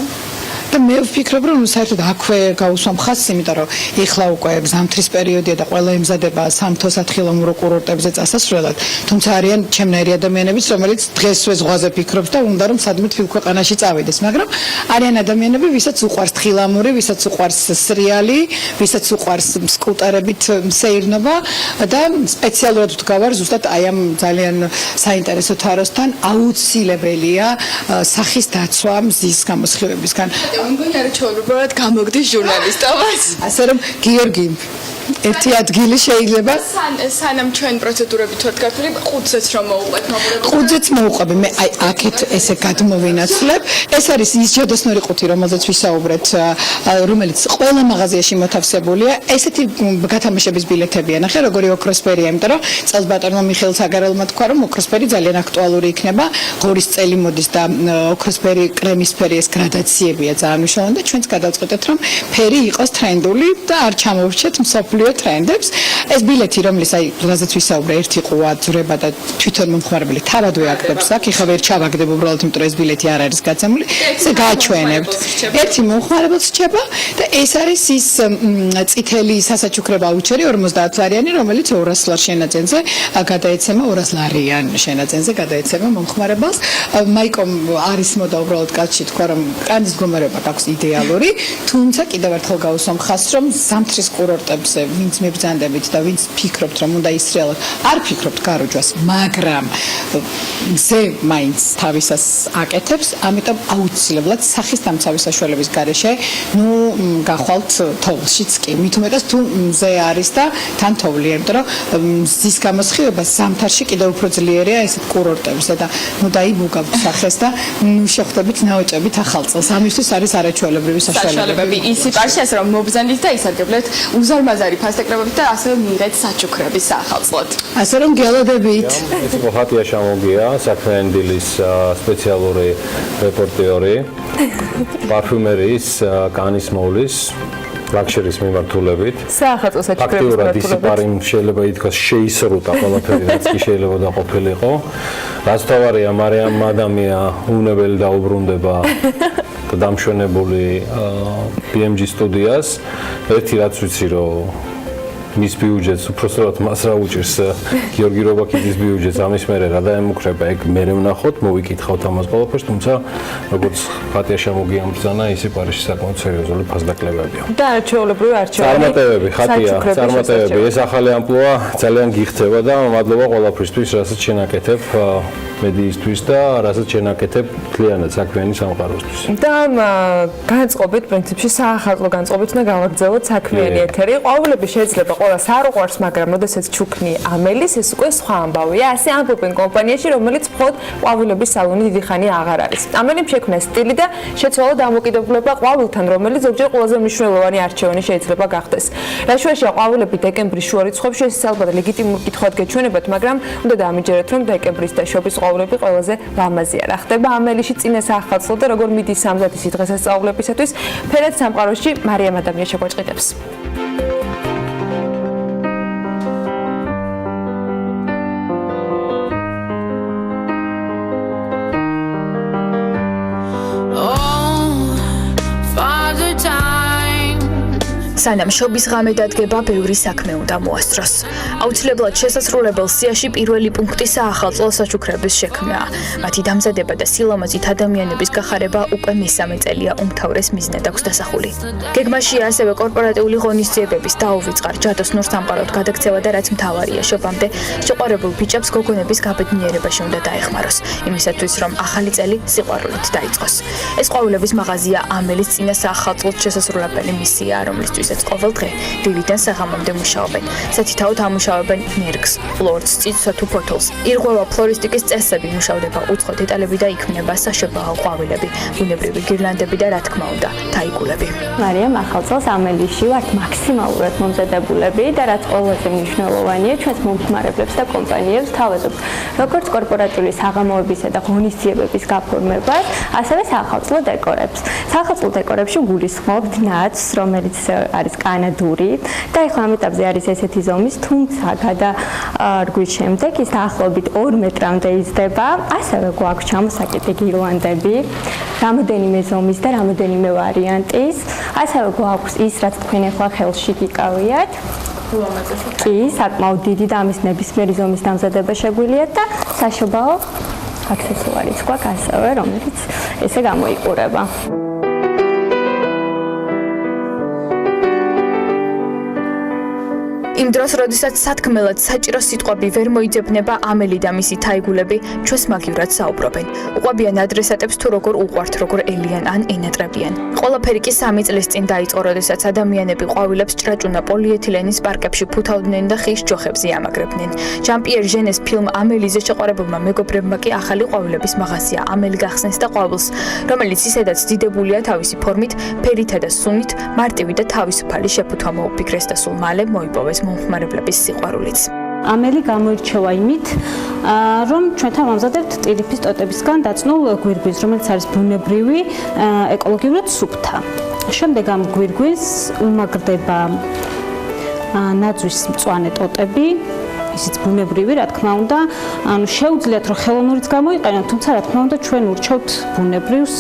და მე ვფიქრობ, რომ საერთოდ აქვე გაუსვამ ხაზს, იმიტომ რომ ეხლა უკვე ზამთრის პერიოდია და ყველა ემზადება სამთო-სათხილამურო კურორტებზე წასასვლელად, თუმცა არიან ჩემნაირი ადამიანებიც, რომელიც დღესვე ზღვაზე ფიქრობს და უნდა რომ სადმე თბილ ქვეყანაში წავიდეს, მაგრამ არიან ადამიანები, ვისაც უყვარს თხილამური, ვისაც უყვარს სრიალი, ვისაც უყვარს სკუტერებით სეირნობა და სპეციალურად ვდგავარ ზუსტად აი ამ ძალიან საინტერესო თაროსთან აუცილებელია სახის დაცვა მზის გამოსხივებისგან. მგონი არა ჩაუბრალად გამოგდის ჟურნალისტობას. ასე რომ გიორგი ერთი ადგილი შეიძლება სანამ ჩვენ პროცედურებით ვართ გაქრილი 5-ზეც რომ მოუყვეთ მოგებულ. 5-ზეც მოუყვები მე აი აქეთ ესე გადმოვინაცვლებ. ეს არის ის ჯადოსნური ყუთი, რომელზეც ვისაუბრეთ, რომელიც ყველა მაღაზიაში მოთავსებულია. ესეთი გათამაშების ბილეთებია. ნახე როგორი ოქროსფერია, იმიტომ რომ წელს ბატონმა მიხეილ საგარელმა თქვა, რომ ოქროსფერი ძალიან აქტუალური იქნება. ღორის წელი მოდის და ოქროსფერი, კრემისფერი ეს გრადაციებია ძალიან მნიშვნელოვანი და ჩვენც გადავწყვეტეთ, რომ ფერი იყოს ტრენდული და არ ჩამოვრჩეთ მსოფლიო ტრენდებს. ეს ბილეთი, რომლის აი რაზეც ვისაუბრე, ერთი ყუა ძრება და თვითონ მომხმარებელი თავადვე აკეთებს აქ. ეხლა ვერ ჩავაგდებ უბრალოდ, იმიტომ რომ ეს ბილეთი არ არის გაცემული. ესე გააჩვენებთ. ერთი მომხმარებელს რჩება და ეს არის ის წითელი სასაჩუქრე ვაუჩერი 50 ლარიანი, რომელიც 200 ლარ შენაძენზე გადაეცემა 200 ლარიან შენაძენზე გადაეცემა მომხმარებელს. მაიკომ არის მოდა უბრალოდ კაცში თქვა, რომ კანის გომერება გაქვს იდეალური, თუმცა კიდევ ერთხელ გავუსვამ ხაზს, რომ ზამთრის კურორტებზე ვინც მებრძანდებით და ვინც ფიქრობთ, რომ უნდა ისრიალოთ, არ ფიქრობთ გარუჯვას, მაგრამ ზე მაინც თავისას აკეთებს, ამიტომ აუცილებლად სახის დამცავი საშუალების გარეშე, ნუ გახვალთ თოვლშიც კი. მით უმეტეს თუ ზე არის და თან თოვლია, იმიტომ რომ მზის გამოსხივება ზამთარში კიდევ უფრო ძლიერია ესეთ კურორტებზე და ნუ დაიბუგავთ სახეს და ნუ შეხვდებით ნაოჭებით ახალ წელს. ამისთვის არის არაჩვეულებრივი საშუალებები. ისიპარში ასე რომ მობრძანდით და ისარგებლეთ უზარმაზარი ფასტეკლებით და ასევე მიიღეთ საჩუქრების საახალწლოდ. ასე რომ გელოდებით. ეს იყო ხატია შამოგია, საქმიანი დილის სპეციალური რეპორტიორი, პარფიუმერიის კანის მოვლის ლაქშერის მიმართულებით. საახალწლო საჩუქრების ფაქტიურად ისიპარი შეიძლება ითქვას შეისრუტა ყველაფერი, რაც კი შეიძლება დაყოფილიყო. რაც თავარია, მარიამ მადამია უნებელი დაუბრუნდება დამშვენებული BMG სტუდიას. ერთი რაც ვიცი, რომ მის ბიუჯეტს უпроსტად მას რა უჭირს გიორგი რობაქიძის ბიუჯეტს ამის მერე რა დაემუქრება ეგ მერე ვნახოთ მოვიკითხავთ ამას ყველაფერს თუმცა როგორც ხატია შემოგია ბრძანა ისიპარში საკმაოდ სერიოზული ფასდაკლებებია და არჩეულებრივი წარმატებები ხატია წარმატებები ეს ახალი ამპლუა ძალიან გიხდება და მადლობა ყველაფრისთვის რასაც შენაკეთებ მედიისთვის და რასაც შენაკეთებ მთლიანად საქმიანი სამყაროსთვის და განწყობით პრინციპში საახალწლო განწყობით უნდა გავაგრძელოთ საქმიანი ეთერი ყვავილები შეიძლება ყველას არ უყვარს, მაგრამ როდესაც ჩუქნი ამელის, ეს უკვე სხვა ამბავია. ასე ამბობენ კომპანიაში, რომელიც მხოლოდ ყვავილების სალონი დიდი ხანი აღარ არის. ამელიმ შექმნა სტილი და შეცვალა დამოკიდებულება ყვავილთან, რომელიც ზოგჯერ ყველაზე მნიშვნელოვანი არჩევანი შეიძლება გახდეს. რაშვაშია ყვავილები დეკემბრის შუა რიცხვებში ეს ალბათ ლეგიტიმურ კითხვად გეჩვენებათ, მაგრამ უნდა დაამიჯერეთ, რომ დეკემბრის და შობის ყვავილები ყველაზე ლამაზია. რა ხდება ამელიში წინა საახალწლო და როგორ მიდის სამზადისი დღესასწაულებისათვის, ფერად სამყაროში მარიამ ადამია შეგვაჭყიდებს. სანამ შობის ღამე დადგება, ბევრი საქმე უნდა მოასწროს. აუცილებლად შესაძლებელ სიაში პირველი პუნქტი საახალწლო საჩუქრების შექმნაა. მათი დამზადება და სილამაზით ადამიანების გახარება უკვე მესამე წელია უმთავრეს მიზნად აქვს დასახული. გეგმაშია ასევე კორპორატიული ღონისძიებების დაუვიწყარ ჯადოსნურ სამყაროდ გადაქცევა და რაც მთავარია, შობამდე შეყვარებულ ბიჭებს გოგონების გაბედნიერებაში უნდა დაეხმაროს, იმისათვის რომ ახალი წელი სიყვარულით დაიწყოს. ეს ყვავილების მაღაზია ამელის წინა საახალწლოდ შესასრულებელი მისია, რომლისთვის ყოველ დღე დილიდან საღამომდე მუშაობენ. სათითაოდ ამუშავებენ ნერგს, ფლორს, წიწვსა თუ ფოთოლს. ირღვევა ფლორისტიკის წესები, მუშავდება უცხო დეტალები და იქმნება საშობაო ყვავილები, ბუნებრივი გირლანდები და რა თქმა უნდა, თაიგულები. მარიამ ახალ წელს ამელიში ვართ მაქსიმალურად მომზადებულები და რაც ყველაზე მნიშვნელოვანია, ჩვენს მომხმარებლებს და კომპანიებს თავაზობთ, როგორც კორპორატიული საღამოებისა და ღონისძიებების გაფორმებას, ასევე საახალწლო დეკორებს. საახალწლო დეკორებში გულისხმობთ ნაცს, რომელიც არის კანადური და ეხლა ამ ეტაპზე არის ესეთი ზომის, თუმცა გადარგვის შემდეგ ის დაახლოებით 2 მეტრამდე იზრდება. ასევე გვაქვს ჩამოსაკიდე გირლანდები, რამოდენიმე ზომის და რამოდენიმე ვარიანტის. ასევე გვაქვს ის, რაც თქვენ ახლა ხელში გიკავიათ. კი, საკმაოდ დიდი და ამის ნებისმიერი ზომის დამზადება შეგვიძლია და საშობაო აქსესუარიც გვაქვს ასევე, რომელიც ესე გამოიყურება. იმ დროს, როდესაც სათქმელად საჭირო სიტყვები ვერ მოიძებნება ამელი და მისი თაიგულები, ჩვენს მაგივრად საუბრობენ. უყვებიან ადრესატებს თუ როგორ უყვართ, როგორ ელიან ან ენატრებიან. ყველაფერი კი 3 წლის წინ დაიწყო, როდესაც ადამიანები ყვავილებს ჭრაჭუნა პოლიეთილენის პარკებში ფუთავდნენ და ხის ჯოხებზე ამაგრებდნენ. ჟან-პიერ ჟენეს ფილმ ამელიზე შეყვარებულმა მეგობრებმა კი ახალი ყვავილების მაღაზია ამელი გახსნეს და ყვავილს, რომელიც ისედაც დიდებულია თავისი ფორმით, ფერითა და სუნით, მარტივი და თავისუფალი შეფუთვა მოუფიქრეს და სულ მალე მოიპოვეს მომხმარებლების სიყვარულიც. ამელი გამოირჩევა იმით, რომ ჩვენთან ვამზადებთ ტირიფის ტოტებისგან დაცნულ გვირგვინს, რომელიც არის ბუნებრივი, ეკოლოგიურად სუფთა. შემდეგ ამ გვირგვინს უმაგრდება ნაძვის მწვანე ტოტები, ისიც ბუნებრივი, რა თქმა უნდა, ანუ შეუძლიათ რომ ხელოვნურიც გამოიყენოთ, თუმცა რა თქმა უნდა ჩვენ ურჩევთ ბუნებრივს,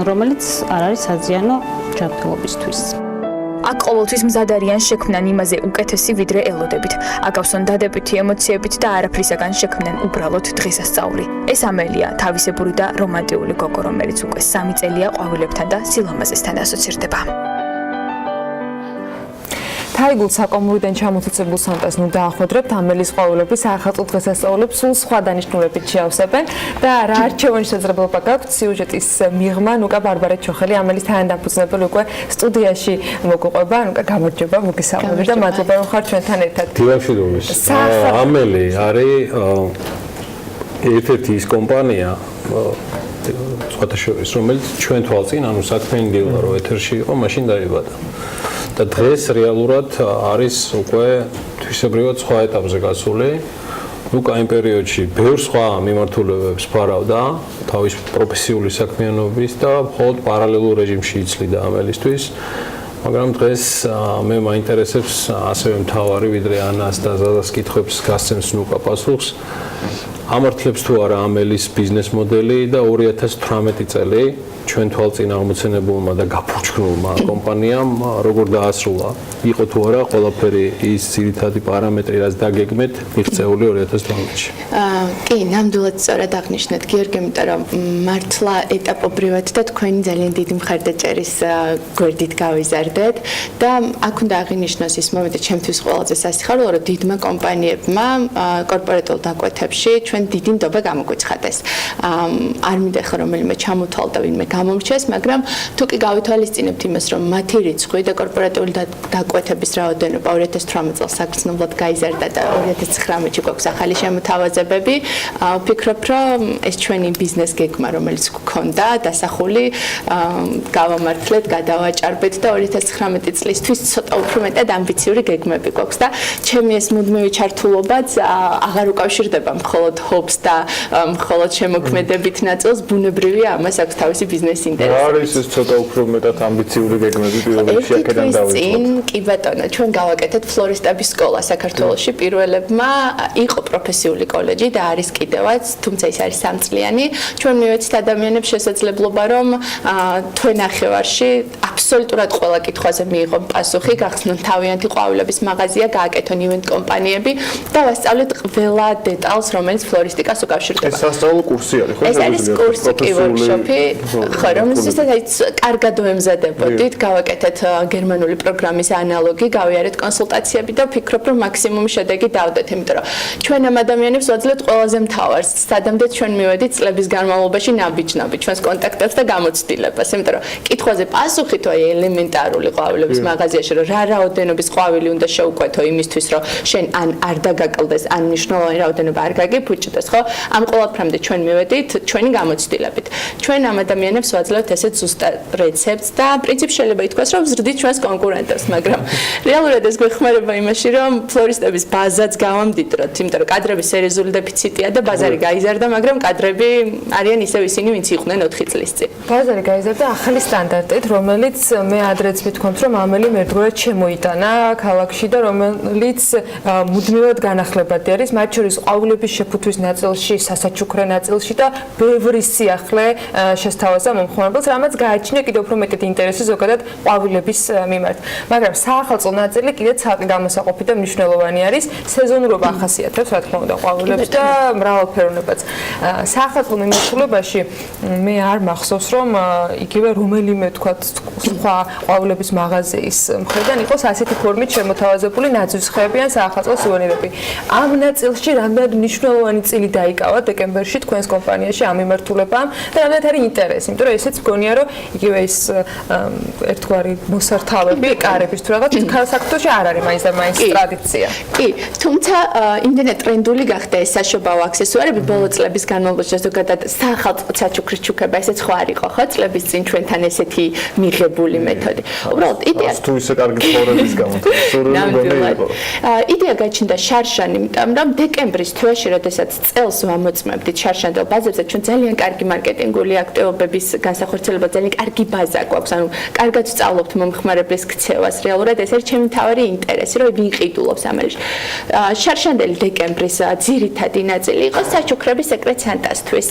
რომელიც არ არის საზიანო ჯანმრთელობისთვის. აქ ყოველთვის მზად არიან შექმნან იმაზე უკეთესი ვიდრე ელოდებით. აკავსონ დადებითი ემოციებით და არაფრისაგან შექმნან უბრალოდ დღესასწაული. ეს ამელია, თავისებური და რომანტიული გოგო, რომელიც უკვე 3 წელია ყვავილებთან და სილამაზესთან ასოცირდება. თაიგულ საკომურიდან ჩამოცეცებულ სამტას ნუ დაახვედრებთ, ამელის ყვავილების ახალწულ დღესასწაულებს სულ სხვა დანიშნულებით შეავსებენ და რა არჩევანი შესაძლებლობა გაქვთ სიუჟეტის მიღმა, ნუკა ბარბარე ჩოხელი, ამელის თანადამფუძნებელი უკვე სტუდიაში მოგუყვება, ნუკა გამარჯობა, მოგესალმებით და მადლობა რომ ხართ ჩვენთან ერთად. დილამშვიდობის. ამელი არის ერთ-ერთი ის კომპანია სხვათაშორის, რომელიც ჩვენ თვალწინ, ანუ საქმიანი დილა რო ეთერში იყო, მაშინ დაიბადა. და დღეს რეალურად არის უკვე თვისებრივად სხვა ეტაპზე გასული. ნუკა იმ პერიოდში ბევრ სხვა მიმართულებებს ფარავდა თავის პროფესიული საქმიანობის და მხოლოდ პარალელურ რეჟიმში იცლიდა ამელისთვის. მაგრამ დღეს მე მაინტერესებს ასევე მთავარი ვიდრე ანას და ზადას კითხვებს გასცემს ნუკა პასუხს. ამართლებს თუ არა ამელის ბიზნეს მოდელი და 2018 წელი ჩვენ თვალწინ აღმოცენებულმა და გაფურჩქნულმა კომპანიამ როგორ დაასრულა. იყო თუ არა ყველაფერი ის ძირითადი პარამეტრი, რაც დაგეგმეთ, მიღწეული 2012-ში. კი, ნამდვილად სწორად აღნიშნეთ, გიორგი, იმიტომ რომ მართლა ეტაპობრივად და თქვენი ძალიან დიდი მხარდაჭერის გვერდით გავიზარდეთ და აქ უნდა აღინიშნოს ის მომენტი, ჩემთვის ყველაზე სასიხარულო, რომ დიდმა კომპანიებმა კორპორატულ დაკვეთებში ჩვენ დიდი ნდობა გამოგვიცხადეს. არ მინდა ახლა რომელიმე ჩამოთვალ და ვინმე გამომრჩეს, მაგრამ თუ კი გავითვალისწინებთ იმას, რომ მათი რიცხვი და კორპორატული დაკვეთების რაოდენობა 2018 წელს საგრძნობლად გაიზარდა და 2019-ში გვაქვს ახალი შემოთავაზებები, ვფიქრობ, რომ ეს ჩვენი ბიზნეს გეგმა, რომელიც გვქონდა დასახული, გავამართლეთ, გადავაჭარბეთ და 2019 წლისთვის ცოტა უფრო მეტად ამბიციური გეგმები გვაქვს და ჩემი ეს მუდმივი ჩართულობაც აღარ უკავშირდება მხოლოდ ჰობს და მხოლოდ შემოქმედებით ნაწილს, ბუნებრივია, ამას აქვს თავისი ბიზნეს ინტერესი. რა არის ეს ცოტა უფრო მეტად ამბიციური გეგმები პირველ რიგში აქედან დავიწყოთ? კი ბატონო, ჩვენ გავაკეთეთ ფლორისტების სკოლა საქართველოში პირველებმა, იყო პროფესიული კოლეჯი და არის კიდევაც, თუმცა ის არის 3 წლიანი. ჩვენ მივეცით ადამიანებს შესაძლებლობა, რომ თვენახევარში აბსოლუტურად ყველა კითხვაზე მიიღონ პასუხი, გახსნან თავიანთი ყვავილების მაღაზია, გააკეთონ ივენტ კომპანიები და ვასწავლეთ ყველა დეტალს, რომელიც ფლორისტიკას უკავშირდება. ეს სასწავლო კურსი არის, ხო? ეს არის კურსი კი ვორქშოპი, ხო, რომელსაც კარგად ვემზადებოდით, გავაკეთეთ გერმანული პროგრამის ანალოგი, გავიარეთ კონსულტაციები და ვფიქრობ, რომ მაქსიმუმ შედეგი დავდეთ, იმიტომ რომ ჩვენ ამ ადამიანებს ვაძლევთ ყველაზე მთავარს, სადამდე ჩვენ მივედით წლების განმავლობაში ნაბიჯ-ნაბიჯ ჩვენს კონტაქტებს და გამოცდილებას, იმიტომ რომ კითხვაზე პასუხი თუ აი ელემენტარული ყვავილების მაღაზიაში, რომ რა რაოდენობის ყვავილი უნდა შეუკვეთო იმისთვის, რომ შენ ან არ დაგაკლდეს, ან მნიშვნელოვანი რაოდენობა არ გაგიფუჭ გამოიჭდეს, ხო? ამ ყველაფრამდე ჩვენ მივედით ჩვენი გამოცდილებით. ჩვენ ამ ადამიანებს ვაძლევთ ესეთ ზუსტად რეცეპტს და პრინციპში შეიძლება ითქვას, რომ ვზრდით ჩვენს კონკურენტებს, მაგრამ რეალურად ეს გვეხმარება იმაში, რომ ფლორისტების ბაზაც გავამდიდროთ, იმიტომ რომ კადრების სერიოზული დეფიციტია და ბაზარი გაიზარდა, მაგრამ კადრები არიან ისევ ისინი, ვინც იყვნენ 4 წლის წინ. ბაზარი გაიზარდა ახალი სტანდარტით, რომელიც მე ადრეც ვთქვით, რომ ამელი მერდგურად შემოიტანა ქალაქში და რომელიც მუდმივად განახლებადი არის, მათ შორის ყვავილების შეფუთვის ნაწილში, სასაჩუქრე ნაწილში და ბევრი სიახლე შესთავაზა მომხმარებელს, რამაც გააჩნია კიდევ უფრო მეტად ინტერესი ზოგადად ყვავილების მიმართ. მაგრამ საახალწლო ნაწილი კიდე ცალკე გამოსაყოფი და მნიშვნელოვანი არის, სეზონურობა ახასიათებს, რა თქმა უნდა, ყვავილებს და მრავალფეროვნებაც. საახალწლო მიმართულებაში მე არ მახსოვს, რომ იგივე რომელიმე თქვა სხვა ყვავილების მაღაზიის მხრიდან იყოს ასეთი ფორმით შემოთავაზებული ნაძვისხეები ან საახალწლო სუვენირები. ამ ნაწილში რამდენად მნიშვნელოვანი წილი დაიკავა დეკემბერში თქვენს კომპანიაში ამ მიმართულებამ და რამდენად არის ინტერესი, იმიტომ რომ ესეც მგონია, რომ იგივე ის ერთგვარი მოსართავები, კარების თუ რაღაც საქართველოში არ არის მაინც და მაინც ტრადიცია. კი, თუმცა იმდენად ტრენდული გახდა ეს საშობაო აქსესუარები ბოლო წლების განმავლობაში ზოგადად საახალწლო საჩუქრის ჩუქება ესეც ხო არ იყო, ხო? წლების წინ ჩვენთან ესეთი მიღებული მეთოდი. უბრალოდ იდეა თუ ისე კარგი ცხოვრების გამო იდეა გაჩნდა შარშან, იმიტომ რომ დეკემბრის თვეში, როდესაც წელს ვამოწმებდით შარშანდელ ბაზებზე, ჩვენ ძალიან კარგი მარკეტინგული აქტივობების განსახორციელება, ძალიან კარგი ბაზა გვაქვს, ანუ კარგად ვსწავლობთ მომხმარებლის ქცევას. რეალურად ეს არის ჩემი მთავარი ინტერესი, რომ ვიყიდულობ ამერში. შარშანდელი დეკემბრის ძირითადი ნაწილი იყო საჩუქრების სეკრეტ სანტასთვის.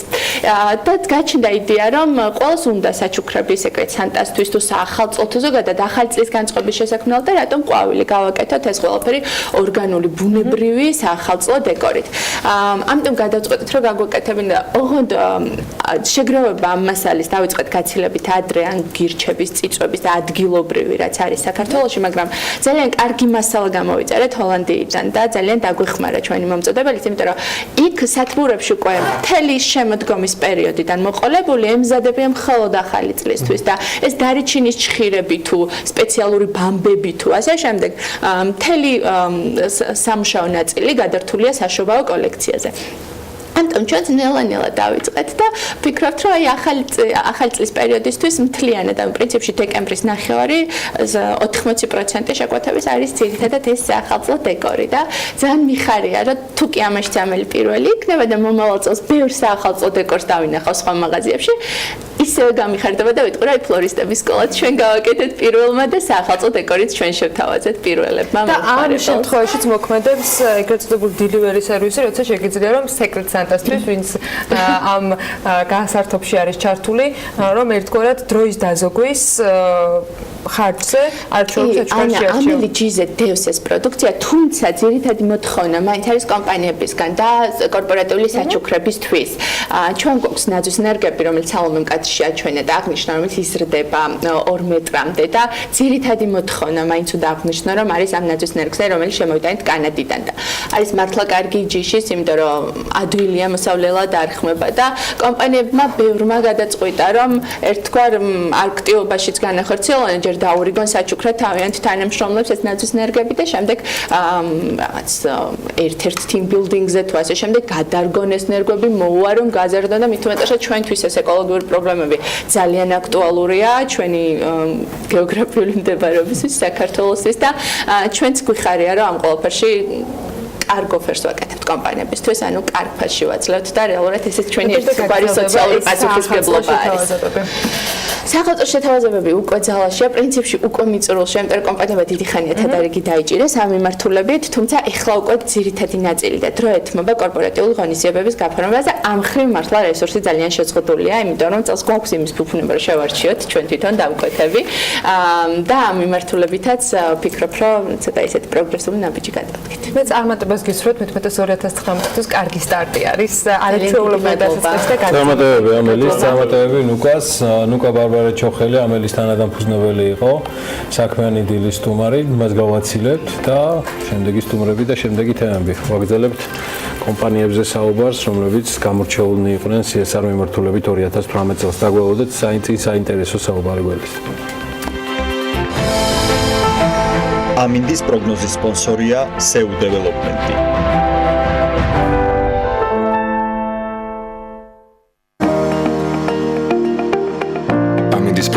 და გაჩნდა იდეა, რომ ყველას უნდა საჩუქრების სეკრეტ სანტასთვის თუ საახალწლო თუ ზოგადად ახალი წლის განწყობის შესაქმნელად და რატომ ყვავილი გავაკეთოთ ეს ყველაფერი ორგანული ბუნებრივი საახალწლო დეკორით. ამიტომ გადავწყვეტით, რომ გაგვეკეთებინა ოღონდ შეგროვება ამ მასალის დავიწყეთ გაცილებით ადრე ან გირჩების, წიწვების და ადგილობრივი რაც არის საქართველოში, მაგრამ ძალიან კარგი მასალა გამოვიწერეთ ჰოლანდიიდან და ძალიან დაგვეხმარა ჩვენი მომწოდებელიც, იმიტომ რომ იქ სათბურებში უკვე მთელი შემოდგომის პერიოდიდან მოყოლებული ემზადებიან მხოლოდ ახალი წლისთვის და ეს დარიჩინის ჩხირები თუ სპეციალური ბამბები თუ ასე შემდეგ მთელი სამუშაო ნაწილი გადართულია საშობაო კოლექციაზე. ამიტომ ჩვენ ნელა-ნელა დავიწყეთ და ვფიქრობთ, რომ აი ახალი წლის პერიოდისთვის მთლიანად ამ პრინციპში დეკემბრის ნახევარი 80% შეკვეთების არის ძირითადად ეს საახალწლო დეკორი და ძალიან მიხარია, რომ თუ კი ამაში წამელი პირველი იქნება და მომავალ წელს ბევრ საახალწლო დეკორს დავინახავ სხვა მაღაზიებში, ისევე გამიხარდება და ვიტყვი, რომ აი ფლორისტების სკოლა ჩვენ გავაკეთეთ პირველმა და საახალწლო დეკორიც ჩვენ შევთავაზეთ პირველებმა. და ამ შემთხვევაშიც მოქმედებს ეგრეთ წოდებული delivery service, როცა შეგიძლია რომ secret სანტასთვის, ვინც ამ განსართობში არის ჩართული, რომ ერთგვარად დროის დაზოგვის ხარჯზე არჩეულს ჩვენში არჩევს. ამელი ჯიზე დევს ეს პროდუქცია, თუმცა ძირითადი მოთხოვნა მაინც არის კომპანიებისგან და კორპორატიული საჩუქრებისთვის. ჩვენ გვაქვს ნაძვის ენერგები, რომელიც სალომემ კადრში აჩვენა და აღნიშნა, რომელიც იზრდება 2 მეტრამდე და ძირითადი მოთხოვნა მაინც უნდა აღნიშნო, რომ არის ამ ნაძვის ენერგზე, რომელიც შემოვიტანეთ კანადიდან და არის მართლა კარგი ჯიშის, იმიტომ რომ ადვილია მოსავლელად არხმება და კომპანიებმა ბევრმა გადაწყვიტა, რომ ერთგვარ აქტივობაშიც განახორციელონ ჯერ დაურიგონ საჩუქრა თავიანთ თანამშრომლებს ეს ნაძვის ენერგები და შემდეგ რაღაც ერთ-ერთ team building-ზე თუ ასე შემდეგ გადარგონ ეს ენერგები, მოუარონ, გაზარდონ და მით უმეტესად ჩვენთვის ეს ეკოლოგიური პრობლემები ძალიან აქტუალურია ჩვენი გეოგრაფიული მდებარეობისთვის საქართველოსთვის და ჩვენც გვიხარია, რომ ამ ყველაფერში კარგ ოფერს ვაკეთებთ კომპანიებისთვის, ანუ კარგ ფასში ვაძლევთ და რეალურად ესეც ჩვენი ერთგვარი სოციალური პასუხისმგებლობა არის. საახალწლო შეთავაზებები უკვე ძალაშია, პრინციპში უკვე მიწურულშია, იმიტომ რომ კომპანიებმა დიდი ხანია თადარიგი დაიჭირეს ამ მიმართულებით, თუმცა ეხლა უკვე ძირითადი ნაწილი და დრო ეთმობა კორპორატიული ღონისძიებების გაფორმებას და ამ მხრივ მართლა რესურსი ძალიან შეზღუდულია, იმიტომ რომ წელს გვაქვს იმის ფუფუნება, რომ შევარჩიოთ ჩვენ თვითონ დამკვეთები და ამ მიმართულებითაც ვფიქრობ, რომ ცოტა ისეთი პროგრესული ნაბიჯი გადავდგეთ. მე წარმატებას გისურვებთ, მithumetes 2019 კარგი სტარტი არის. არაჩვეულებრივი დასაწყისი და გადაწყვეტილება. წარმატებები ამელის, წარმატებები ნუკას, ნუკა ბარბარე ჩოხელი ამელის თანადამფუძნებელი იყო, საქმიანი დილის სტუმარი, მას გავაცილებთ და შემდეგი სტუმრები და შემდეგი თემები. ვაგრძელებთ კომპანიებზე საუბარს, რომლებიც გამორჩეულნი იყვნენ CSR მიმართულებით 2018 წელს. დაგველოდეთ საინტერესო საუბარი გველის. ამინდის პროგნოზის სპონსორია SEU დეველოპმენტი.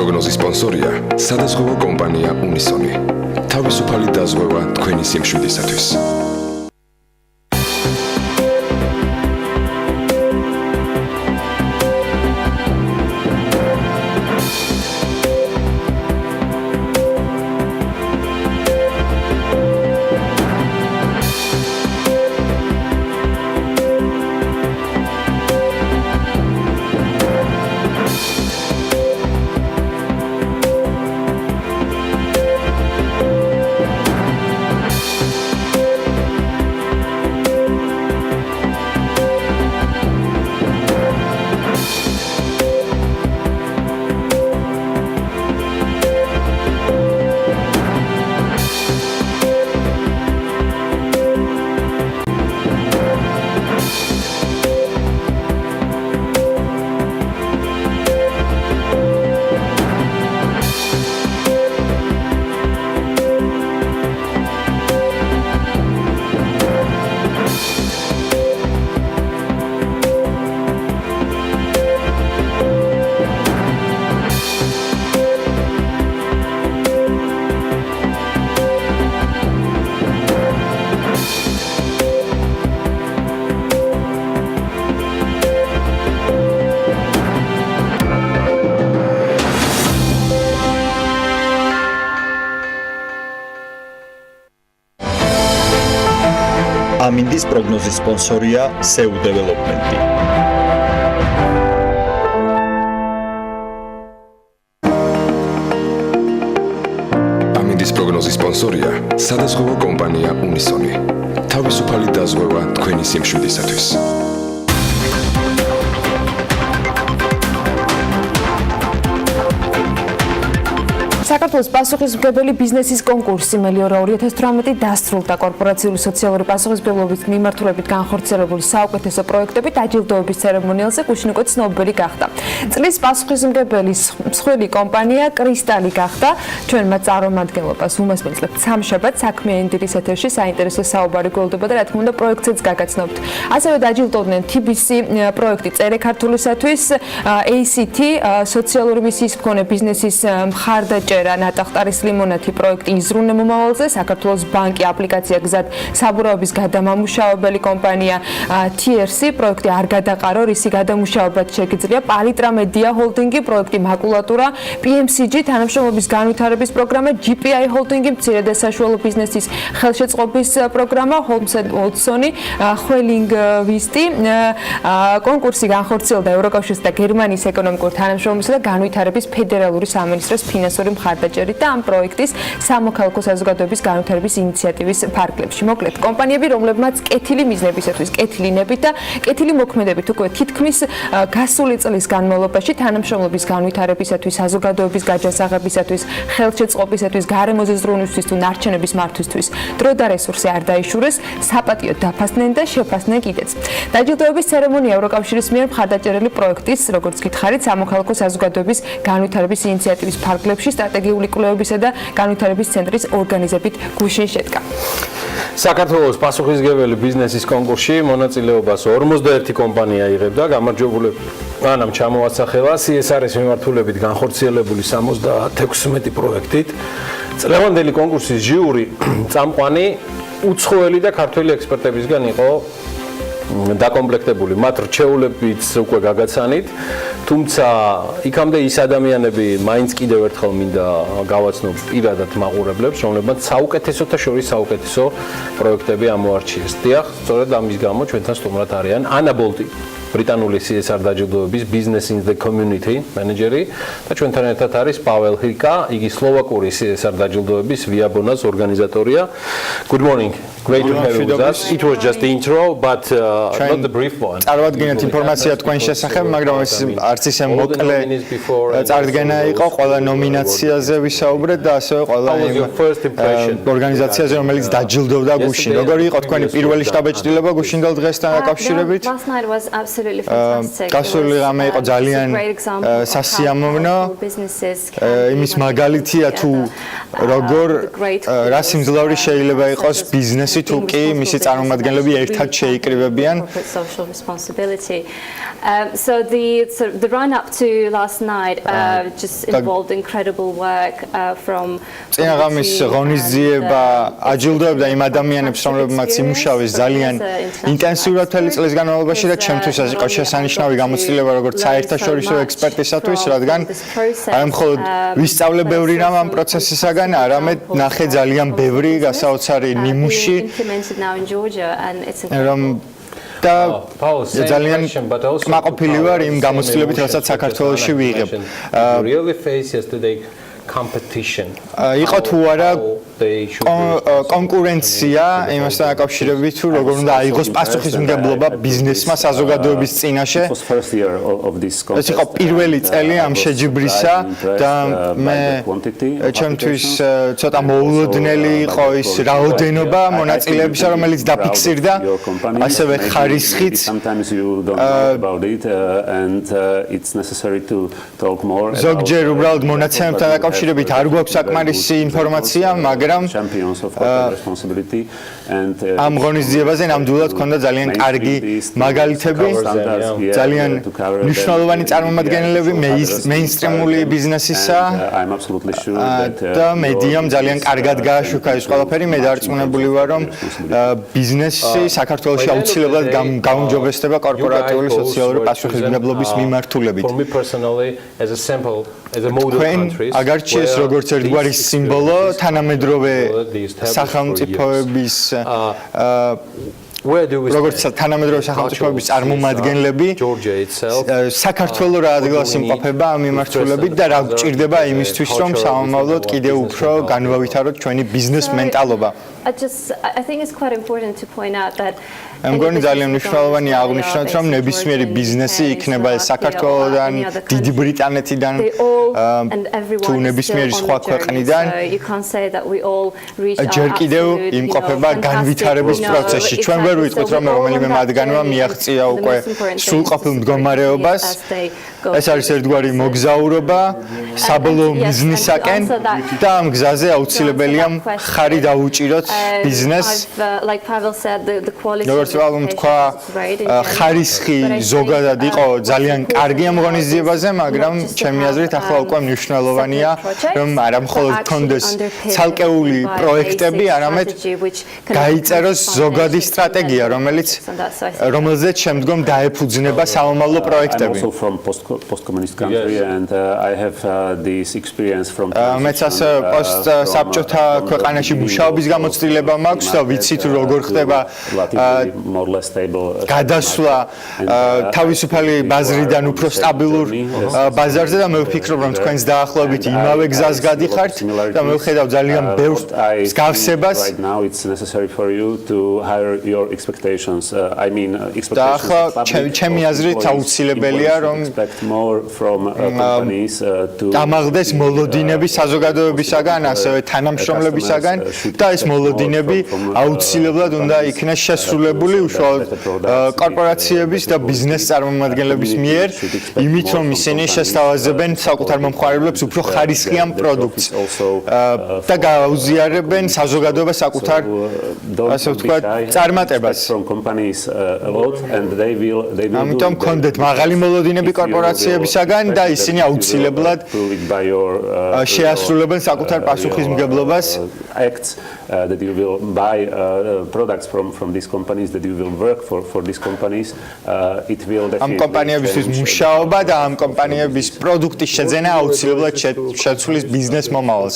პროგნოზის სპონსორია სადაზღვევო კომპანია უნისონი. თავისუფალი დაზღვევა თქვენი სიმშვიდისათვის. ამინდის პროგნოზის სპონსორია SEU დეველოპმენტი. ამინდის პროგნოზის სპონსორია სადაზღვევო კომპანია უნისონი. თავისუფალი დაზღვევა თქვენი სიმშვიდისათვის. საქართველოს პასუხისმგებელი ბიზნესის კონკურსი მელიორა 2018 დასრულდა. კორპორაციული სოციალური პასუხისმგებლობის მიმართულებით განხორციელებული საუკეთესო პროექტები დაჯილდოების ცერემონიალზე გუშინ უკვე ცნობილი გახდა. წლის პასუხისმგებელი მსხვილი კომპანია კრისტალი გახდა. ჩვენმა წარმომადგენლობას უმასპინძლებთ სამშაბათს საქმიანი დილის ეთერში საინტერესო საუბარი გველდება და რა თქმა უნდა პროექტზეც გაგაცნობთ. ასევე დაჯილდოვდნენ TBC პროექტი წერე ქართულისათვის, ACT სოციალური მისიის მქონე ბიზნესის მხარდაჭერა ნატახტარის ლიმონათი პროექტი იზრუნე მომავალზე, საქართველოს ბანკი აპლიკაცია გზად საბურავების გადამამუშავებელი კომპანია TRC პროექტი არ გადაყარო, რისი გადამუშავებაც შეგიძლია, პალიტრა მედია ჰოლდინგი პროექტი მაკულატურა, PMCG თანამშრომლობის განვითარების პროგრამა, GPI ჰოლდინგი მცირე და საშუალო ბიზნესის ხელშეწყობის პროგრამა, Holmes & Watsoni, ხველინგვისტი კონკურსი განხორციელდა ევროკავშირის და გერმანიის ეკონომიკური თანამშრომლობისა და განვითარების ფედერალური სამინისტროს ფინანსური მხარდაჭერით და ამ პროექტის სამოქალაქო საზოგადოების განვითარების ინიციატივის ფარგლებში. მოკლედ, კომპანიები, რომლებმაც კეთილი მიზნებისათვის, კეთილი ნებით და კეთილი მოქმედებით უკვე თითქმის გასული წლის განმავლობაში თანამშრომლობის განვითარებისათვის, საზოგადოების გაჯანსაღებისათვის, ხელშეწყობისათვის, გარემოზე ზრუნვისთვის თუ ნარჩენების მართვისთვის დრო და რესურსი არ დაიშურეს, საპატიო დაფასდნენ და შეფასდნენ კიდეც. დაჯილდოების ცერემონია ევროკავშირის მიერ მხარდაჭერილი პროექტის, როგორც გითხარით, სამოქალაქო საზოგადოების განვითარების ინიციატივის ფარგლებში სტრატეგიული კვლევებისა და განვითარების ცენტრის ორგანიზებით გუშინ შედგა. საქართველოს პასუხისმგებელი ბიზნესის კონკურსში მონაწილეობას 51 კომპანია იღებდა. გამარჯვებული ანამ ჩამოასახელა CSR-ის მიმართულებით განხორციელებული 76 პროექტით. წლევანდელი კონკურსის ჟიური წამყვანი უცხოელი და ქართველი ექსპერტებისგან იყო დაკომპლექტებული. მათ რჩეულებიც უკვე გაგაცანით, თუმცა იქამდე ის ადამიანები მაინც კიდევ ერთხელ მინდა გავაცნობ პირადად მაყურებლებს, რომლებმაც საუკეთესოთა შორის საუკეთესო პროექტები ამოარჩიეს. დიახ, სწორედ ამის გამო ჩვენთან სტუმრად არიან ანა ბოლტი, ბრიტანული CSR დაჯილდოების Business in the Community მენეჯერი და ჩვენთან ერთად არის პაվել ჰიკა, იგი სლოვაკური CSR დაჯილდოების Viabonaz ორგანიზატორია. Good morning. Great to have you with us. It was just the intro, but not the brief one. წარვადგენთ ინფორმაცია თქვენ შესახებ, მაგრამ ეს არც ისე მოკლე წარდგენა იყო, ყველა ნომინაციაზე ვისაუბრეთ და ასევე ყველა ორგანიზაციაზე, რომელიც დაჯილდოვდა გუშინ. როგორი იყო თქვენი პირველი შტაბ-ეჭდილება გუშინდელ დღესთან დაკავშირებით? Last night was absolutely გასული ღამე იყო ძალიან სასიამოვნო. იმის მაგალითია თუ როგორ რა სიმძლავრე შეიძლება იყოს ბიზნესი თუ კი მისი წარმომადგენლები ერთად შეიკრიბებიან. So the run up to last night just involved incredible work from წინა ღამის ღონისძიება აჯილდოებდა იმ ადამიანებს, რომლებმაც იმუშავეს ძალიან ინტენსიურად მთელი წლის განმავლობაში და ჩემთვისაც იყო შესანიშნავი გამოცდილება როგორც საერთაშორისო ექსპერტისათვის, რადგან არ მხოლოდ ვისწავლე ბევრი რამ ამ პროცესისაგან, არამედ ნახე ძალიან ბევრი გასაოცარი ნიმუში, რომ და ძალიან კმაყოფილი ვარ იმ გამოცდილებით, რასაც საქართველოში ვიღებ. იყო თუ არა კონკურენცია იმასთან დაკავშირებით, თუ როგორ უნდა აიღოს პასუხისმგებლობა ბიზნესმა საზოგადოების წინაშე. ეს იყო პირველი წელი ამ შეჯიბრისა და მე ჩემთვის ცოტა მოულოდნელი იყო ის რაოდენობა მონაწილეებისა, რომელიც დაფიქსირდა, ასევე ხარისხიც. ზოგჯერ უბრალოდ მონაცემებთან დაკავშირებით არ გვაქვს საკმარისი ინფორმაცია, მაგრამ ამ ღონისძიებაზე ნამდვილად ჰქონდა ძალიან კარგი მაგალითები, ძალიან მნიშვნელოვანი წარმომადგენლები მეინსტრიმული ბიზნესისა და მედიამ ძალიან კარგად გააშუქა ეს ყველაფერი. მე დარწმუნებული ვარ, რომ ბიზნესი საქართველოში აუცილებლად გაუმჯობესდება კორპორატიული სოციალური პასუხისმგებლობის მიმართულებით. თქვენ აგარჩიეს როგორც ერთგვარი სიმბოლო თანამედროვე სახელმწიფოების როგორც თანამედროვე სახელმწიფოების წარმომადგენლები საქართველოს რა ადგილას იმყოფება ამ მიმართულებით და რა გჭირდება იმისთვის, რომ სამომავლოდ კიდევ უფრო განვავითაროთ ჩვენი ბიზნეს მენტალობა. I think it's quite important to point out that მგონი ძალიან მნიშვნელოვანია აღნიშნოთ, რომ ნებისმიერი ბიზნესი იქნება საქართველოდან, დიდი ბრიტანეთიდან თუ ნებისმიერი სხვა ქვეყნიდან ჯერ კიდევ იმყოფება განვითარების პროცესში. ჩვენ ვერ ვიტყვით, რომ რომელიმე მათგანმა მიაღწია უკვე სრულყოფილ მდგომარეობას. ეს არის ერთგვარი მოგზაურობა საბოლოო მიზნისაკენ და ამ გზაზე აუცილებელია ხარი დაუჭიროთ ბიზნესს. როგორც ვალომ თქვა, ხარისხი ზოგადად იყო ძალიან კარგი ამ ღონისძიებაზე, მაგრამ ჩემი აზრით ახლა უკვე მნიშვნელოვანია, რომ არა მხოლოდ გქონდეს ცალკეული პროექტები, არამედ გაიწეროს ზოგადი სტრატეგია, რომელზეც შემდგომ დაეფუძნება სამომავლო პროექტები. მეც ასე პოსტსაბჭოთა ქვეყანაში მუშაობის გამოცდილება მაქვს და ვიცით როგორ ხდება გადასვლა თავისუფალი ბაზრიდან უფრო სტაბილურ ბაზარზე და მე ვფიქრობ, რომ თქვენს დაახლოებით იმავე გზას გადიხართ და მე ვხედავ ძალიან ბევრ მსგავსებას. და ახლა ჩემი აზრით აუცილებელია, რომ დამაღლდეს მოლოდინები საზოგადოებისაგან, ასევე თანამშრომლებისაგან და ეს მოლოდინები აუცილებლად უნდა იქნეს შესრულებული უშუალოდ კორპორაციების და ბიზნეს წარმომადგენლების მიერ, იმით რომ ისინი შესთავაზებენ საკუთარ მომხმარებლებს უფრო ხარისხიან პროდუქტს და გაუზიარებენ საზოგადოებას საკუთარ ასე ვთქვათ წარმატებას. ამიტომ გქონდეთ მაღალი მოლოდინები კორპორაციებისაგან და ისინი აუცილებლად შეასრულებენ საკუთარ პასუხისმგებლობას. That you will buy products from these companies, that you will work for these companies, it will definitely ამ კომპანიებისთვის მუშაობა და ამ კომპანიების პროდუქტის შეძენა აუცილებლად შეცვლის ბიზნეს მომავალს.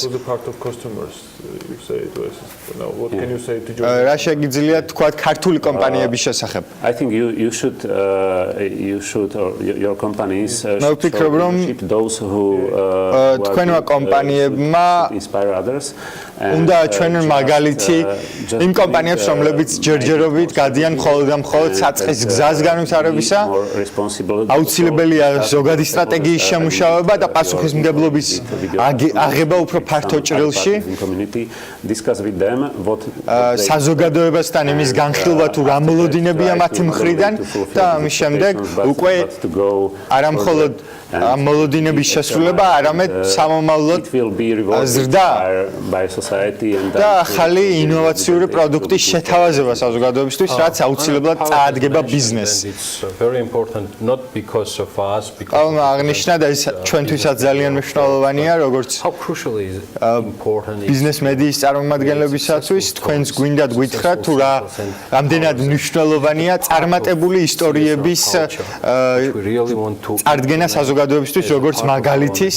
რა შეგიძლიათ თქვათ ქართული კომპანიების შესახებ? I think you should or your companies should those who თქვენმა კომპანიებმა inspire others. უნდა ჩვენენ მაგალითი იმ კომპანიებს, რომლებიც ჯერჯერობით გადიან მხოლოდ და მხოლოდ საწყის გზას განვითარებისა. აუცილებელია ზოგადი სტრატეგიის შემუშავება და პასუხისმგებლობის აღება უფრო ფართო ჭრილში opportunity, discuss with them what საზოგადოებასთან იმის განხილვა თუ რა მოლოდინებია მათი მხრიდან და ამის შემდეგ უკვე არა მხოლოდ ამ მოლოდინების შესრულება, არამედ სამომავლოდ ზრდა და ახალი ინოვაციური პროდუქტის შეთავაზება საზოგადოებისთვის, რაც აუცილებლად წაადგება ბიზნესს. ყოველმა აღნიშნა და ეს ჩვენთვისაც ძალიან მნიშვნელოვანია, როგორც ბიზნეს მედიის წარმომადგენლებისათვის, თქვენს გვინდათ გითხრათ თუ რამდენად მნიშვნელოვანია წარმატებული ისტორიების წარდგენა საზოგადოებისთვის, როგორც მაგალითის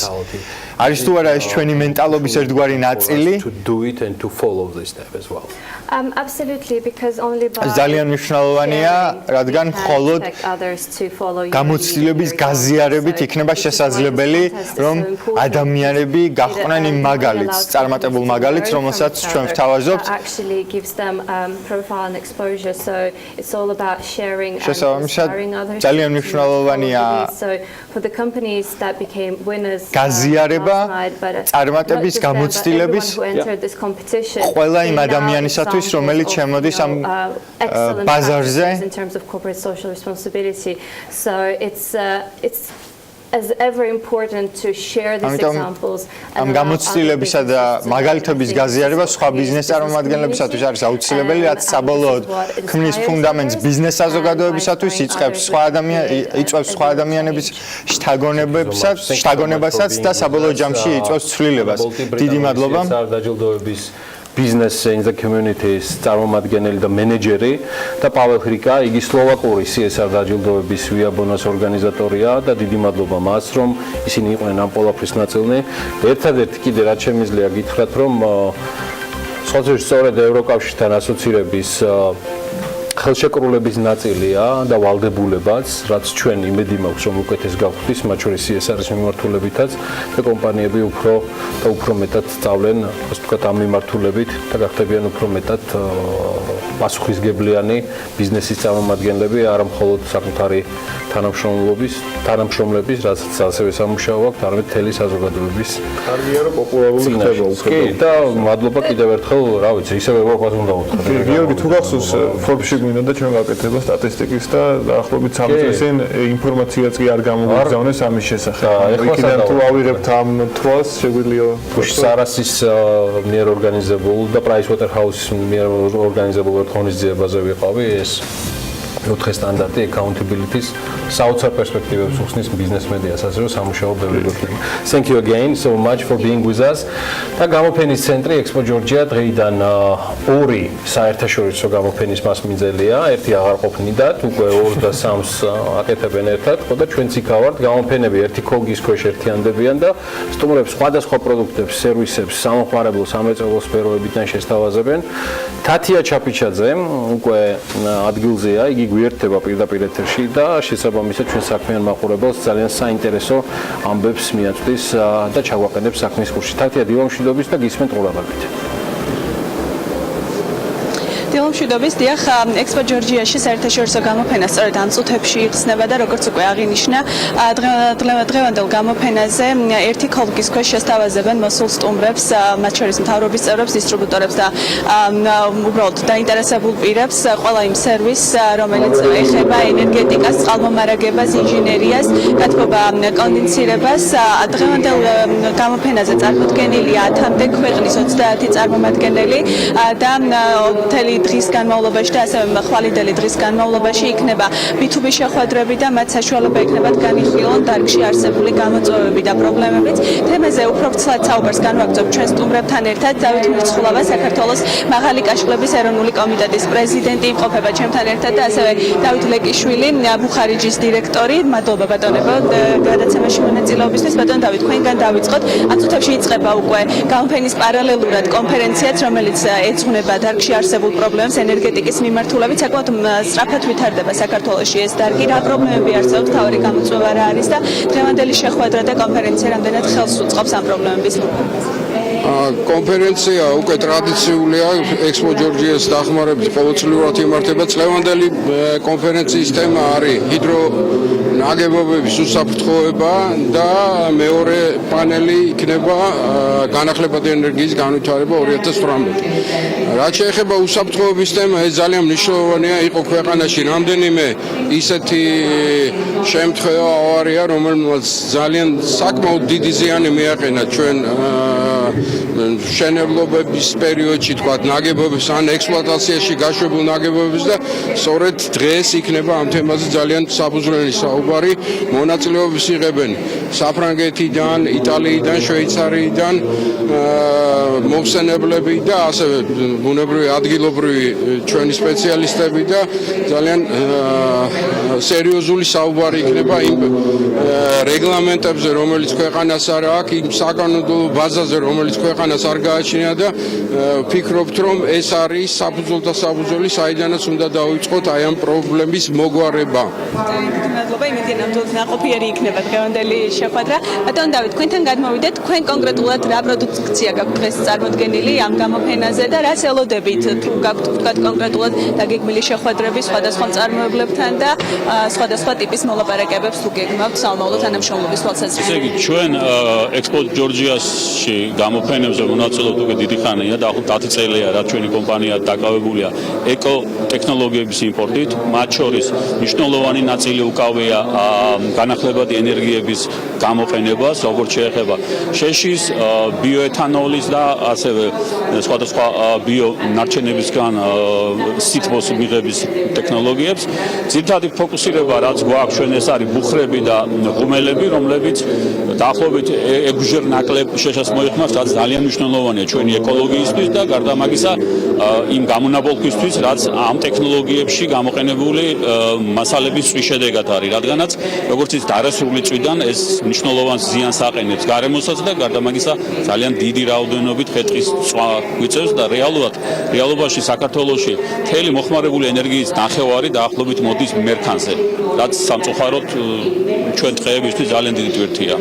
არის თუ არა ეს ჩვენი მენტალობის ერთგვარი ნაწილი. ძალიან მნიშვნელოვანია, რადგან მხოლოდ გამოცდილების გაზიარებით იქნება შესაძლებელი, რომ ადამიანები გაყვნენ იმ მაგალითს, წარმატებულ მაგალითს, რომელსაც ჩვენ ვთავაზობთ. შესაბამისად, ძალიან მნიშვნელოვანია გაზიარება წარმატების გამოცდილების ყველა იმ ადამიანისათვის, რომელიც შემოდის ამ ბაზარზე. ამ გამოცდილებისა და მაგალითების გაზიარება სხვა ბიზნეს წარმომადგენლებისათვის არის აუცილებელი, რაც საბოლოოდ ქმნის ფუნდამენტს ბიზნეს საზოგადოებისათვის, იწვევს სხვა ადამიანების შთაგონებასაც და საბოლოო ჯამში იწვევს ცვლილებას. დიდი მადლობა. Business in the communities წარმომადგენელი და მენეჯერი და პაվել ხრიკა, იგი სლოვაკური CSR დაჯილდოების ვიაბონოს ორგანიზატორია და დიდი მადლობა მას, რომ ისინი იყვნენ ამ ყველაფრის ნაწილნი. ერთადერთი კიდე რაც შემიძლია გითხრათ, რომ სწორედ ევროკავშირთან ასოცირების ხელშეკრულების ნაწილია და ვალდებულებაც, რაც ჩვენ იმედი მაქვს, რომ უკეთეს გავხდის, მათ შორის CSR-ის მიმართულებითაც და კომპანიები უფრო მეტად სწავლენ, ასე ვთქვათ, ამ მიმართულებით და გახდებიან უფრო მეტად პასუხისგებლიანი ბიზნესის წარმომადგენლები, არა მხოლოდ საკუთარი თანამშრომლების, რასაც ასევე სამუშაო აქვს, არამედ მთელი საზოგადოების. კარგია, რომ პოპულარული ხდება უკვე. და მადლობა კიდევ ერთხელ, რა ვიცი, ისევ ევროპას უნდა ვუთხრა. გიორგი, თუ გახსოვს Forbes-ში გვინდა და ჩვენ გაკეთება სტატისტიკის და დაახლოებით 3 წელსინ ინფორმაციაც კი არ გამოგვიგზავნეს ამის შესახებ. იქიდან თუ ავიღებთ ამ თვალს, შეგვიძლია სარასის მიერ ორგანიზებულ და Pricewaterhouse's მიერ ორგანიზებულ ღონისძიებაზე ვიყავი ეს 4 სტანდარტი accountability-ს საოცარ პერსპექტივებს უხსნის ბიზნეს მედიას, ასე რომ სამუშაო ბევრი გვექნება. Thank you again so much for being with us. და გამოფენის ცენტრი Expo Georgia დღეიდან 2 საერთაშორისო გამოფენის მასმინძელია, ერთი აღარ ყოფნიდათ, უკვე 2 და 3-ს აკეთებენ ერთად, ხო და ჩვენც იქ ავართ. გამოფენები ერთი ქოგის ქვეშ ერთიანდებიან და სტუმრებს სხვადასხვა პროდუქტებს, სერვისებს, სამოხმარებლო, სამრეწველო სფეროებიდან შესთავაზებენ. თათია ჩაპიჩაძე უკვე ადგილზეა, იგი გვიერთდება პირდაპირ ეთერში და შესაბამისად ჩვენ საქმიან მაყურებელს ძალიან საინტერესო ამბებს მიაწვდის და ჩაგვაყენებს საქმის კურსში. თათია, დილამშვიდობის და გისმენთ ყურადღებით. დილამშვიდობის, დიახ, Expo Georgia-ში საერთაშორისო გამოფენა სწორედ ამ წუთებში იხსნება და როგორც უკვე აღინიშნა, დღევანდელ გამოფენაზე ერთი ქოლგის ქვეშ შესთავაზებენ მოსულ სტუმრებს, მათ შორის მთავრობის წევრებს, დისტრიბუტორებს და უბრალოდ დაინტერესებულ პირებს ყველა იმ სერვისს, რომელიც ეხება ენერგეტიკას, წყალმომარაგებას, ინჟინერიას, გათბობა კონდენსირებას. დღევანდელ გამოფენაზე წარმოდგენილია 10-მდე ქვეყნის 30 წარმომადგენელი და მთელი დღის განმავლობაში და ასევე ხვალინდელი დღის განმავლობაში იქნება B2B შეხვედრები და მათ საშუალება იქნებათ განიხილონ დარგში არსებული გამოწვევები და პრობლემებიც. თემაზე უფრო ვრცლად საუბარს განვაგრძობ ჩვენ სტუმრებთან ერთად. დავით მირცხულავა, საქართველოს მაღალი კაშხლების ეროვნული კომიტეტის პრეზიდენტი იმყოფება ჩემთან ერთად და ასევე დავით ლეკიშვილი, ბუხარიჯის დირექტორი. მადლობა ბატონებო გადაცემაში მონაწილეობისთვის. ბატონ დავით, თქვენგან დავიწყოთ. ამ წუთებში იწყება უკვე გამოფენის პარალელურად კონფერენციაც, რომელიც ეძღვნება დარგში არსებულ პრობლემებს ენერგეტიკის მიმართულებით. საკმაოდ სწრაფად ვითარდება საქართველოში ეს დარგი. რა პრობლემები არსებობს, თავი გამოწვევა რა არის და დღევანდელი შეხვედრა და კონფერენცია რამდენად ხელს უწყობს ამ პრობლემების ლუბრებას? კონფერენცია უკვე ტრადიციულია Expo Georgia-ს დახმარებით ყოველწლიურად იმართება. წლევანდელი კონფერენციის თემა არის ნაგებობების უსაფრთხოება და მეორე პანელი იქნება განახლებადი ენერგიის განვითარება 2018-მდე. რაც შეეხება უსაფრთხოების თემა, ეს ძალიან მნიშვნელოვანია, იყო ქვეყანაში რამდენიმე ისეთი შემთხვევა ავარია, რომელმაც ძალიან საკმაოდ დიდი ზიანი მიაყენა ჩვენ მშენებლობების პერიოდში, თქვა, ნაგებობების ან ექსპლუატაციაში გაშვებულ ნაგებობებს და სწორედ დღეს იქნება ამ თემაზე ძალიან საფუძვლიანი საუბარი. მონაწილეობას იღებენ საფრანგეთიდან, იტალიიდან, შვეიცარიიდან მომხსენებლები და ასევე ბუნებრივი ადგილობრივი ჩვენი სპეციალისტები და ძალიან სერიოზული საუბარი იქნება იმ რეგლამენტებზე, რომელიც ქვეყანას არ აქვს, იმ საკანონმდებლო ბაზაზე, რომელიც ქვეყანას არ გააჩნია და ვფიქრობთ, რომ ეს არის საფუძველთა საფუძველი, საიდანაც უნდა დავიწყოთ აი ამ პრობლემის მოგვარება. მადლობა, იმედია ნამდვილად ნაყოფიერი იქნება დღევანდელი შეხვედრა. ბატონ დავით, თქვენთან გადმოვიდეთ, თქვენ კონკრეტულად რა პროდუქცია გაქვთ დღეს წარმოდგენილი ამ გამოფენაზე და რას ელოდებით თუ გაქვთ თქვათ კონკრეტულად დაგეგმილი შეხვედრები სხვადასხვა მწარმოებლებთან და სხვადასხვა ტიპის მოლაპარაკებებს თუ გეგმავთ სამომავლო თანამშრომლობის თვალსაზრისით. ესე იგი, ჩვენ ექსპო ჯორჯიაში გამოფენებზე მონაწილეობთ უკვე დიდი ხანია და 10 წელია, რაც ჩვენი კომპანია დაკავებულია ეკო ტექნოლოგიების იმპორტით, მათ შორის მნიშვნელოვანი ნაწილი უკავია განახლებადი ენერგიების გამოყენებას, როგორც შეეხება შეშის, ბიოეთანოლის და ასევე სხვადასხვა ბიონარჩენებისგან სითბოს მიღების ტექნოლოგიებს. ძირითადი ფოკუსირება, რაც გვაქვს ჩვენ, ეს არის ბუხრები და ღუმელები, რომლებიც დაახლოებით ეგვჟერ ნაკლებ შეშას მოიხმართ, რაც ძალიან მნიშვნელოვანია ჩვენი ეკოლოგიისთვის და გარდა მაგისა იმ გამონაბოლქვისთვის, რაც ამ ტექნოლოგიებში გამოყენებული მასალების წვის შედეგად არის, რადგანაც როგორც ის დარასრული წვიდან ეს მნიშვნელოვან ზიანს აყენებს გარემოსაც და გარდა მაგისა ძალიან დიდი რაოდენობით ხე-ტყის წვა გვიწევს და რეალობაში საქართველოში მთელი მოხმარებული ენერგიის ნახევარი დაახლოებით მოდის მერქანზე, რაც სამწუხაროდ ჩვენ დღეებისთვის ძალიან დიდი ტვირთია.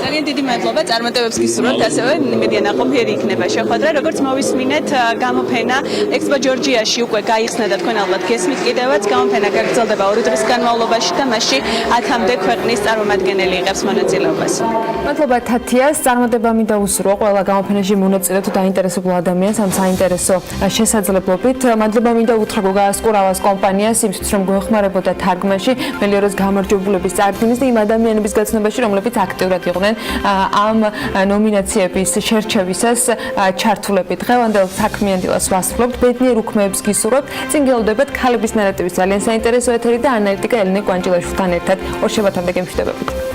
ძალიან დიდი მადლობა, წარმატებებს გისურვებთ, ასევე იმედია ნაყოფიერი იქნება შეხვედრა. როგორც მოვისმინეთ, გამოფენა ექსპო ჯორჯიაში უკვე გაიხსნა და თქვენ ალბათ გესმით კიდევაც, გამოფენა გაგრძელდება 2 დღის განმავლობაში და მასში 10-მდე ქვეყნის წარმომადგენელი იღებს მონაწილეობას. მადლობა თათიას, წარმატება მინდა უსურვო ყველა გამოფენაში მონაწილე თუ დაინტერესებულ ადამიანს ამ საინტერესო შესაძლებლობით. მადლობა მინდა უთხრა გოგას ყურავას კომპანიას იმისთვის, რომ გვეხმარებოდა თარგმანში, მელიორეს გამარჯვებულების წარდგენის და იმ ადამიანების გაცნობაში, რომლებიც აქტიურად იყვნენ ამ ნომინაციების შერჩევისას ჩართულები. დღევანდელ საქმიან დილას ვასრულებთ, ბედნიერ უქმეებს გისურვებთ. წინ გელოდებათ ქალების ნარატივის ძალიან საინტერესო ეთერი და ანალიტიკა ელენე კვანჭილაშვილთან ერთად. ორ შაბათამდე გემშვიდობებით.